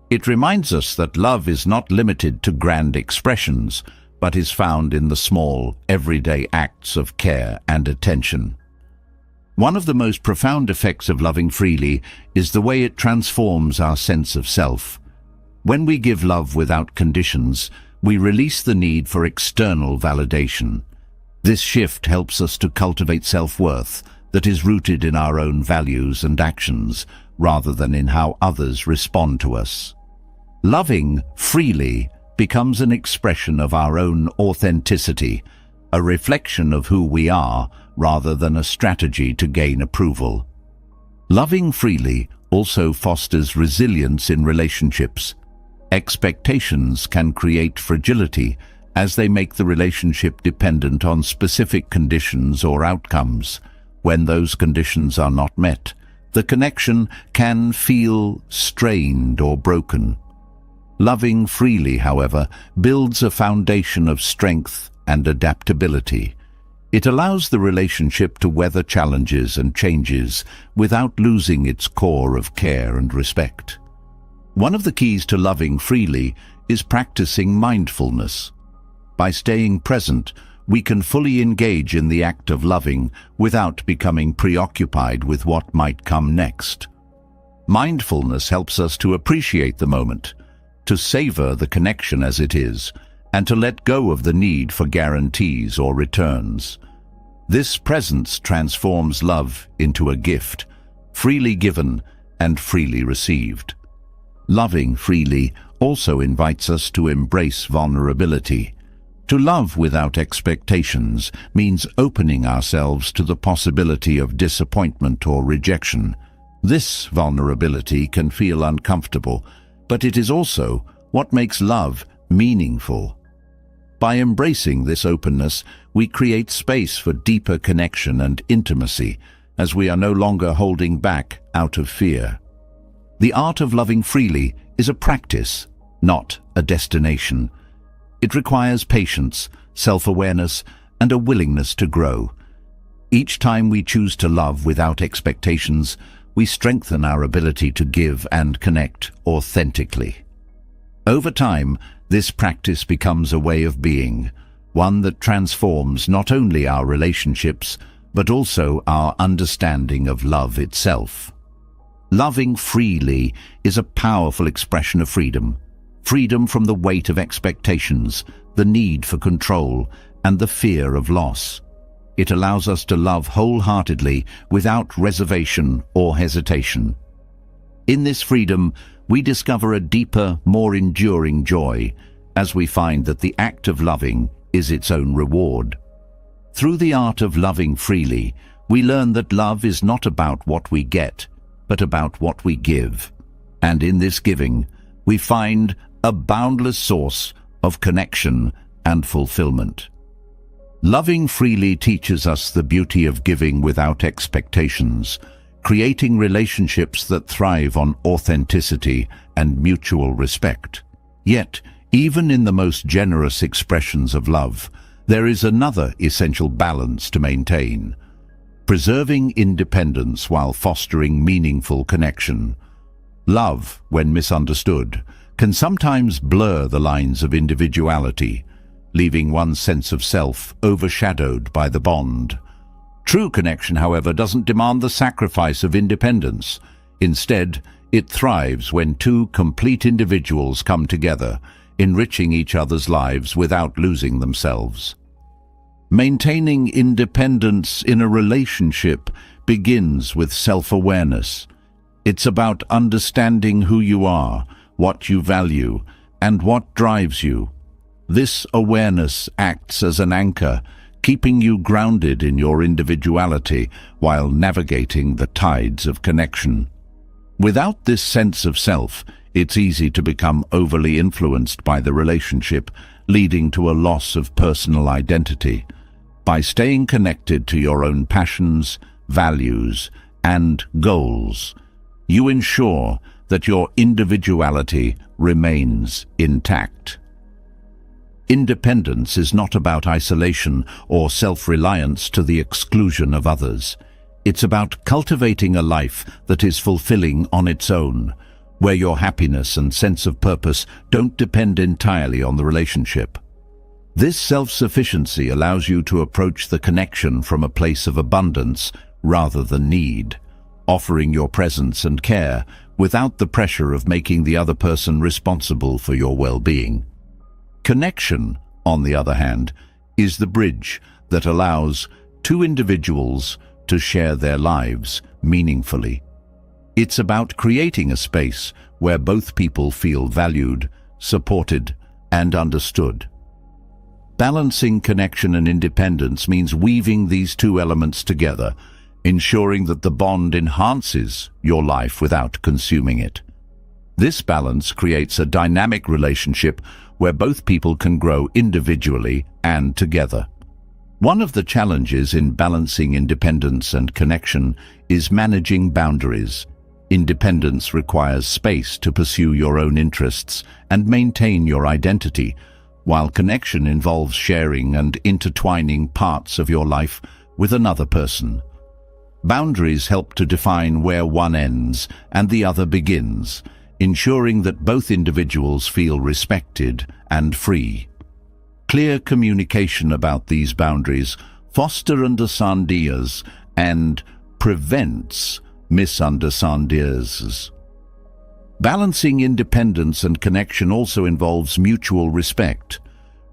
It reminds us that love is not limited to grand expressions, but is found in the small, everyday acts of care and attention. One of the most profound effects of loving freely is the way it transforms our sense of self. When we give love without conditions, we release the need for external validation. This shift helps us to cultivate self-worth that is rooted in our own values and actions, rather than in how others respond to us. Loving freely becomes an expression of our own authenticity, a reflection of who we are, rather than a strategy to gain approval. Loving freely also fosters resilience in relationships. Expectations can create fragility, as they make the relationship dependent on specific conditions or outcomes. When those conditions are not met, the connection can feel strained or broken. Loving freely, however, builds a foundation of strength and adaptability. It allows the relationship to weather challenges and changes without losing its core of care and respect. One of the keys to loving freely is practicing mindfulness. By staying present, we can fully engage in the act of loving without becoming preoccupied with what might come next. Mindfulness helps us to appreciate the moment, to savor the connection as it is, and to let go of the need for guarantees or returns. This presence transforms love into a gift, freely given and freely received. Loving freely also invites us to embrace vulnerability. To love without expectations means opening ourselves to the possibility of disappointment or rejection. This vulnerability can feel uncomfortable, but it is also what makes love meaningful. By embracing this openness, we create space for deeper connection and intimacy, as we are no longer holding back out of fear. The art of loving freely is a practice, not a destination. It requires patience, self-awareness, and a willingness to grow. Each time we choose to love without expectations, we strengthen our ability to give and connect authentically. Over time, this practice becomes a way of being, one that transforms not only our relationships, but also our understanding of love itself. Loving freely is a powerful expression of freedom. Freedom from the weight of expectations, the need for control, and the fear of loss. It allows us to love wholeheartedly without reservation or hesitation. In this freedom, we discover a deeper, more enduring joy, as we find that the act of loving is its own reward. Through the art of loving freely, we learn that love is not about what we get, but about what we give. And in this giving, we find a boundless source of connection and fulfillment. Loving freely teaches us the beauty of giving without expectations, creating relationships that thrive on authenticity and mutual respect. Yet, even in the most generous expressions of love, there is another essential balance to maintain: preserving independence while fostering meaningful connection. Love, when misunderstood, can sometimes blur the lines of individuality, leaving one's sense of self overshadowed by the bond. True connection, however, doesn't demand the sacrifice of independence. Instead, it thrives when two complete individuals come together, enriching each other's lives without losing themselves. Maintaining independence in a relationship begins with self-awareness. It's about understanding who you are, what you value, and what drives you. This awareness acts as an anchor, keeping you grounded in your individuality while navigating the tides of connection. Without this sense of self, it's easy to become overly influenced by the relationship, leading to a loss of personal identity. By staying connected to your own passions, values, and goals, you ensure that your individuality remains intact. Independence is not about isolation or self-reliance to the exclusion of others. It's about cultivating a life that is fulfilling on its own, where your happiness and sense of purpose don't depend entirely on the relationship. This self-sufficiency allows you to approach the connection from a place of abundance rather than need, offering your presence and care without the pressure of making the other person responsible for your well-being. Connection, on the other hand, is the bridge that allows two individuals to share their lives meaningfully. It's about creating a space where both people feel valued, supported, and understood. Balancing connection and independence means weaving these two elements together, ensuring that the bond enhances your life without consuming it. This balance creates a dynamic relationship where both people can grow individually and together. One of the challenges in balancing independence and connection is managing boundaries. Independence requires space to pursue your own interests and maintain your identity, while connection involves sharing and intertwining parts of your life with another person. Boundaries help to define where one ends and the other begins, ensuring that both individuals feel respected and free. Clear communication about these boundaries fosters understandings and prevents misunderstandings. Balancing independence and connection also involves mutual respect.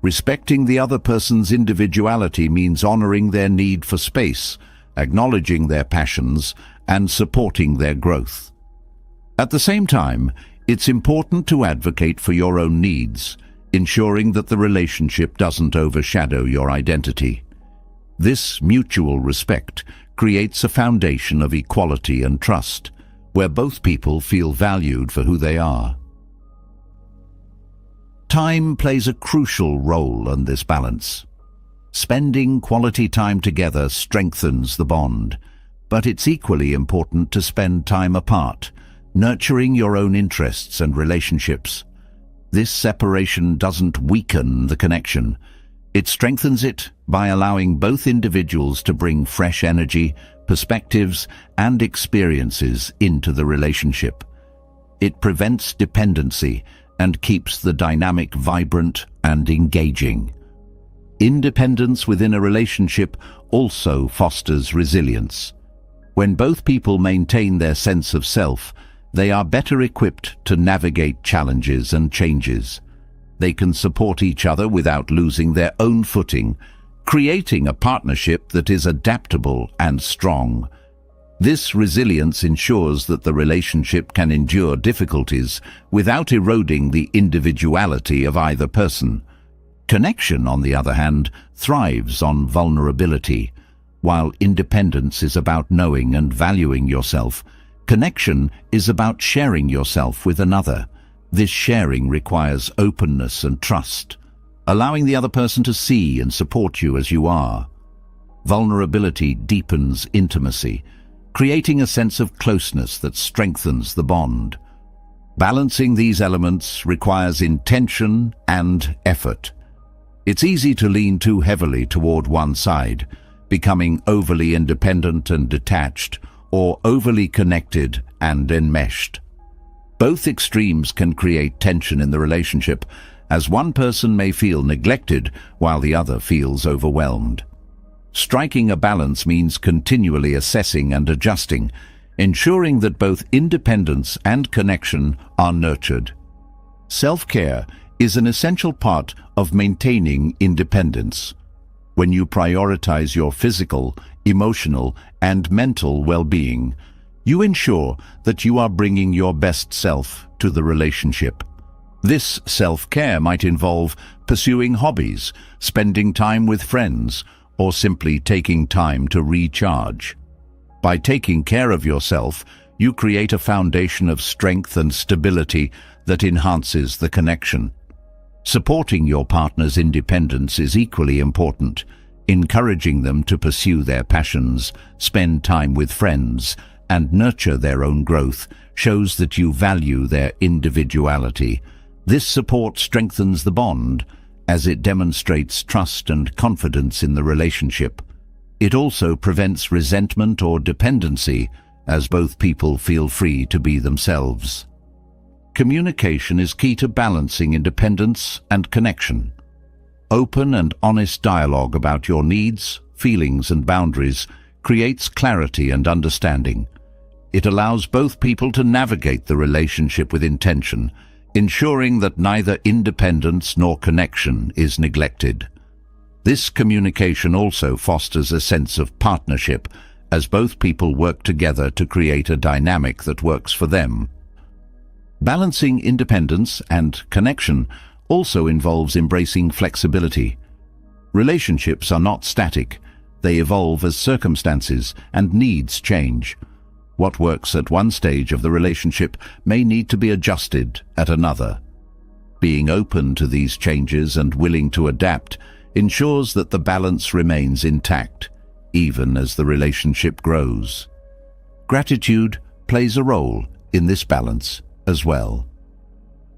Respecting the other person's individuality means honoring their need for space, acknowledging their passions, and supporting their growth. At the same time, it's important to advocate for your own needs, ensuring that the relationship doesn't overshadow your identity. This mutual respect creates a foundation of equality and trust, where both people feel valued for who they are. Time plays a crucial role in this balance. Spending quality time together strengthens the bond, but it's equally important to spend time apart, nurturing your own interests and relationships. This separation doesn't weaken the connection. It strengthens it by allowing both individuals to bring fresh energy, perspectives, and experiences into the relationship. It prevents dependency and keeps the dynamic vibrant and engaging. Independence within a relationship also fosters resilience. When both people maintain their sense of self, they are better equipped to navigate challenges and changes. They can support each other without losing their own footing, creating a partnership that is adaptable and strong. This resilience ensures that the relationship can endure difficulties without eroding the individuality of either person. Connection, on the other hand, thrives on vulnerability. While independence is about knowing and valuing yourself, connection is about sharing yourself with another. This sharing requires openness and trust, allowing the other person to see and support you as you are. Vulnerability deepens intimacy, creating a sense of closeness that strengthens the bond. Balancing these elements requires intention and effort. It's easy to lean too heavily toward one side, becoming overly independent and detached, or overly connected and enmeshed. Both extremes can create tension in the relationship, as one person may feel neglected while the other feels overwhelmed. Striking a balance means continually assessing and adjusting, ensuring that both independence and connection are nurtured. Self-care is an essential part of maintaining independence. When you prioritize your physical, emotional, and mental well-being, you ensure that you are bringing your best self to the relationship. This self-care might involve pursuing hobbies, spending time with friends, or simply taking time to recharge. By taking care of yourself, you create a foundation of strength and stability that enhances the connection. Supporting your partner's independence is equally important. Encouraging them to pursue their passions, spend time with friends, and nurture their own growth shows that you value their individuality. This support strengthens the bond as it demonstrates trust and confidence in the relationship. It also prevents resentment or dependency, as both people feel free to be themselves. Communication is key to balancing independence and connection. Open and honest dialogue about your needs, feelings, and boundaries creates clarity and understanding. It allows both people to navigate the relationship with intention, ensuring that neither independence nor connection is neglected. This communication also fosters a sense of partnership, as both people work together to create a dynamic that works for them. Balancing independence and connection also involves embracing flexibility. Relationships are not static. They evolve as circumstances and needs change. What works at one stage of the relationship may need to be adjusted at another. Being open to these changes and willing to adapt ensures that the balance remains intact, even as the relationship grows. Gratitude plays a role in this balance as well.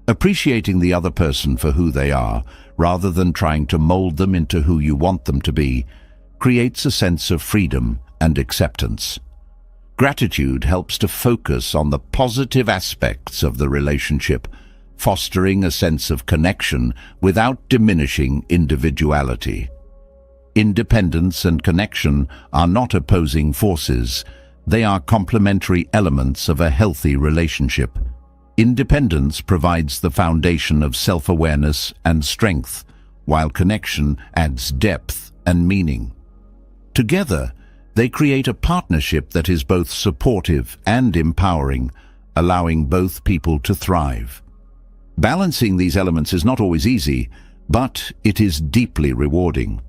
Appreciating the other person for who they are, rather than trying to mold them into who you want them to be, creates a sense of freedom and acceptance. Gratitude helps to focus on the positive aspects of the relationship, fostering a sense of connection without diminishing individuality. Independence and connection are not opposing forces. They are complementary elements of a healthy relationship. Independence provides the foundation of self-awareness and strength, while connection adds depth and meaning. Together, they create a partnership that is both supportive and empowering, allowing both people to thrive. Balancing these elements is not always easy, but it is deeply rewarding.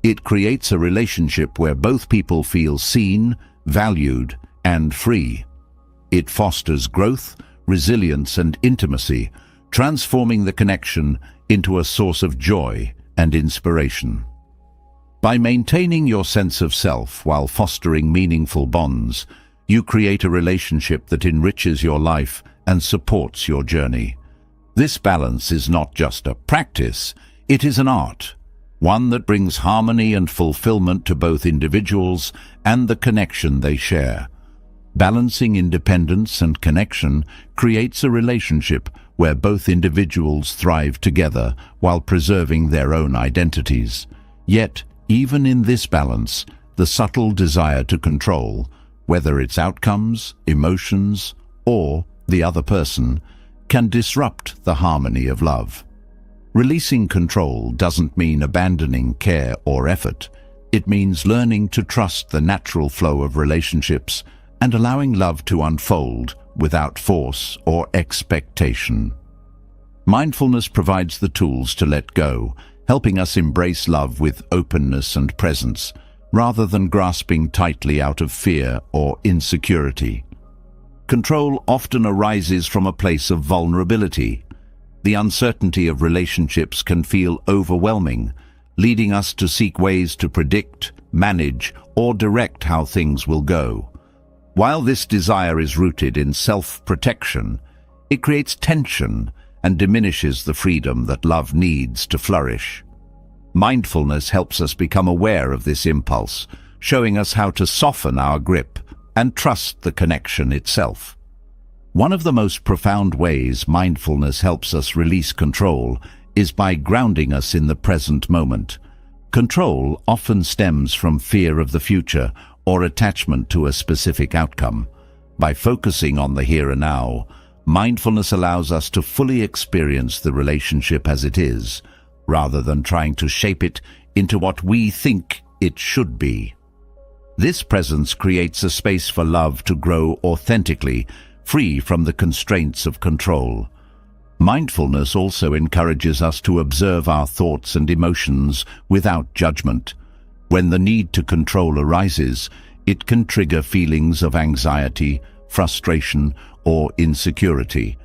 It creates a relationship where both people feel seen, valued, and free. It fosters growth, resilience, and intimacy, transforming the connection into a source of joy and inspiration. By maintaining your sense of self while fostering meaningful bonds, you create a relationship that enriches your life and supports your journey. This balance is not just a practice, it is an art, one that brings harmony and fulfillment to both individuals and the connection they share. Balancing independence and connection creates a relationship where both individuals thrive together while preserving their own identities. Yet, even in this balance, the subtle desire to control, whether it's outcomes, emotions, or the other person, can disrupt the harmony of love. Releasing control doesn't mean abandoning care or effort. It means learning to trust the natural flow of relationships and allowing love to unfold without force or expectation. Mindfulness provides the tools to let go, helping us embrace love with openness and presence, rather than grasping tightly out of fear or insecurity. Control often arises from a place of vulnerability. The uncertainty of relationships can feel overwhelming, leading us to seek ways to predict, manage, or direct how things will go. While this desire is rooted in self-protection, it creates tension and diminishes the freedom that love needs to flourish. Mindfulness helps us become aware of this impulse, showing us how to soften our grip and trust the connection itself. One of the most profound ways mindfulness helps us release control is by grounding us in the present moment. Control often stems from fear of the future or attachment to a specific outcome. By focusing on the here and now, mindfulness allows us to fully experience the relationship as it is, rather than trying to shape it into what we think it should be. This presence creates a space for love to grow authentically, free from the constraints of control. Mindfulness also encourages us to observe our thoughts and emotions without judgment. When the need to control arises, it can trigger feelings of anxiety, frustration, or insecurity.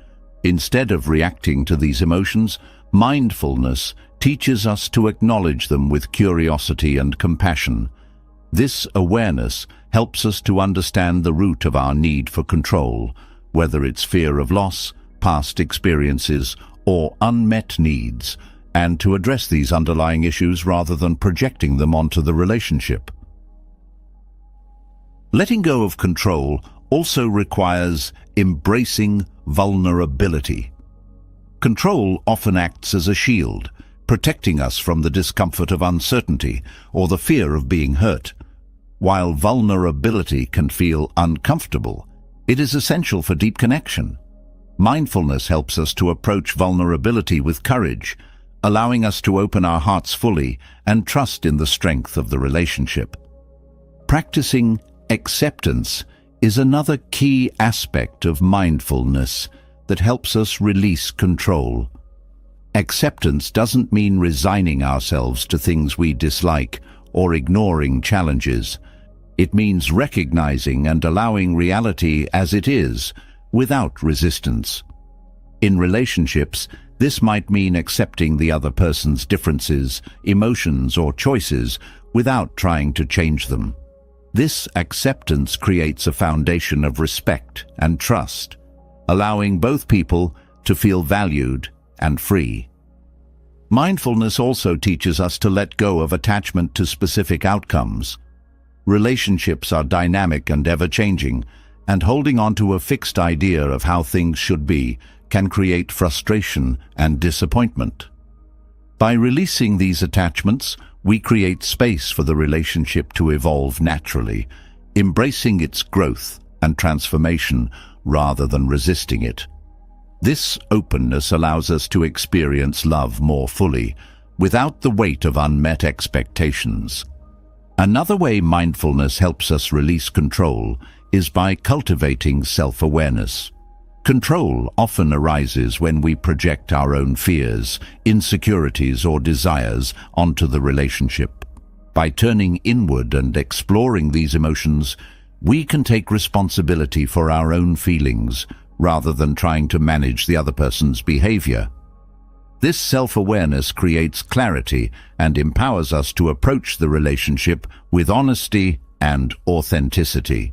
Instead of reacting to these emotions, mindfulness teaches us to acknowledge them with curiosity and compassion. This awareness helps us to understand the root of our need for control, whether it's fear of loss, past experiences, or unmet needs, and to address these underlying issues rather than projecting them onto the relationship. Letting go of control also requires embracing vulnerability. Control often acts as a shield, protecting us from the discomfort of uncertainty or the fear of being hurt. While vulnerability can feel uncomfortable, it is essential for deep connection. Mindfulness helps us to approach vulnerability with courage, allowing us to open our hearts fully and trust in the strength of the relationship. Practicing acceptance is another key aspect of mindfulness that helps us release control. Acceptance doesn't mean resigning ourselves to things we dislike or ignoring challenges. It means recognizing and allowing reality as it is, without resistance. In relationships, this might mean accepting the other person's differences, emotions, or choices without trying to change them. This acceptance creates a foundation of respect and trust, allowing both people to feel valued and free. Mindfulness also teaches us to let go of attachment to specific outcomes. Relationships are dynamic and ever-changing, and holding on to a fixed idea of how things should be can create frustration and disappointment. By releasing these attachments, we create space for the relationship to evolve naturally, embracing its growth and transformation rather than resisting it. This openness allows us to experience love more fully, without the weight of unmet expectations. Another way mindfulness helps us release control is by cultivating self-awareness. Control often arises when we project our own fears, insecurities, or desires onto the relationship. By turning inward and exploring these emotions, we can take responsibility for our own feelings, rather than trying to manage the other person's behavior. This self-awareness creates clarity and empowers us to approach the relationship with honesty and authenticity.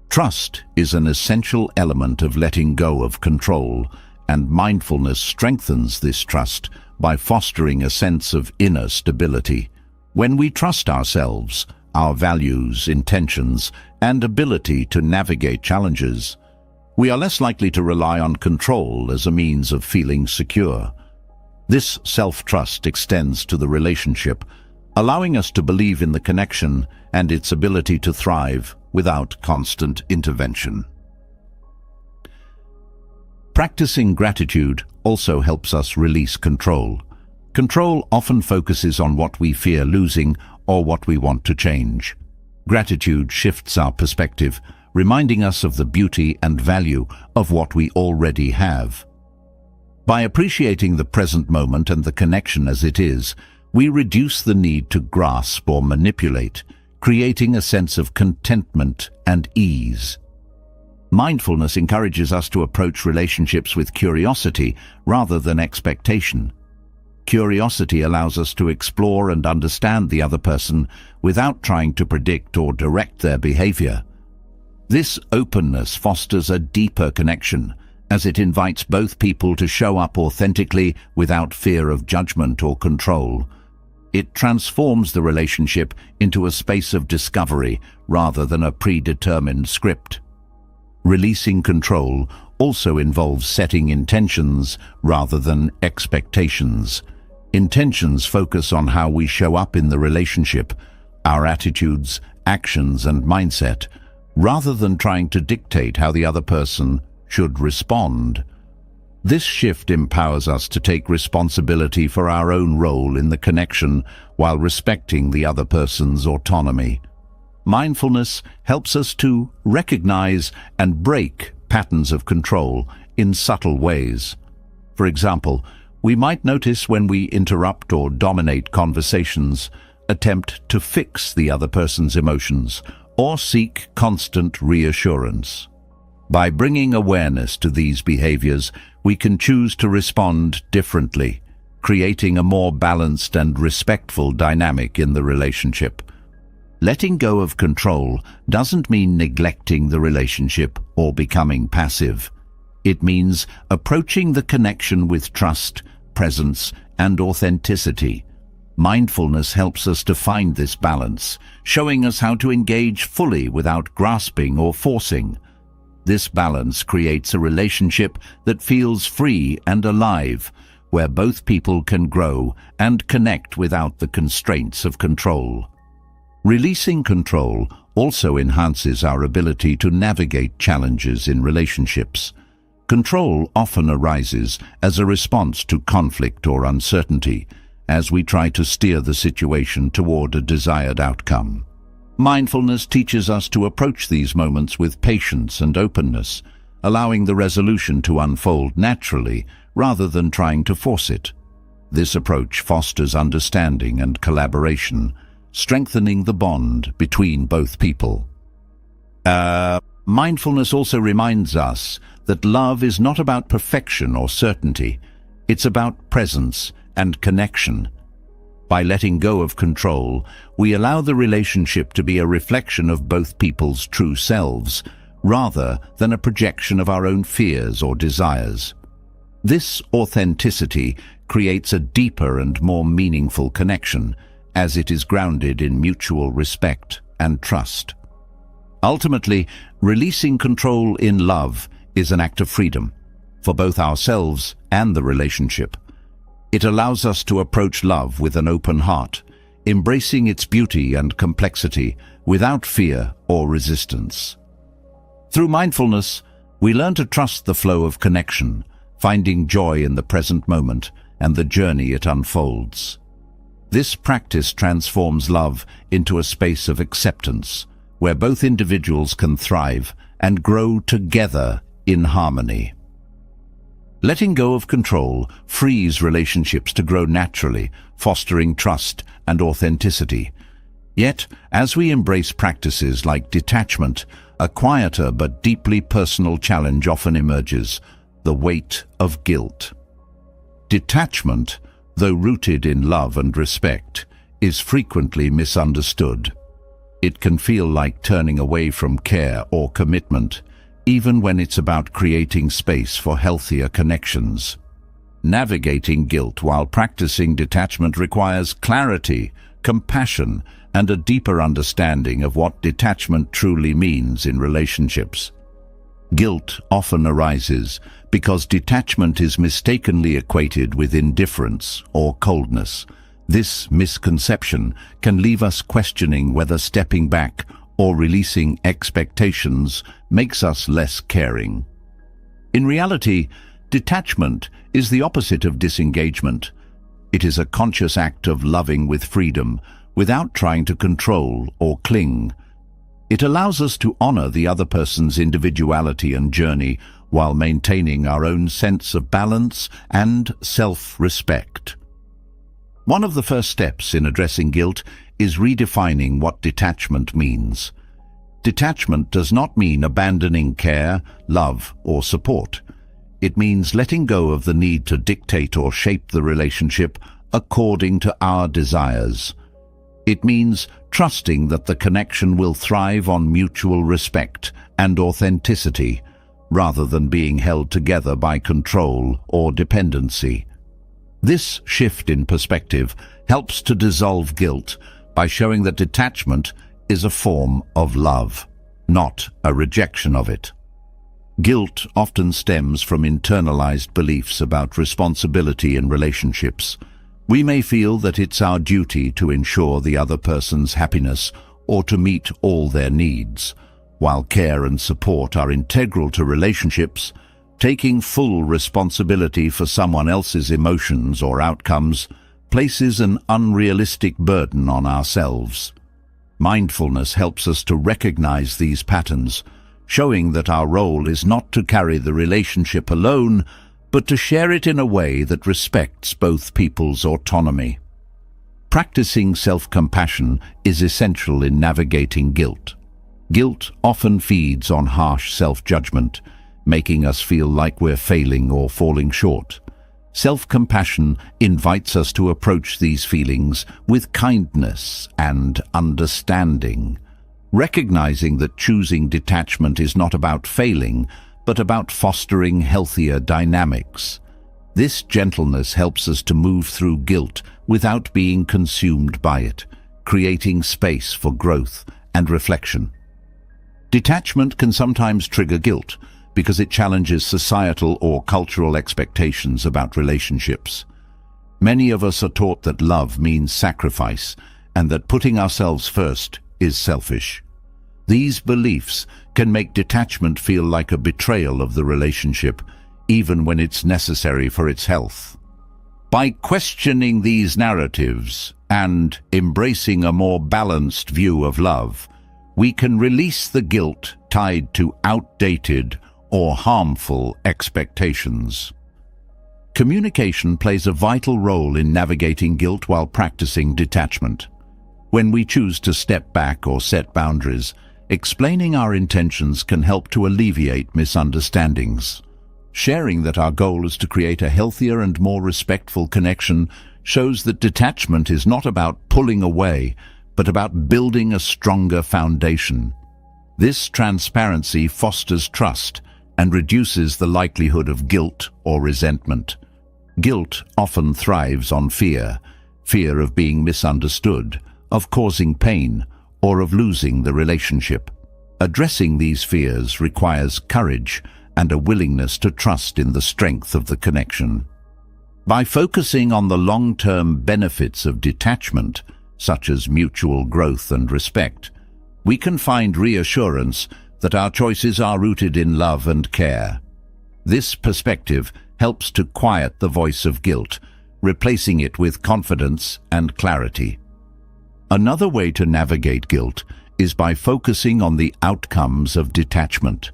Trust is an essential element of letting go of control, and mindfulness strengthens this trust by fostering a sense of inner stability. When we trust ourselves, our values, intentions, and ability to navigate challenges, we are less likely to rely on control as a means of feeling secure. This self-trust extends to the relationship, allowing us to believe in the connection and its ability to thrive without constant intervention. Practicing gratitude also helps us release control. Control often focuses on what we fear losing or what we want to change. Gratitude shifts our perspective, reminding us of the beauty and value of what we already have. By appreciating the present moment and the connection as it is, we reduce the need to grasp or manipulate, creating a sense of contentment and ease. Mindfulness encourages us to approach relationships with curiosity rather than expectation. Curiosity allows us to explore and understand the other person without trying to predict or direct their behavior. This openness fosters a deeper connection, as it invites both people to show up authentically without fear of judgment or control. It transforms the relationship into a space of discovery rather than a predetermined script. Releasing control also involves setting intentions rather than expectations. Intentions focus on how we show up in the relationship, our attitudes, actions, and mindset, rather than trying to dictate how the other person should respond. This shift empowers us to take responsibility for our own role in the connection while respecting the other person's autonomy. Mindfulness helps us to recognize and break patterns of control in subtle ways. For example, we might notice when we interrupt or dominate conversations, attempt to fix the other person's emotions, or seek constant reassurance. By bringing awareness to these behaviors, we can choose to respond differently, creating a more balanced and respectful dynamic in the relationship. Letting go of control doesn't mean neglecting the relationship or becoming passive. It means approaching the connection with trust, presence, and authenticity. Mindfulness helps us to find this balance, showing us how to engage fully without grasping or forcing. This balance creates a relationship that feels free and alive, where both people can grow and connect without the constraints of control. Releasing control also enhances our ability to navigate challenges in relationships. Control often arises as a response to conflict or uncertainty, as we try to steer the situation toward a desired outcome. Mindfulness teaches us to approach these moments with patience and openness, allowing the resolution to unfold naturally rather than trying to force it. This approach fosters understanding and collaboration, strengthening the bond between both people. Mindfulness also reminds us that love is not about perfection or certainty. It's about presence and connection. By letting go of control, we allow the relationship to be a reflection of both people's true selves, rather than a projection of our own fears or desires. This authenticity creates a deeper and more meaningful connection, as it is grounded in mutual respect and trust. Ultimately, releasing control in love is an act of freedom, for both ourselves and the relationship. It allows us to approach love with an open heart, embracing its beauty and complexity without fear or resistance. Through mindfulness, we learn to trust the flow of connection, finding joy in the present moment and the journey it unfolds. This practice transforms love into a space of acceptance, where both individuals can thrive and grow together in harmony. Letting go of control frees relationships to grow naturally, fostering trust and authenticity. Yet, as we embrace practices like detachment, a quieter but deeply personal challenge often emerges: the weight of guilt. Detachment, though rooted in love and respect, is frequently misunderstood. It can feel like turning away from care or commitment, even when it's about creating space for healthier connections. Navigating guilt while practicing detachment requires clarity, compassion, and a deeper understanding of what detachment truly means in relationships. Guilt often arises because detachment is mistakenly equated with indifference or coldness. This misconception can leave us questioning whether stepping back or releasing expectations makes us less caring. In reality, detachment is the opposite of disengagement. It is a conscious act of loving with freedom, without trying to control or cling. It allows us to honor the other person's individuality and journey while maintaining our own sense of balance and self-respect. One of the first steps in addressing guilt is redefining what detachment means. Detachment does not mean abandoning care, love, or support. It means letting go of the need to dictate or shape the relationship according to our desires. It means trusting that the connection will thrive on mutual respect and authenticity, rather than being held together by control or dependency. This shift in perspective helps to dissolve guilt by showing that detachment is a form of love, not a rejection of it. Guilt often stems from internalized beliefs about responsibility in relationships. We may feel that it's our duty to ensure the other person's happiness or to meet all their needs. While care and support are integral to relationships, taking full responsibility for someone else's emotions or outcomes places an unrealistic burden on ourselves. Mindfulness helps us to recognize these patterns, showing that our role is not to carry the relationship alone, but to share it in a way that respects both people's autonomy. Practicing self-compassion is essential in navigating guilt. Guilt often feeds on harsh self-judgment, making us feel like we're failing or falling short. Self-compassion invites us to approach these feelings with kindness and understanding, recognizing that choosing detachment is not about failing, but about fostering healthier dynamics. This gentleness helps us to move through guilt without being consumed by it, creating space for growth and reflection. Detachment can sometimes trigger guilt because it challenges societal or cultural expectations about relationships. Many of us are taught that love means sacrifice and that putting ourselves first is selfish. These beliefs can make detachment feel like a betrayal of the relationship, even when it's necessary for its health. By questioning these narratives and embracing a more balanced view of love, we can release the guilt tied to outdated or harmful expectations. Communication plays a vital role in navigating guilt while practicing detachment. When we choose to step back or set boundaries, explaining our intentions can help to alleviate misunderstandings. Sharing that our goal is to create a healthier and more respectful connection shows that detachment is not about pulling away, but about building a stronger foundation. This transparency fosters trust and reduces the likelihood of guilt or resentment. Guilt often thrives on fear, fear of being misunderstood, of causing pain, or of losing the relationship. Addressing these fears requires courage and a willingness to trust in the strength of the connection. By focusing on the long-term benefits of detachment, such as mutual growth and respect, we can find reassurance that our choices are rooted in love and care. This perspective helps to quiet the voice of guilt, replacing it with confidence and clarity. Another way to navigate guilt is by focusing on the outcomes of detachment.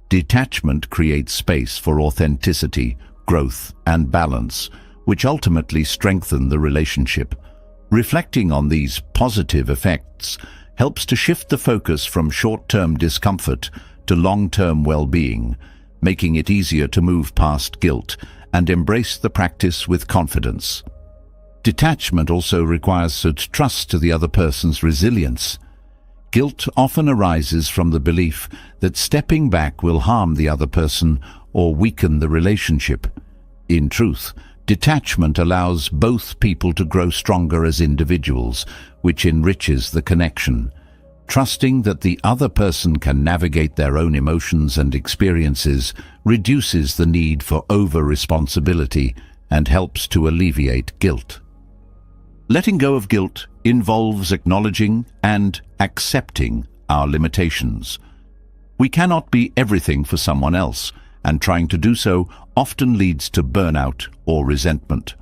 Detachment creates space for authenticity, growth, and balance, which ultimately strengthen the relationship. Reflecting on these positive effects helps to shift the focus from short-term discomfort to long-term well-being, making it easier to move past guilt and embrace the practice with confidence. Detachment also requires such trust to the other person's resilience. Guilt often arises from the belief that stepping back will harm the other person or weaken the relationship. In truth, detachment allows both people to grow stronger as individuals, which enriches the connection. Trusting that the other person can navigate their own emotions and experiences reduces the need for over-responsibility and helps to alleviate guilt. Letting go of guilt involves acknowledging and accepting our limitations. We cannot be everything for someone else, and trying to do so often leads to burnout or resentment.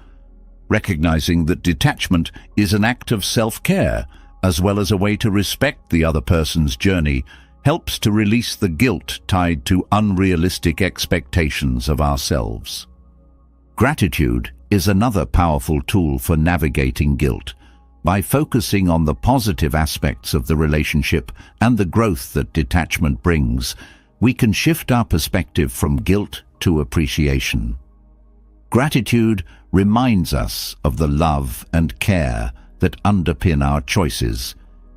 Recognizing that detachment is an act of self-care, as well as a way to respect the other person's journey, helps to release the guilt tied to unrealistic expectations of ourselves. Gratitude is another powerful tool for navigating guilt. By focusing on the positive aspects of the relationship and the growth that detachment brings, we can shift our perspective from guilt to appreciation. Gratitude reminds us of the love and care that underpin our choices,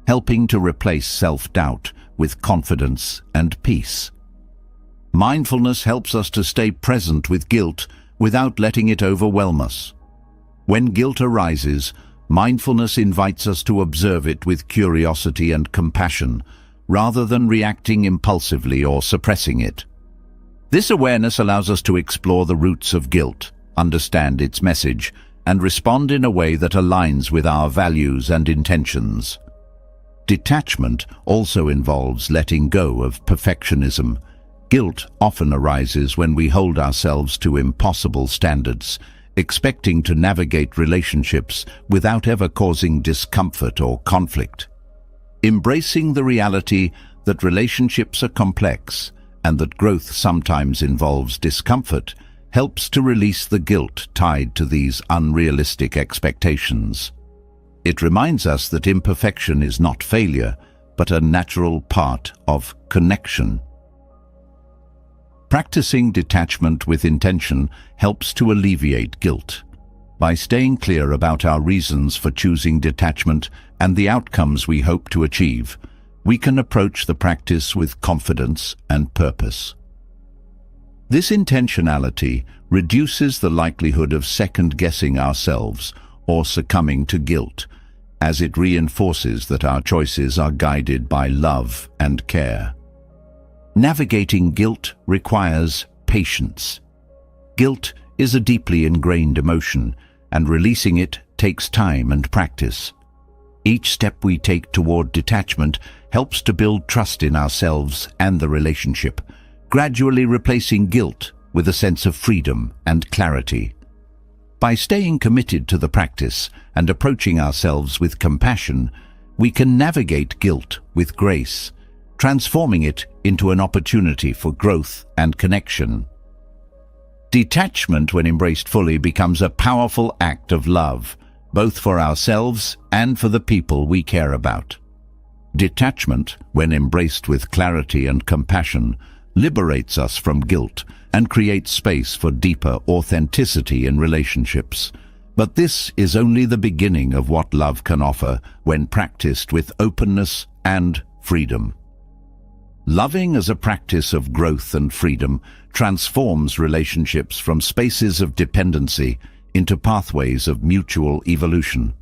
helping to replace self-doubt with confidence and peace. Mindfulness helps us to stay present with guilt without letting it overwhelm us. When guilt arises, mindfulness invites us to observe it with curiosity and compassion, rather than reacting impulsively or suppressing it. This awareness allows us to explore the roots of guilt, understand its message, and respond in a way that aligns with our values and intentions. Detachment also involves letting go of perfectionism. Guilt often arises when we hold ourselves to impossible standards, expecting to navigate relationships without ever causing discomfort or conflict. Embracing the reality that relationships are complex and that growth sometimes involves discomfort helps to release the guilt tied to these unrealistic expectations. It reminds us that imperfection is not failure, but a natural part of connection. Practicing detachment with intention helps to alleviate guilt. By staying clear about our reasons for choosing detachment and the outcomes we hope to achieve, we can approach the practice with confidence and purpose. This intentionality reduces the likelihood of second-guessing ourselves or succumbing to guilt, as it reinforces that our choices are guided by love and care. Navigating guilt requires patience. Guilt is a deeply ingrained emotion, and releasing it takes time and practice. Each step we take toward detachment helps to build trust in ourselves and the relationship, gradually replacing guilt with a sense of freedom and clarity. By staying committed to the practice and approaching ourselves with compassion, we can navigate guilt with grace, transforming it into an opportunity for growth and connection. Detachment, when embraced fully, becomes a powerful act of love, both for ourselves and for the people we care about. Detachment, when embraced with clarity and compassion, liberates us from guilt and creates space for deeper authenticity in relationships. But this is only the beginning of what love can offer when practiced with openness and freedom. Loving as a practice of growth and freedom transforms relationships from spaces of dependency into pathways of mutual evolution.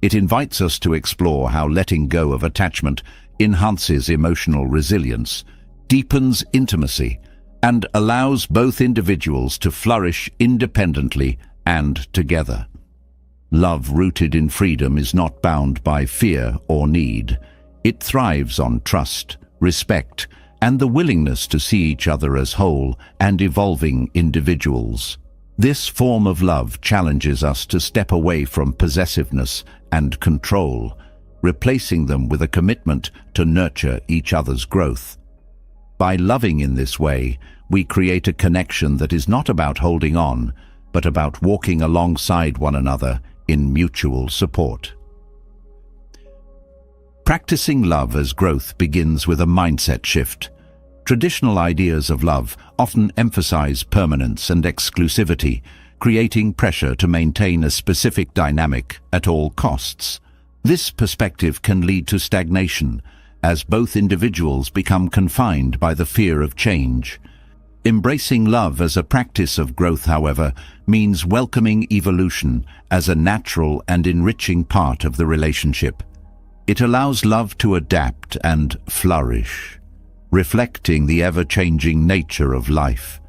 It invites us to explore how letting go of attachment enhances emotional resilience, deepens intimacy, and allows both individuals to flourish independently and together. Love rooted in freedom is not bound by fear or need. It thrives on trust, respect, and the willingness to see each other as whole and evolving individuals. This form of love challenges us to step away from possessiveness and control, replacing them with a commitment to nurture each other's growth. By loving in this way, we create a connection that is not about holding on, but about walking alongside one another in mutual support. Practicing love as growth begins with a mindset shift. Traditional ideas of love often emphasize permanence and exclusivity, creating pressure to maintain a specific dynamic at all costs. This perspective can lead to stagnation, as both individuals become confined by the fear of change. Embracing love as a practice of growth, however, means welcoming evolution as a natural and enriching part of the relationship. It allows love to adapt and flourish, reflecting the ever-changing nature of life.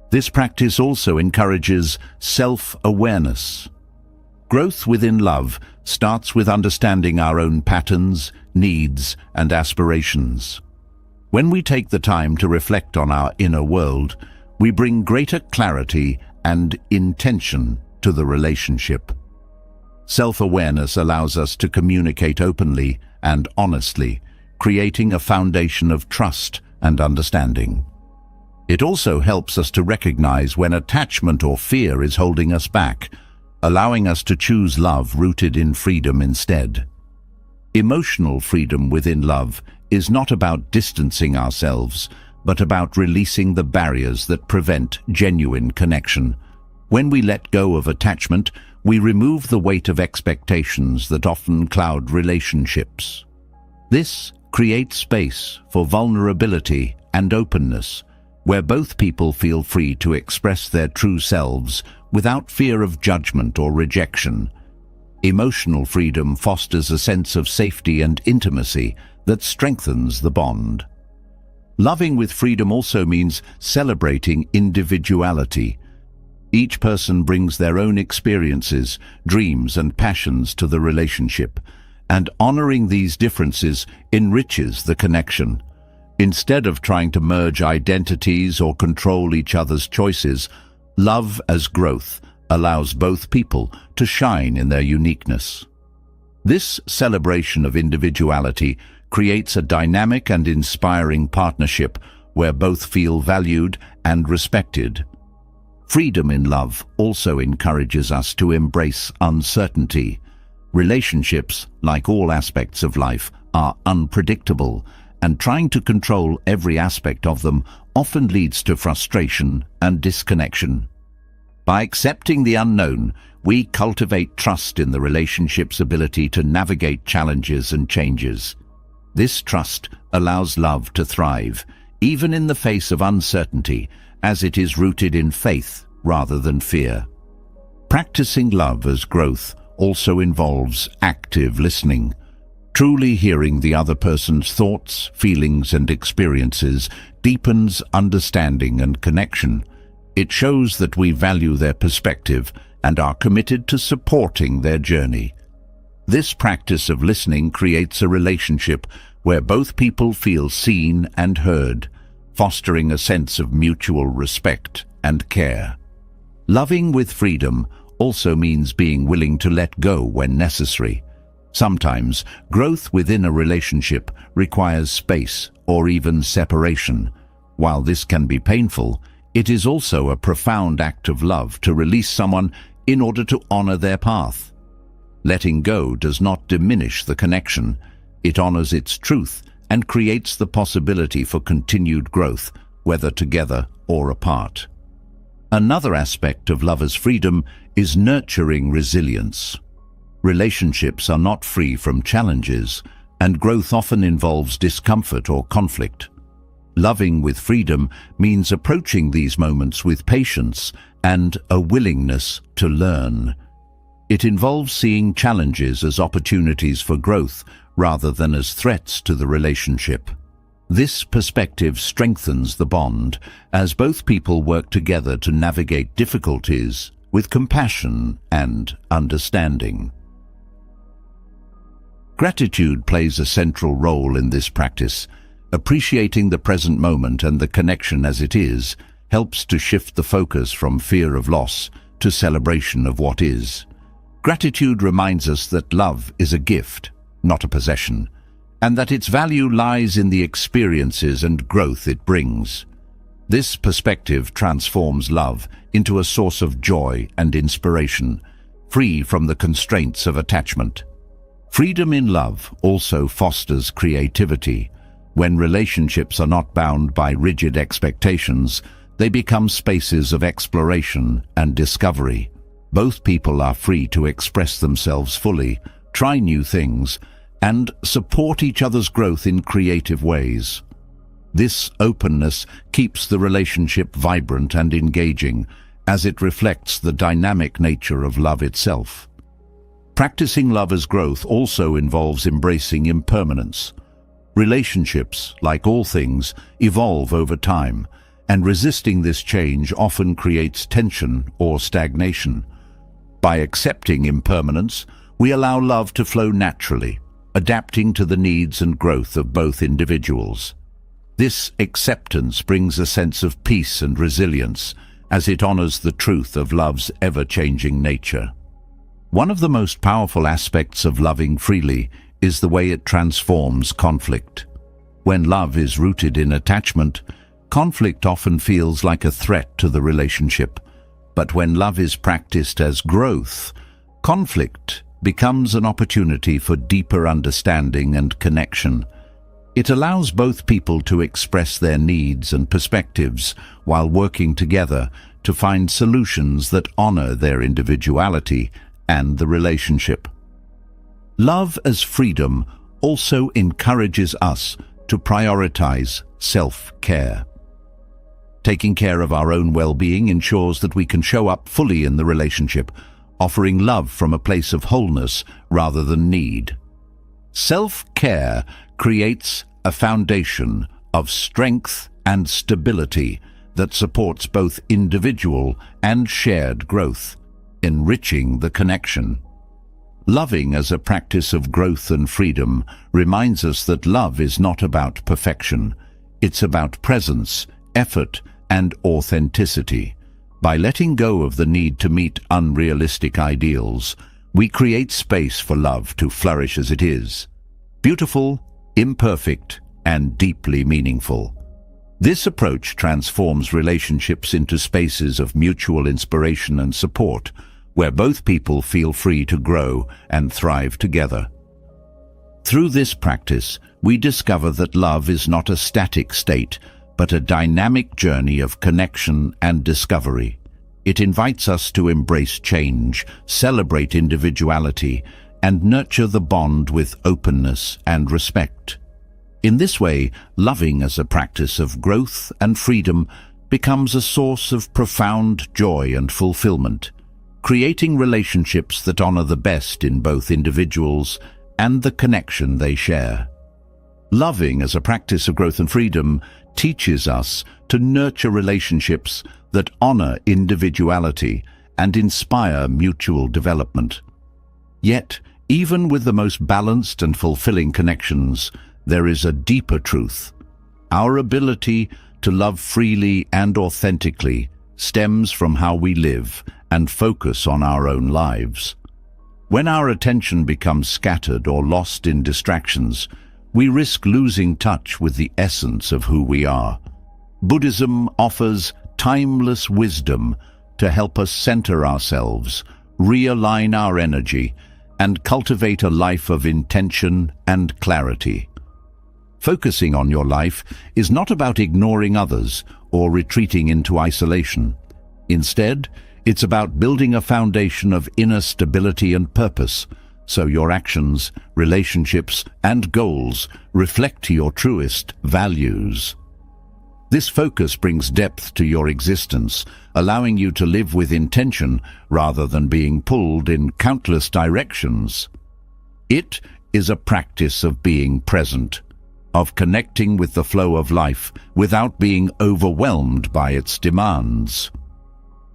This practice also encourages self-awareness. Growth within love starts with understanding our own patterns, needs, and aspirations. When we take the time to reflect on our inner world, we bring greater clarity and intention to the relationship. Self-awareness allows us to communicate openly and honestly, creating a foundation of trust and understanding. It also helps us to recognize when attachment or fear is holding us back, allowing us to choose love rooted in freedom instead. Emotional freedom within love is not about distancing ourselves, but about releasing the barriers that prevent genuine connection. When we let go of attachment, we remove the weight of expectations that often cloud relationships. This creates space for vulnerability and openness, where both people feel free to express their true selves without fear of judgment or rejection. Emotional freedom fosters a sense of safety and intimacy that strengthens the bond. Loving with freedom also means celebrating individuality. Each person brings their own experiences, dreams, and passions to the relationship, and honoring these differences enriches the connection. Instead of trying to merge identities or control each other's choices, love as growth allows both people to shine in their uniqueness. This celebration of individuality creates a dynamic and inspiring partnership where both feel valued and respected. Freedom in love also encourages us to embrace uncertainty. Relationships, like all aspects of life, are unpredictable, and trying to control every aspect of them often leads to frustration and disconnection. By accepting the unknown, we cultivate trust in the relationship's ability to navigate challenges and changes. This trust allows love to thrive, even in the face of uncertainty, as it is rooted in faith rather than fear. Practicing love as growth also involves active listening. Truly hearing the other person's thoughts, feelings, and experiences deepens understanding and connection. It shows that we value their perspective and are committed to supporting their journey. This practice of listening creates a relationship where both people feel seen and heard, fostering a sense of mutual respect and care. Loving with freedom also means being willing to let go when necessary. Sometimes, growth within a relationship requires space or even separation. While this can be painful, it is also a profound act of love to release someone in order to honor their path. Letting go does not diminish the connection. It honors its truth and creates the possibility for continued growth, whether together or apart. Another aspect of lovers' freedom is nurturing resilience. Relationships are not free from challenges, and growth often involves discomfort or conflict. Loving with freedom means approaching these moments with patience and a willingness to learn. It involves seeing challenges as opportunities for growth rather than as threats to the relationship. This perspective strengthens the bond as both people work together to navigate difficulties with compassion and understanding. Gratitude plays a central role in this practice. Appreciating the present moment and the connection as it is helps to shift the focus from fear of loss to celebration of what is. Gratitude reminds us that love is a gift, not a possession, and that its value lies in the experiences and growth it brings. This perspective transforms love into a source of joy and inspiration, free from the constraints of attachment. Freedom in love also fosters creativity. When relationships are not bound by rigid expectations, they become spaces of exploration and discovery. Both people are free to express themselves fully, try new things, and support each other's growth in creative ways. This openness keeps the relationship vibrant and engaging, as it reflects the dynamic nature of love itself. Practicing love as growth also involves embracing impermanence. Relationships, like all things, evolve over time, and resisting this change often creates tension or stagnation. By accepting impermanence, we allow love to flow naturally, adapting to the needs and growth of both individuals. This acceptance brings a sense of peace and resilience, as it honors the truth of love's ever-changing nature. One of the most powerful aspects of loving freely is the way it transforms conflict. When love is rooted in attachment, conflict often feels like a threat to the relationship. But when love is practiced as growth, conflict becomes an opportunity for deeper understanding and connection. It allows both people to express their needs and perspectives while working together to find solutions that honor their individuality and the relationship. Love as freedom also encourages us to prioritize self-care. Taking care of our own well-being ensures that we can show up fully in the relationship, offering love from a place of wholeness rather than need. Self-care creates a foundation of strength and stability that supports both individual and shared growth, enriching the connection. Loving as a practice of growth and freedom reminds us that love is not about perfection. It's about presence, effort, and authenticity. By letting go of the need to meet unrealistic ideals, we create space for love to flourish as it is, beautiful, imperfect, and deeply meaningful. This approach transforms relationships into spaces of mutual inspiration and support, where both people feel free to grow and thrive together. Through this practice, we discover that love is not a static state, but a dynamic journey of connection and discovery. It invites us to embrace change, celebrate individuality, and nurture the bond with openness and respect. In this way, loving as a practice of growth and freedom becomes a source of profound joy and fulfillment, creating relationships that honor the best in both individuals and the connection they share. Loving as a practice of growth and freedom teaches us to nurture relationships that honor individuality and inspire mutual development. Yet, even with the most balanced and fulfilling connections, there is a deeper truth. Our ability to love freely and authentically stems from how we live and focus on our own lives. When our attention becomes scattered or lost in distractions, we risk losing touch with the essence of who we are. Buddhism offers timeless wisdom to help us center ourselves, realign our energy, and cultivate a life of intention and clarity. Focusing on your life is not about ignoring others or retreating into isolation. Instead, it's about building a foundation of inner stability and purpose, so your actions, relationships, and goals reflect your truest values. This focus brings depth to your existence, allowing you to live with intention rather than being pulled in countless directions. It is a practice of being present, of connecting with the flow of life without being overwhelmed by its demands.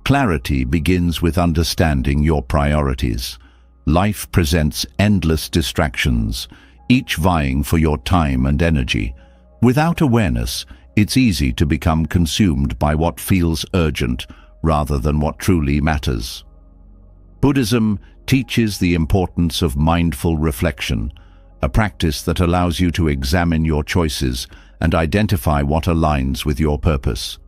Clarity begins with understanding your priorities. Life presents endless distractions, each vying for your time and energy. Without awareness, it's easy to become consumed by what feels urgent rather than what truly matters. Buddhism teaches the importance of mindful reflection, a practice that allows you to examine your choices and identify what aligns with your purpose.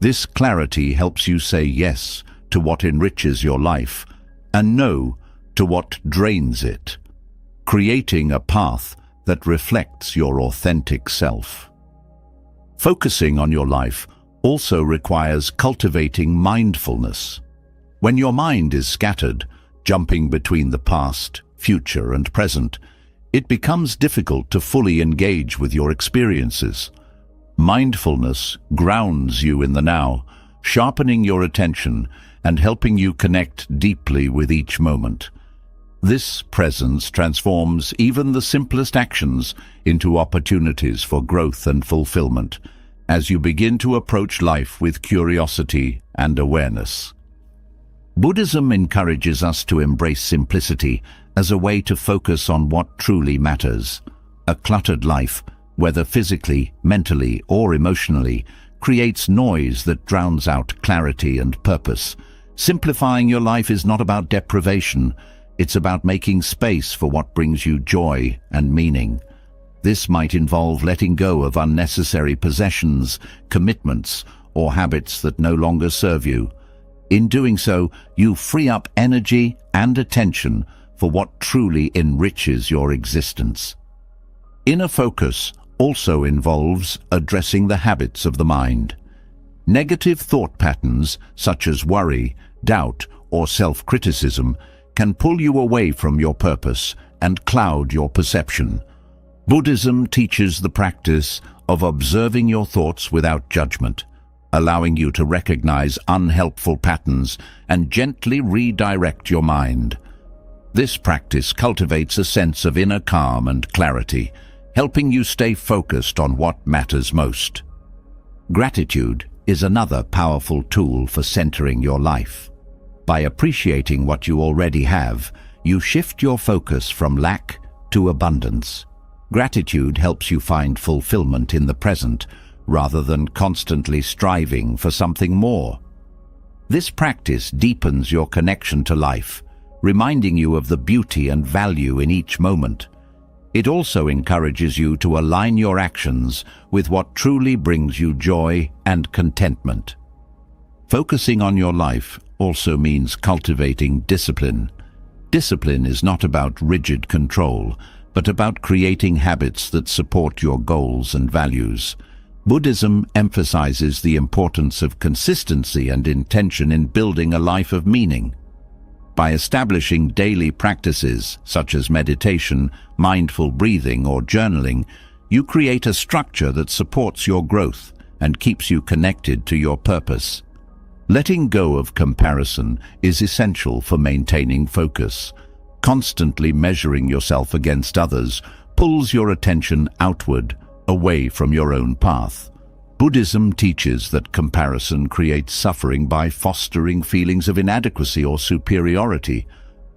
This clarity helps you say yes to what enriches your life and no to what drains it, creating a path that reflects your authentic self. Focusing on your life also requires cultivating mindfulness. When your mind is scattered, jumping between the past, future, and present, it becomes difficult to fully engage with your experiences. Mindfulness grounds you in the now, sharpening your attention and helping you connect deeply with each moment. This presence transforms even the simplest actions into opportunities for growth and fulfillment as you begin to approach life with curiosity and awareness. Buddhism encourages us to embrace simplicity as a way to focus on what truly matters. A cluttered life, whether physically, mentally, or emotionally, creates noise that drowns out clarity and purpose. Simplifying your life is not about deprivation. It's about making space for what brings you joy and meaning. This might involve letting go of unnecessary possessions, commitments, or habits that no longer serve you. In doing so, you free up energy and attention for what truly enriches your existence. Inner focus also involves addressing the habits of the mind. Negative thought patterns, such as worry, doubt, or self-criticism, can pull you away from your purpose and cloud your perception. Buddhism teaches the practice of observing your thoughts without judgment, allowing you to recognize unhelpful patterns and gently redirect your mind. This practice cultivates a sense of inner calm and clarity, helping you stay focused on what matters most. Gratitude is another powerful tool for centering your life. By appreciating what you already have, you shift your focus from lack to abundance. Gratitude helps you find fulfillment in the present, rather than constantly striving for something more. This practice deepens your connection to life, reminding you of the beauty and value in each moment. It also encourages you to align your actions with what truly brings you joy and contentment. Focusing on your life also means cultivating discipline. Discipline is not about rigid control, but about creating habits that support your goals and values. Buddhism emphasizes the importance of consistency and intention in building a life of meaning. By establishing daily practices such as meditation, mindful breathing, or journaling, you create a structure that supports your growth and keeps you connected to your purpose. Letting go of comparison is essential for maintaining focus. Constantly measuring yourself against others pulls your attention outward, away from your own path. Buddhism teaches that comparison creates suffering by fostering feelings of inadequacy or superiority.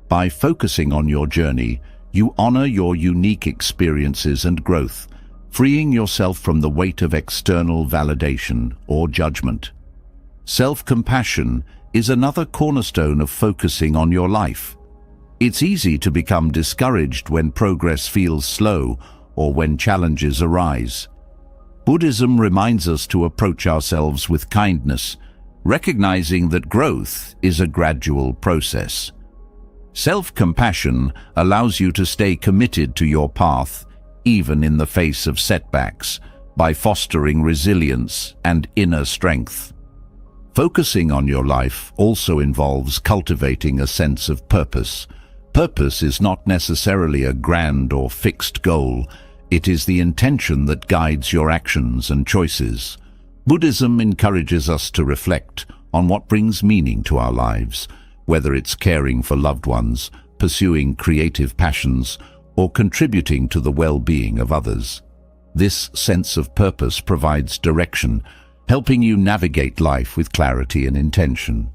By focusing on your journey, you honor your unique experiences and growth, freeing yourself from the weight of external validation or judgment. Self-compassion is another cornerstone of focusing on your life. It's easy to become discouraged when progress feels slow or when challenges arise. Buddhism reminds us to approach ourselves with kindness, recognizing that growth is a gradual process. Self-compassion allows you to stay committed to your path, even in the face of setbacks, by fostering resilience and inner strength. Focusing on your life also involves cultivating a sense of purpose. Purpose is not necessarily a grand or fixed goal. It is the intention that guides your actions and choices. Buddhism encourages us to reflect on what brings meaning to our lives, whether it's caring for loved ones, pursuing creative passions, or contributing to the well-being of others. This sense of purpose provides direction, helping you navigate life with clarity and intention.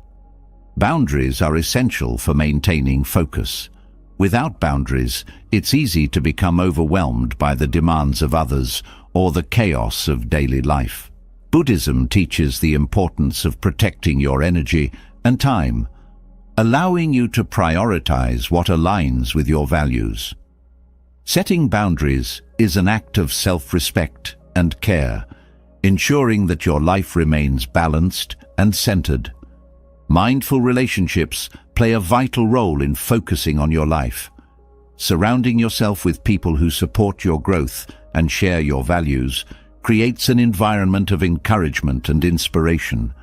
Boundaries are essential for maintaining focus. Without boundaries, it's easy to become overwhelmed by the demands of others or the chaos of daily life. Buddhism teaches the importance of protecting your energy and time, allowing you to prioritize what aligns with your values. Setting boundaries is an act of self-respect and care, ensuring that your life remains balanced and centered. Mindful relationships play a vital role in focusing on your life. Surrounding yourself with people who support your growth and share your values creates an environment of encouragement and inspiration.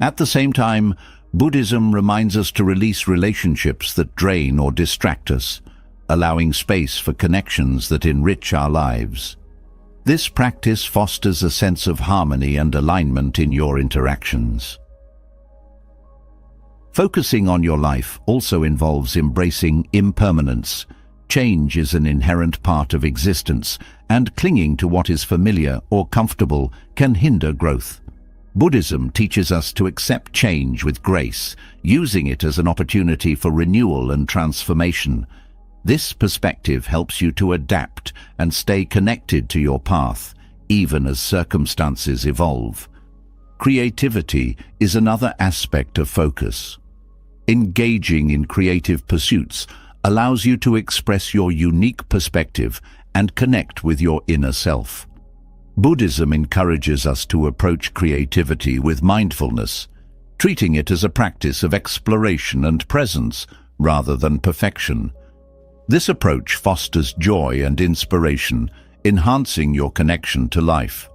At the same time, Buddhism reminds us to release relationships that drain or distract us, allowing space for connections that enrich our lives. This practice fosters a sense of harmony and alignment in your interactions. Focusing on your life also involves embracing impermanence. Change is an inherent part of existence, and clinging to what is familiar or comfortable can hinder growth. Buddhism teaches us to accept change with grace, using it as an opportunity for renewal and transformation. This perspective helps you to adapt and stay connected to your path, even as circumstances evolve. Creativity is another aspect of focus. Engaging in creative pursuits allows you to express your unique perspective and connect with your inner self. Buddhism encourages us to approach creativity with mindfulness, treating it as a practice of exploration and presence rather than perfection. This approach fosters joy and inspiration, enhancing your connection to life.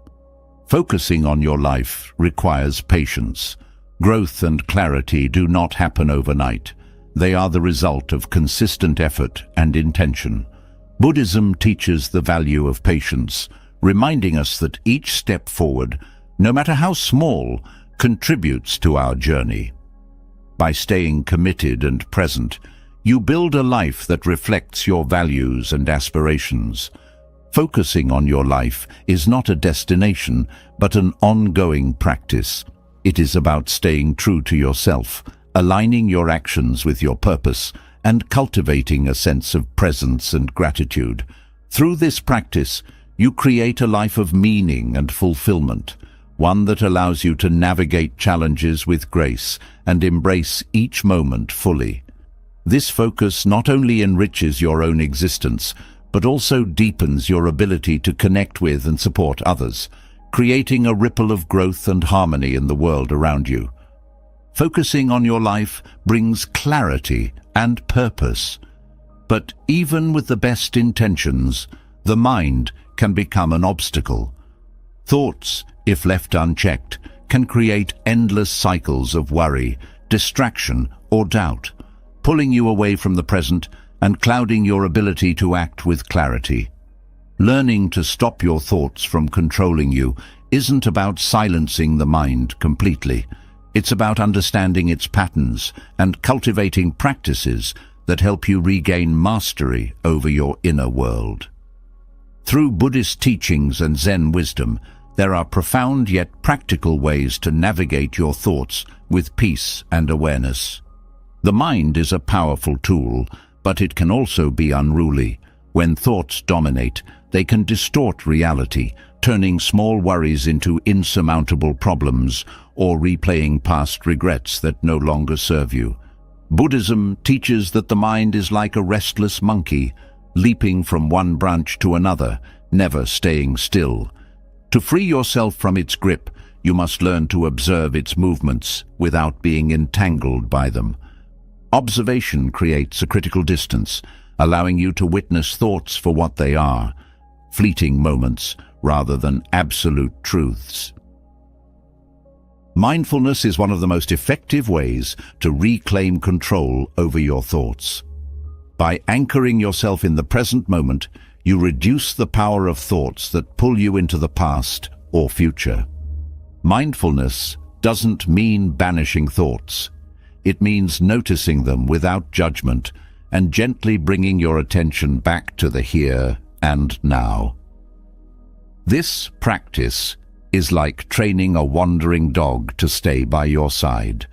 Focusing on your life requires patience. Growth and clarity do not happen overnight. They are the result of consistent effort and intention. Buddhism teaches the value of patience, reminding us that each step forward, no matter how small, contributes to our journey. By staying committed and present, you build a life that reflects your values and aspirations. Focusing on your life is not a destination, but an ongoing practice. It is about staying true to yourself, aligning your actions with your purpose, and cultivating a sense of presence and gratitude. Through this practice, you create a life of meaning and fulfillment, one that allows you to navigate challenges with grace and embrace each moment fully. This focus not only enriches your own existence, but also deepens your ability to connect with and support others, creating a ripple of growth and harmony in the world around you. Focusing on your life brings clarity and purpose. But even with the best intentions, the mind can become an obstacle. Thoughts, if left unchecked, can create endless cycles of worry, distraction, or doubt, pulling you away from the present and clouding your ability to act with clarity. Learning to stop your thoughts from controlling you isn't about silencing the mind completely. It's about understanding its patterns and cultivating practices that help you regain mastery over your inner world. Through Buddhist teachings and Zen wisdom, there are profound yet practical ways to navigate your thoughts with peace and awareness. The mind is a powerful tool, but it can also be unruly. When thoughts dominate, they can distort reality, turning small worries into insurmountable problems or replaying past regrets that no longer serve you. Buddhism teaches that the mind is like a restless monkey, leaping from one branch to another, never staying still. To free yourself from its grip, you must learn to observe its movements without being entangled by them. Observation creates a critical distance, allowing you to witness thoughts for what they are, fleeting moments rather than absolute truths. Mindfulness is one of the most effective ways to reclaim control over your thoughts. By anchoring yourself in the present moment, you reduce the power of thoughts that pull you into the past or future. Mindfulness doesn't mean banishing thoughts. It means noticing them without judgment and gently bringing your attention back to the here and now. This practice is like training a wandering dog to stay by your side,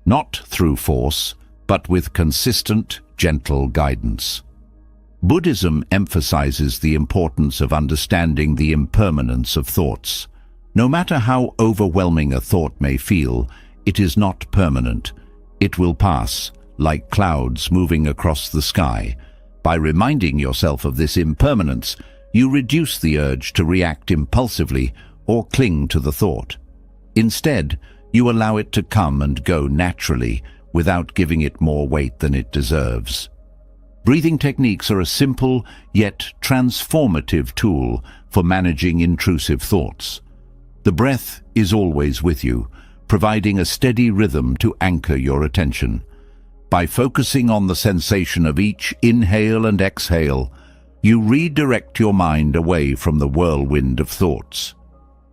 not through force, but with consistent, gentle guidance. Buddhism emphasizes the importance of understanding the impermanence of thoughts. No matter how overwhelming a thought may feel, it is not permanent. It will pass, like clouds moving across the sky. By reminding yourself of this impermanence, you reduce the urge to react impulsively or cling to the thought. Instead, you allow it to come and go naturally without giving it more weight than it deserves. Breathing techniques are a simple yet transformative tool for managing intrusive thoughts. The breath is always with you, providing a steady rhythm to anchor your attention. By focusing on the sensation of each inhale and exhale, you redirect your mind away from the whirlwind of thoughts.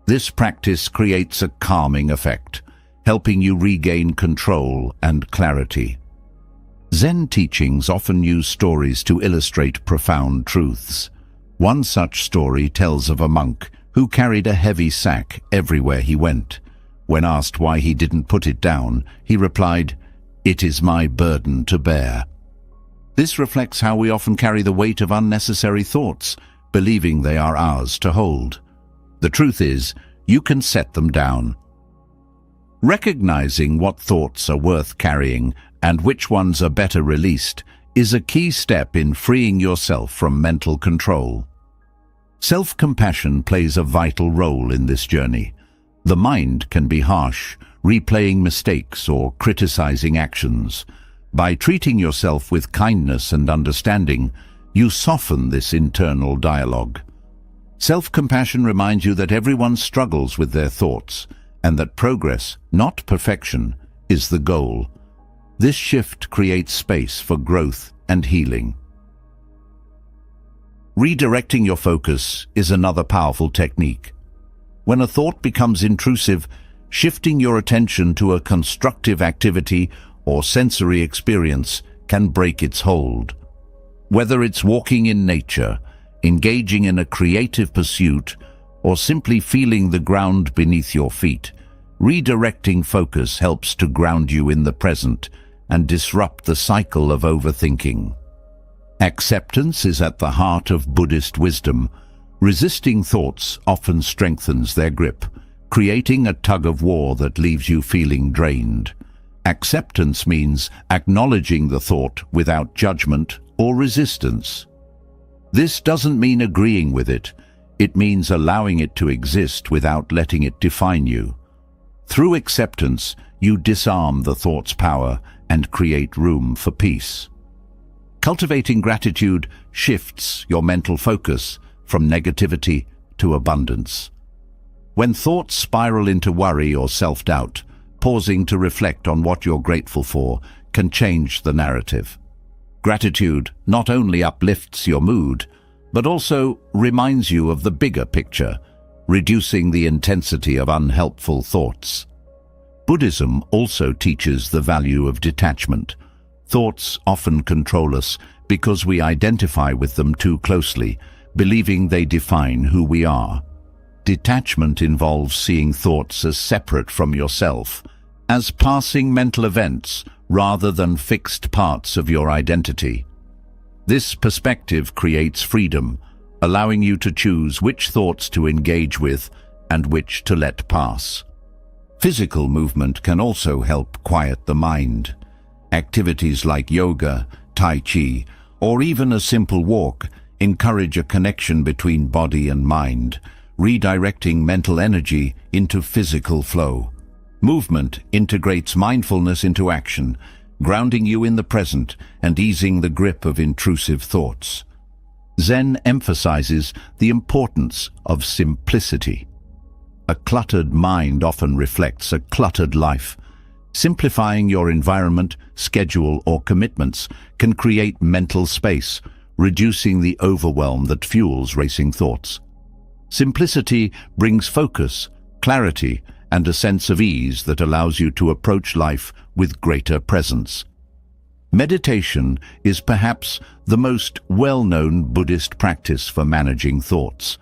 This practice creates a calming effect, helping you regain control and clarity. Zen teachings often use stories to illustrate profound truths. One such story tells of a monk who carried a heavy sack everywhere he went. When asked why he didn't put it down, he replied, "It is my burden to bear." This reflects how we often carry the weight of unnecessary thoughts, believing they are ours to hold. The truth is, you can set them down. Recognizing what thoughts are worth carrying and which ones are better released is a key step in freeing yourself from mental control. Self-compassion plays a vital role in this journey. The mind can be harsh, replaying mistakes or criticizing actions. By treating yourself with kindness and understanding, you soften this internal dialogue. Self-compassion reminds you that everyone struggles with their thoughts and that progress, not perfection, is the goal. This shift creates space for growth and healing. Redirecting your focus is another powerful technique. When a thought becomes intrusive, shifting your attention to a constructive activity or sensory experience can break its hold. Whether it's walking in nature, engaging in a creative pursuit, or simply feeling the ground beneath your feet, redirecting focus helps to ground you in the present and disrupt the cycle of overthinking. Acceptance is at the heart of Buddhist wisdom. Resisting thoughts often strengthens their grip, creating a tug-of-war that leaves you feeling drained. Acceptance means acknowledging the thought without judgment or resistance. This doesn't mean agreeing with it. It means allowing it to exist without letting it define you. Through acceptance, you disarm the thought's power and create room for peace. Cultivating gratitude shifts your mental focus from negativity to abundance. When thoughts spiral into worry or self-doubt, pausing to reflect on what you're grateful for can change the narrative. Gratitude not only uplifts your mood, but also reminds you of the bigger picture, reducing the intensity of unhelpful thoughts. Buddhism also teaches the value of detachment. Thoughts often control us because we identify with them too closely, believing they define who we are. Detachment involves seeing thoughts as separate from yourself, as passing mental events rather than fixed parts of your identity. This perspective creates freedom, allowing you to choose which thoughts to engage with and which to let pass. Physical movement can also help quiet the mind. Activities like yoga, tai chi, or even a simple walk encourage a connection between body and mind, redirecting mental energy into physical flow. Movement integrates mindfulness into action, grounding you in the present and easing the grip of intrusive thoughts. Zen emphasizes the importance of simplicity. A cluttered mind often reflects a cluttered life. Simplifying your environment, schedule, or commitments can create mental space, reducing the overwhelm that fuels racing thoughts. Simplicity brings focus, clarity, and a sense of ease that allows you to approach life with greater presence. Meditation is perhaps the most well-known Buddhist practice for managing thoughts.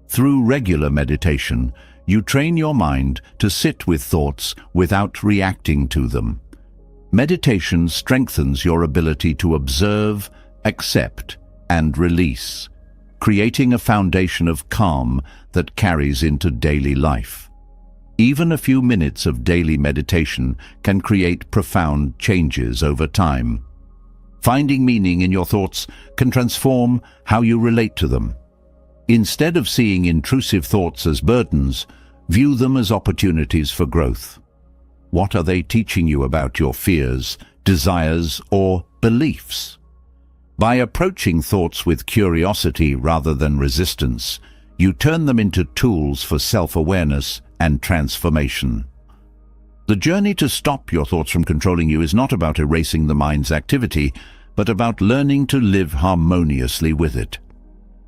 Through regular meditation, you train your mind to sit with thoughts without reacting to them. Meditation strengthens your ability to observe, accept, and release, creating a foundation of calm that carries into daily life. Even a few minutes of daily meditation can create profound changes over time. Finding meaning in your thoughts can transform how you relate to them. Instead of seeing intrusive thoughts as burdens, view them as opportunities for growth. What are they teaching you about your fears, desires, or beliefs? By approaching thoughts with curiosity rather than resistance, you turn them into tools for self-awareness and transformation. The journey to stop your thoughts from controlling you is not about erasing the mind's activity, but about learning to live harmoniously with it.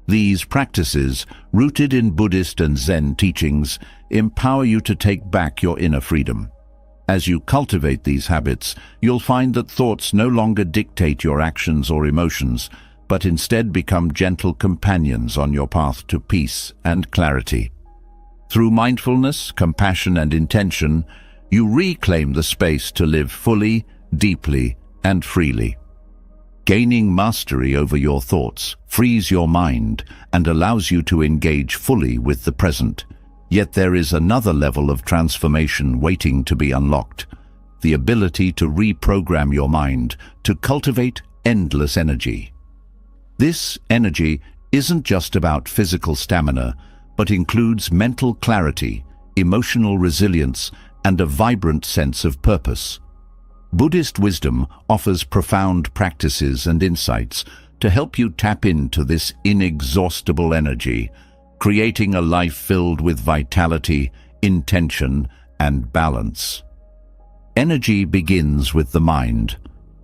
These practices, rooted in Buddhist and Zen teachings, empower you to take back your inner freedom. As you cultivate these habits, you'll find that thoughts no longer dictate your actions or emotions, but instead become gentle companions on your path to peace and clarity. Through mindfulness, compassion, and intention, you reclaim the space to live fully, deeply, and freely. Gaining mastery over your thoughts frees your mind and allows you to engage fully with the present. Yet there is another level of transformation waiting to be unlocked: the ability to reprogram your mind to cultivate endless energy. This energy isn't just about physical stamina, but includes mental clarity, emotional resilience, and a vibrant sense of purpose. Buddhist wisdom offers profound practices and insights to help you tap into this inexhaustible energy, creating a life filled with vitality, intention, and balance. Energy begins with the mind.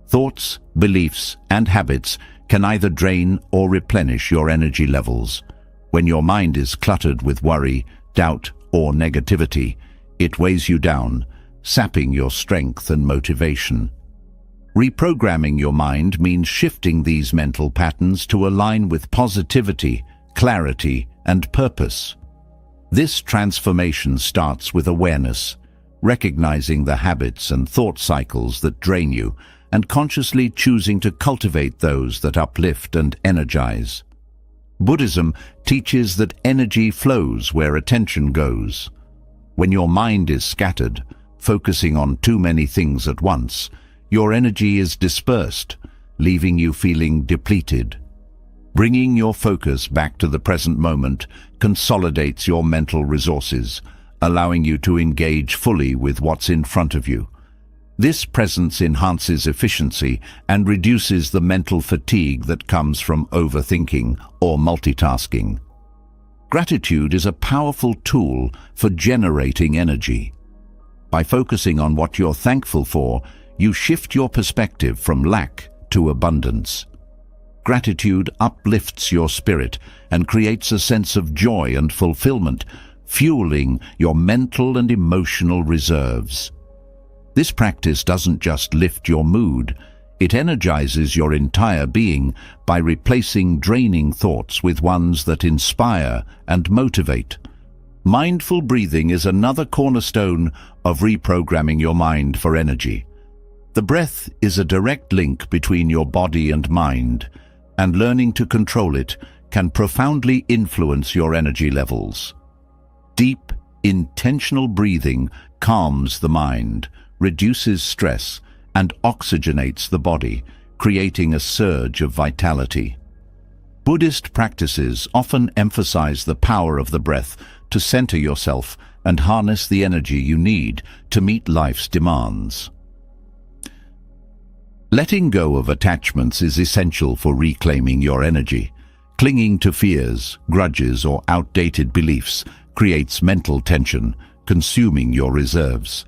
Thoughts, beliefs, and habits can either drain or replenish your energy levels. When your mind is cluttered with worry, doubt, or negativity, it weighs you down, sapping your strength and motivation. Reprogramming your mind means shifting these mental patterns to align with positivity, clarity, and purpose. This transformation starts with awareness, recognizing the habits and thought cycles that drain you, and consciously choosing to cultivate those that uplift and energize. Buddhism teaches that energy flows where attention goes. When your mind is scattered, focusing on too many things at once, your energy is dispersed, leaving you feeling depleted. Bringing your focus back to the present moment consolidates your mental resources, allowing you to engage fully with what's in front of you. This presence enhances efficiency and reduces the mental fatigue that comes from overthinking or multitasking. Gratitude is a powerful tool for generating energy. By focusing on what you're thankful for, you shift your perspective from lack to abundance. Gratitude uplifts your spirit and creates a sense of joy and fulfillment, fueling your mental and emotional reserves. This practice doesn't just lift your mood, it energizes your entire being by replacing draining thoughts with ones that inspire and motivate. Mindful breathing is another cornerstone of reprogramming your mind for energy. The breath is a direct link between your body and mind, and learning to control it can profoundly influence your energy levels. Deep, intentional breathing calms the mind, reduces stress, and oxygenates the body, creating a surge of vitality. Buddhist practices often emphasize the power of the breath to center yourself and harness the energy you need to meet life's demands. Letting go of attachments is essential for reclaiming your energy. Clinging to fears, grudges, or outdated beliefs creates mental tension, consuming your reserves.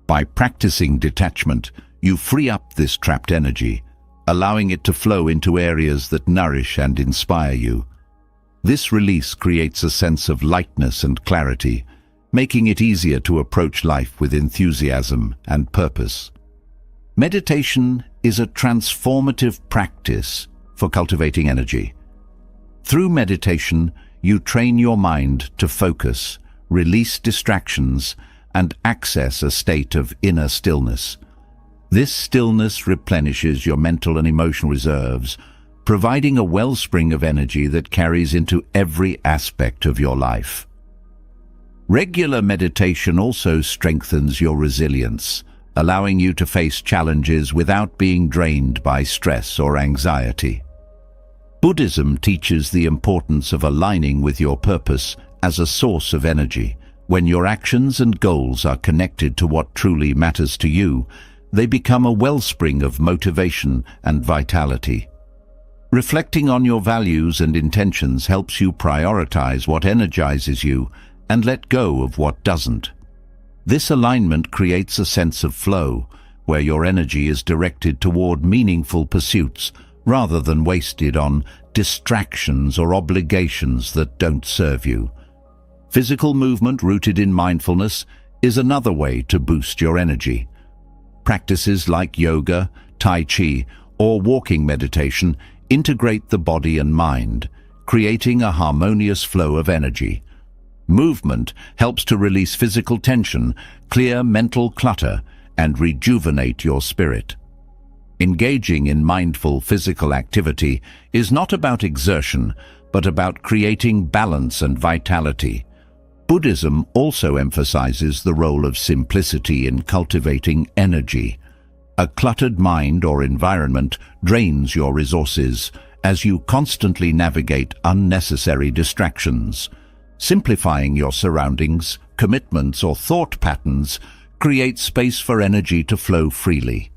By practicing detachment, you free up this trapped energy, allowing it to flow into areas that nourish and inspire you. This release creates a sense of lightness and clarity, making it easier to approach life with enthusiasm and purpose. Meditation is a transformative practice for cultivating energy. Through meditation, you train your mind to focus, release distractions, and access a state of inner stillness. This stillness replenishes your mental and emotional reserves, providing a wellspring of energy that carries into every aspect of your life. Regular meditation also strengthens your resilience, allowing you to face challenges without being drained by stress or anxiety. Buddhism teaches the importance of aligning with your purpose as a source of energy. When your actions and goals are connected to what truly matters to you, they become a wellspring of motivation and vitality. Reflecting on your values and intentions helps you prioritize what energizes you and let go of what doesn't. This alignment creates a sense of flow, where your energy is directed toward meaningful pursuits rather than wasted on distractions or obligations that don't serve you. Physical movement rooted in mindfulness is another way to boost your energy. Practices like yoga, tai chi, or walking meditation integrate the body and mind, creating a harmonious flow of energy. Movement helps to release physical tension, clear mental clutter, and rejuvenate your spirit. Engaging in mindful physical activity is not about exertion, but about creating balance and vitality. Buddhism also emphasizes the role of simplicity in cultivating energy. A cluttered mind or environment drains your resources as you constantly navigate unnecessary distractions. Simplifying your surroundings, commitments, or thought patterns creates space for energy to flow freely.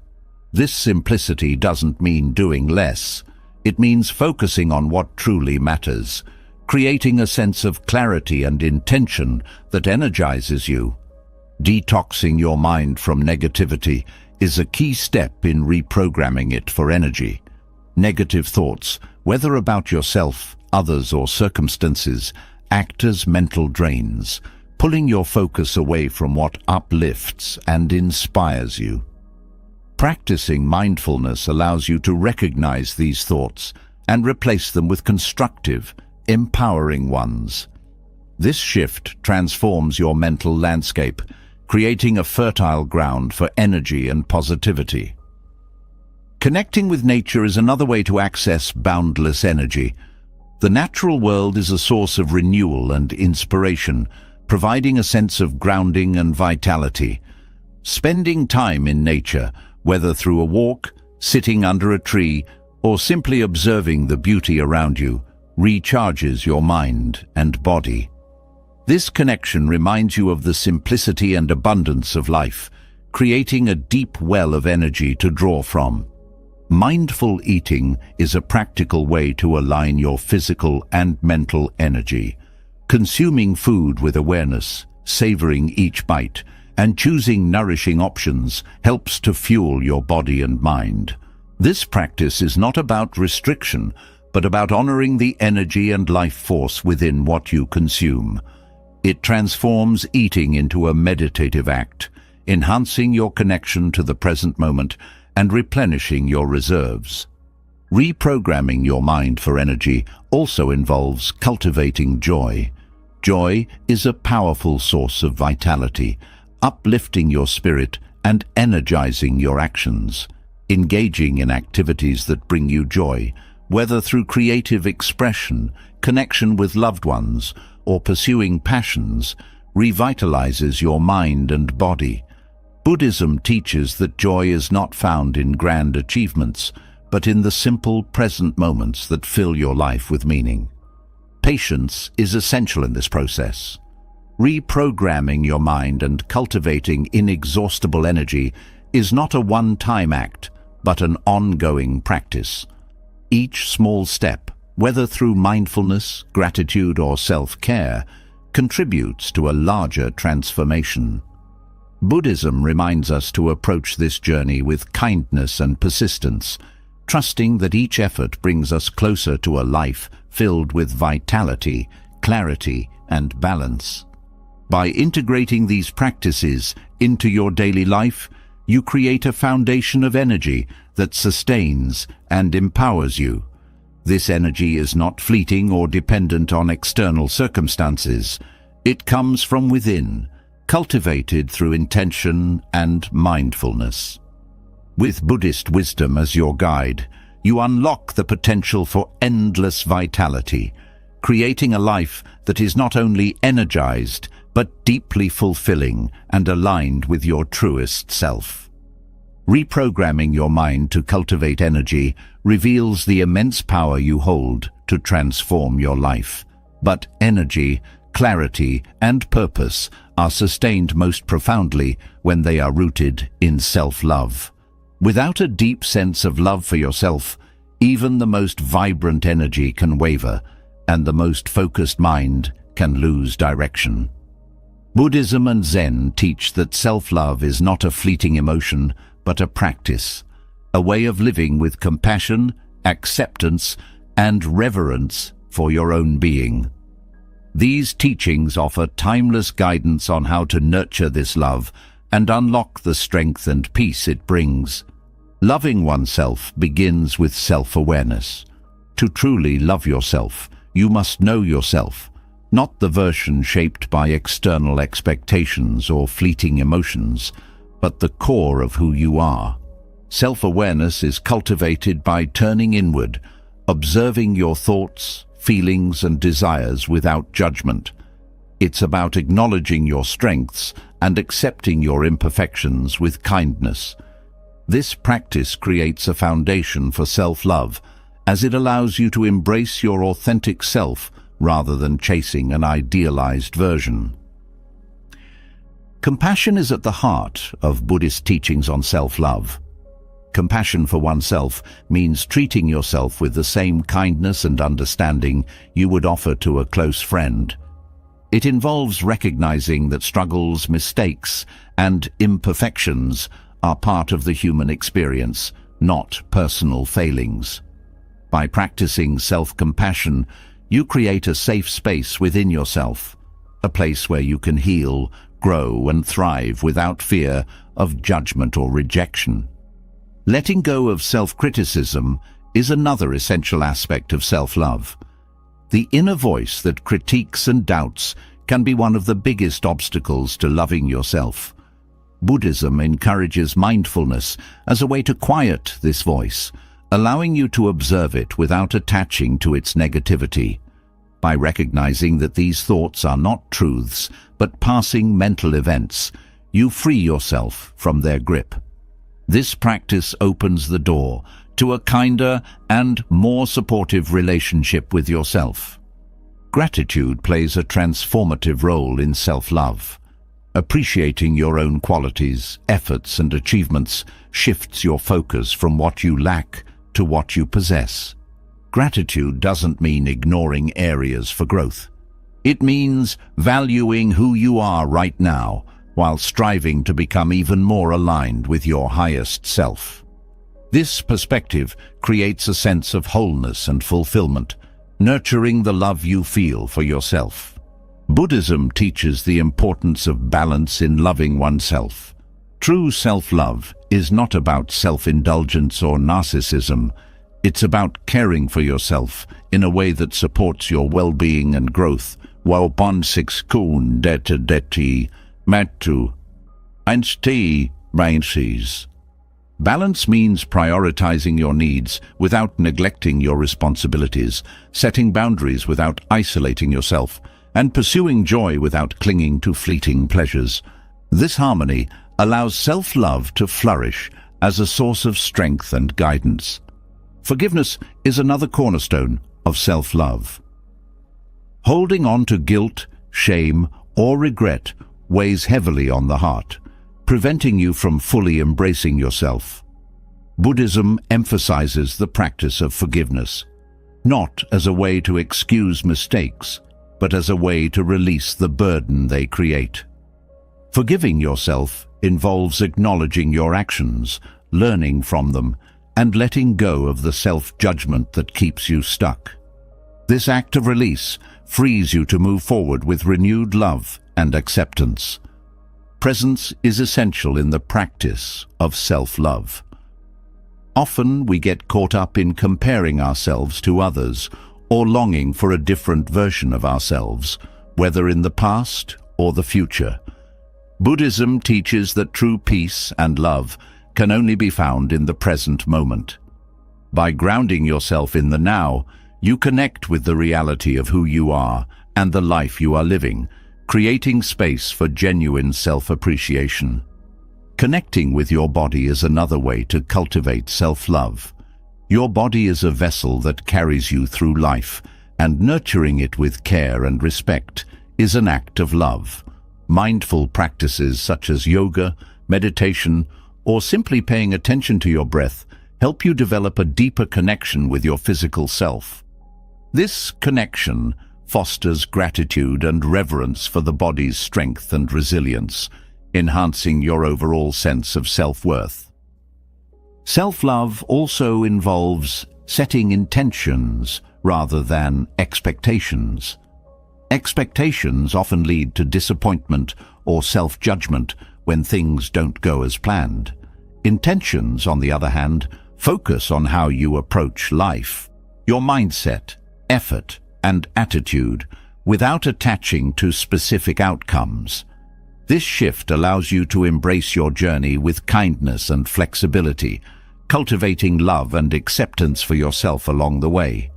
This simplicity doesn't mean doing less. It means focusing on what truly matters, creating a sense of clarity and intention that energizes you. Detoxing your mind from negativity is a key step in reprogramming it for energy. Negative thoughts, whether about yourself, others, or circumstances, act as mental drains, pulling your focus away from what uplifts and inspires you. Practicing mindfulness allows you to recognize these thoughts and replace them with constructive, empowering ones. This shift transforms your mental landscape, creating a fertile ground for energy and positivity. Connecting with nature is another way to access boundless energy. The natural world is a source of renewal and inspiration, providing a sense of grounding and vitality. Spending time in nature, whether through a walk, sitting under a tree, or simply observing the beauty around you, recharges your mind and body. This connection reminds you of the simplicity and abundance of life, creating a deep well of energy to draw from. Mindful eating is a practical way to align your physical and mental energy. Consuming food with awareness, savoring each bite, and choosing nourishing options helps to fuel your body and mind. This practice is not about restriction, but about honoring the energy and life force within what you consume. It transforms eating into a meditative act, enhancing your connection to the present moment and replenishing your reserves. Reprogramming your mind for energy also involves cultivating joy. Joy is a powerful source of vitality, uplifting your spirit and energizing your actions. Engaging in activities that bring you joy, whether through creative expression, connection with loved ones, or pursuing passions, revitalizes your mind and body. Buddhism teaches that joy is not found in grand achievements, but in the simple present moments that fill your life with meaning. Patience is essential in this process. Reprogramming your mind and cultivating inexhaustible energy is not a one-time act, but an ongoing practice. Each small step, whether through mindfulness, gratitude, or self-care, contributes to a larger transformation. Buddhism reminds us to approach this journey with kindness and persistence, trusting that each effort brings us closer to a life filled with vitality, clarity, and balance. By integrating these practices into your daily life, you create a foundation of energy that sustains and empowers you. This energy is not fleeting or dependent on external circumstances. It comes from within, cultivated through intention and mindfulness. With Buddhist wisdom as your guide, you unlock the potential for endless vitality, creating a life that is not only energized, but deeply fulfilling and aligned with your truest self. Reprogramming your mind to cultivate energy reveals the immense power you hold to transform your life. But energy, clarity, and purpose are sustained most profoundly when they are rooted in self-love. Without a deep sense of love for yourself, even the most vibrant energy can waver, and the most focused mind can lose direction. Buddhism and Zen teach that self-love is not a fleeting emotion, but a practice, a way of living with compassion, acceptance, and reverence for your own being. These teachings offer timeless guidance on how to nurture this love and unlock the strength and peace it brings. Loving oneself begins with self-awareness. To truly love yourself, you must know yourself, not the version shaped by external expectations or fleeting emotions, but the core of who you are. Self-awareness is cultivated by turning inward, observing your thoughts, feelings, and desires without judgment. It's about acknowledging your strengths and accepting your imperfections with kindness. This practice creates a foundation for self-love, as it allows you to embrace your authentic self rather than chasing an idealized version. Compassion is at the heart of Buddhist teachings on self-love. Compassion for oneself means treating yourself with the same kindness and understanding you would offer to a close friend. It involves recognizing that struggles, mistakes, and imperfections are part of the human experience, not personal failings. By practicing self-compassion, you create a safe space within yourself, a place where you can heal, grow, and thrive without fear of judgment or rejection. Letting go of self-criticism is another essential aspect of self-love. The inner voice that critiques and doubts can be one of the biggest obstacles to loving yourself. Buddhism encourages mindfulness as a way to quiet this voice, allowing you to observe it without attaching to its negativity. By recognizing that these thoughts are not truths, but passing mental events, you free yourself from their grip. This practice opens the door to a kinder and more supportive relationship with yourself. Gratitude plays a transformative role in self-love. Appreciating your own qualities, efforts, and achievements shifts your focus from what you lack to what you possess. Gratitude doesn't mean ignoring areas for growth. It means valuing who you are right now, while striving to become even more aligned with your highest self. This perspective creates a sense of wholeness and fulfillment, nurturing the love you feel for yourself. Buddhism teaches the importance of balance in loving oneself. True self-love is not about self-indulgence or narcissism. It's about caring for yourself in a way that supports your well-being and growth, while kun deti matu einsti mainsis. Balance means prioritizing your needs without neglecting your responsibilities, setting boundaries without isolating yourself, and pursuing joy without clinging to fleeting pleasures. This harmony allows self-love to flourish as a source of strength and guidance. Forgiveness is another cornerstone of self-love. Holding on to guilt, shame, or regret weighs heavily on the heart, preventing you from fully embracing yourself. Buddhism emphasizes the practice of forgiveness, not as a way to excuse mistakes, but as a way to release the burden they create. Forgiving yourself involves acknowledging your actions, learning from them, and letting go of the self-judgment that keeps you stuck. This act of release frees you to move forward with renewed love and acceptance. Presence is essential in the practice of self-love. Often we get caught up in comparing ourselves to others or longing for a different version of ourselves, whether in the past or the future. Buddhism teaches that true peace and love can only be found in the present moment. By grounding yourself in the now, you connect with the reality of who you are and the life you are living, creating space for genuine self-appreciation. Connecting with your body is another way to cultivate self-love. Your body is a vessel that carries you through life, and nurturing it with care and respect is an act of love. Mindful practices such as yoga, meditation, or simply paying attention to your breath help you develop a deeper connection with your physical self. This connection fosters gratitude and reverence for the body's strength and resilience, enhancing your overall sense of self-worth. Self-love also involves setting intentions rather than expectations. Expectations often lead to disappointment or self-judgment when things don't go as planned. Intentions, on the other hand, focus on how you approach life, your mindset, effort, and attitude, without attaching to specific outcomes. This shift allows you to embrace your journey with kindness and flexibility, cultivating love and acceptance for yourself along the way.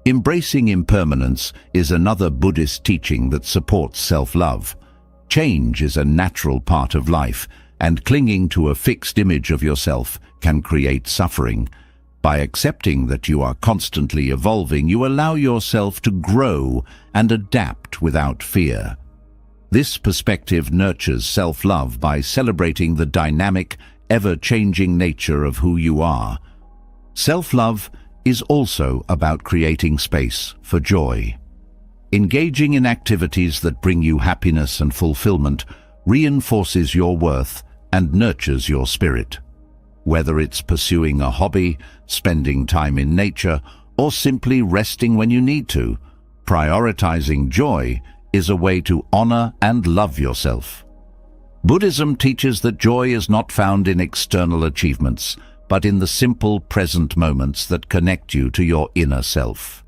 Embracing impermanence is another Buddhist teaching that supports self-love. Change is a natural part of life, and clinging to a fixed image of yourself can create suffering. By accepting that you are constantly evolving, you allow yourself to grow and adapt without fear. This perspective nurtures self-love by celebrating the dynamic, ever-changing nature of who you are. Self-love is also about creating space for joy. Engaging in activities that bring you happiness and fulfillment reinforces your worth and nurtures your spirit. Whether it's pursuing a hobby, spending time in nature, or simply resting when you need to, prioritizing joy is a way to honor and love yourself. Buddhism teaches that joy is not found in external achievements, but in the simple present moments that connect you to your inner self.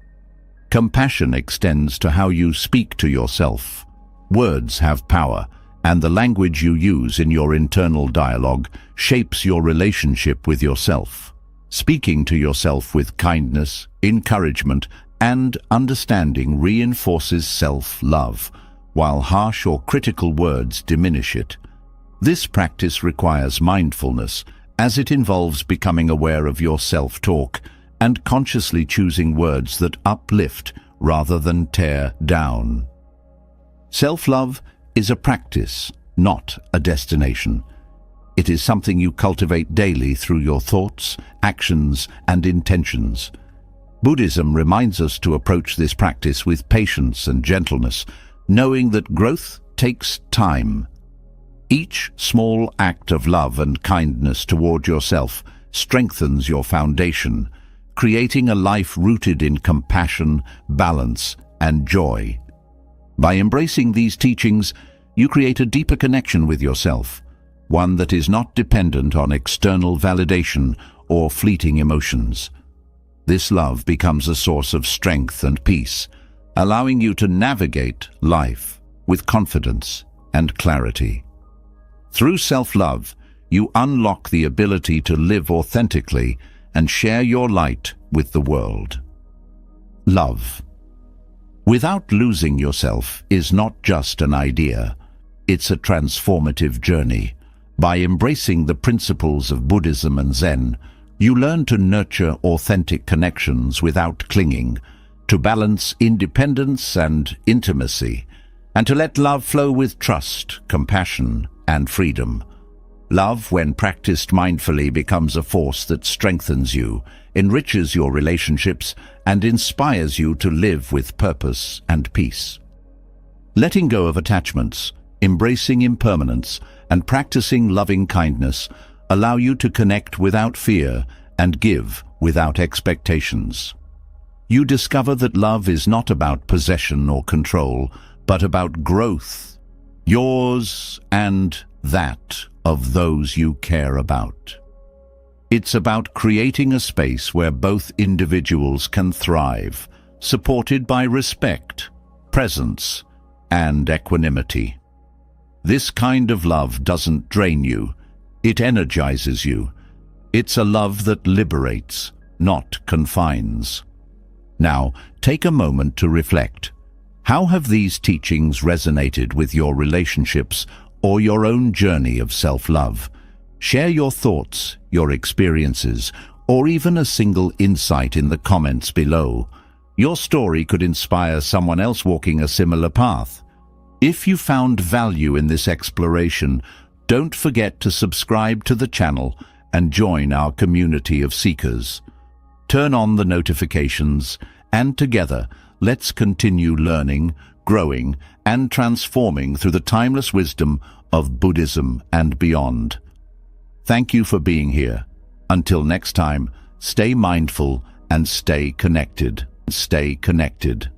Compassion extends to how you speak to yourself. Words have power, and the language you use in your internal dialogue shapes your relationship with yourself. Speaking to yourself with kindness, encouragement, and understanding reinforces self-love, while harsh or critical words diminish it. This practice requires mindfulness, as it involves becoming aware of your self-talk and consciously choosing words that uplift rather than tear down. Self-love is a practice, not a destination. It is something you cultivate daily through your thoughts, actions, and intentions. Buddhism reminds us to approach this practice with patience and gentleness, knowing that growth takes time. Each small act of love and kindness toward yourself strengthens your foundation, creating a life rooted in compassion, balance, and joy. By embracing these teachings, you create a deeper connection with yourself, one that is not dependent on external validation or fleeting emotions. This love becomes a source of strength and peace, allowing you to navigate life with confidence and clarity. Through self-love, you unlock the ability to live authentically and share your light with the world. Love, without losing yourself, is not just an idea. It's a transformative journey. By embracing the principles of Buddhism and Zen, you learn to nurture authentic connections without clinging, to balance independence and intimacy, and to let love flow with trust, compassion, and freedom. Love, when practiced mindfully, becomes a force that strengthens you, enriches your relationships, and inspires you to live with purpose and peace. Letting go of attachments, embracing impermanence, and practicing loving kindness allow you to connect without fear and give without expectations. You discover that love is not about possession or control, but about growth, yours and that of those you care about. It's about creating a space where both individuals can thrive, supported by respect, presence, and equanimity. This kind of love doesn't drain you, it energizes you. It's a love that liberates, not confines. Now, take a moment to reflect. How have these teachings resonated with your relationships or your own journey of self-love? Share your thoughts, your experiences, or even a single insight in the comments below. Your story could inspire someone else walking a similar path. If you found value in this exploration, don't forget to subscribe to the channel and join our community of seekers. Turn on the notifications, and together, let's continue learning, growing, and transforming through the timeless wisdom of Buddhism and beyond. Thank you for being here. Until next time, stay mindful and stay connected. Stay connected.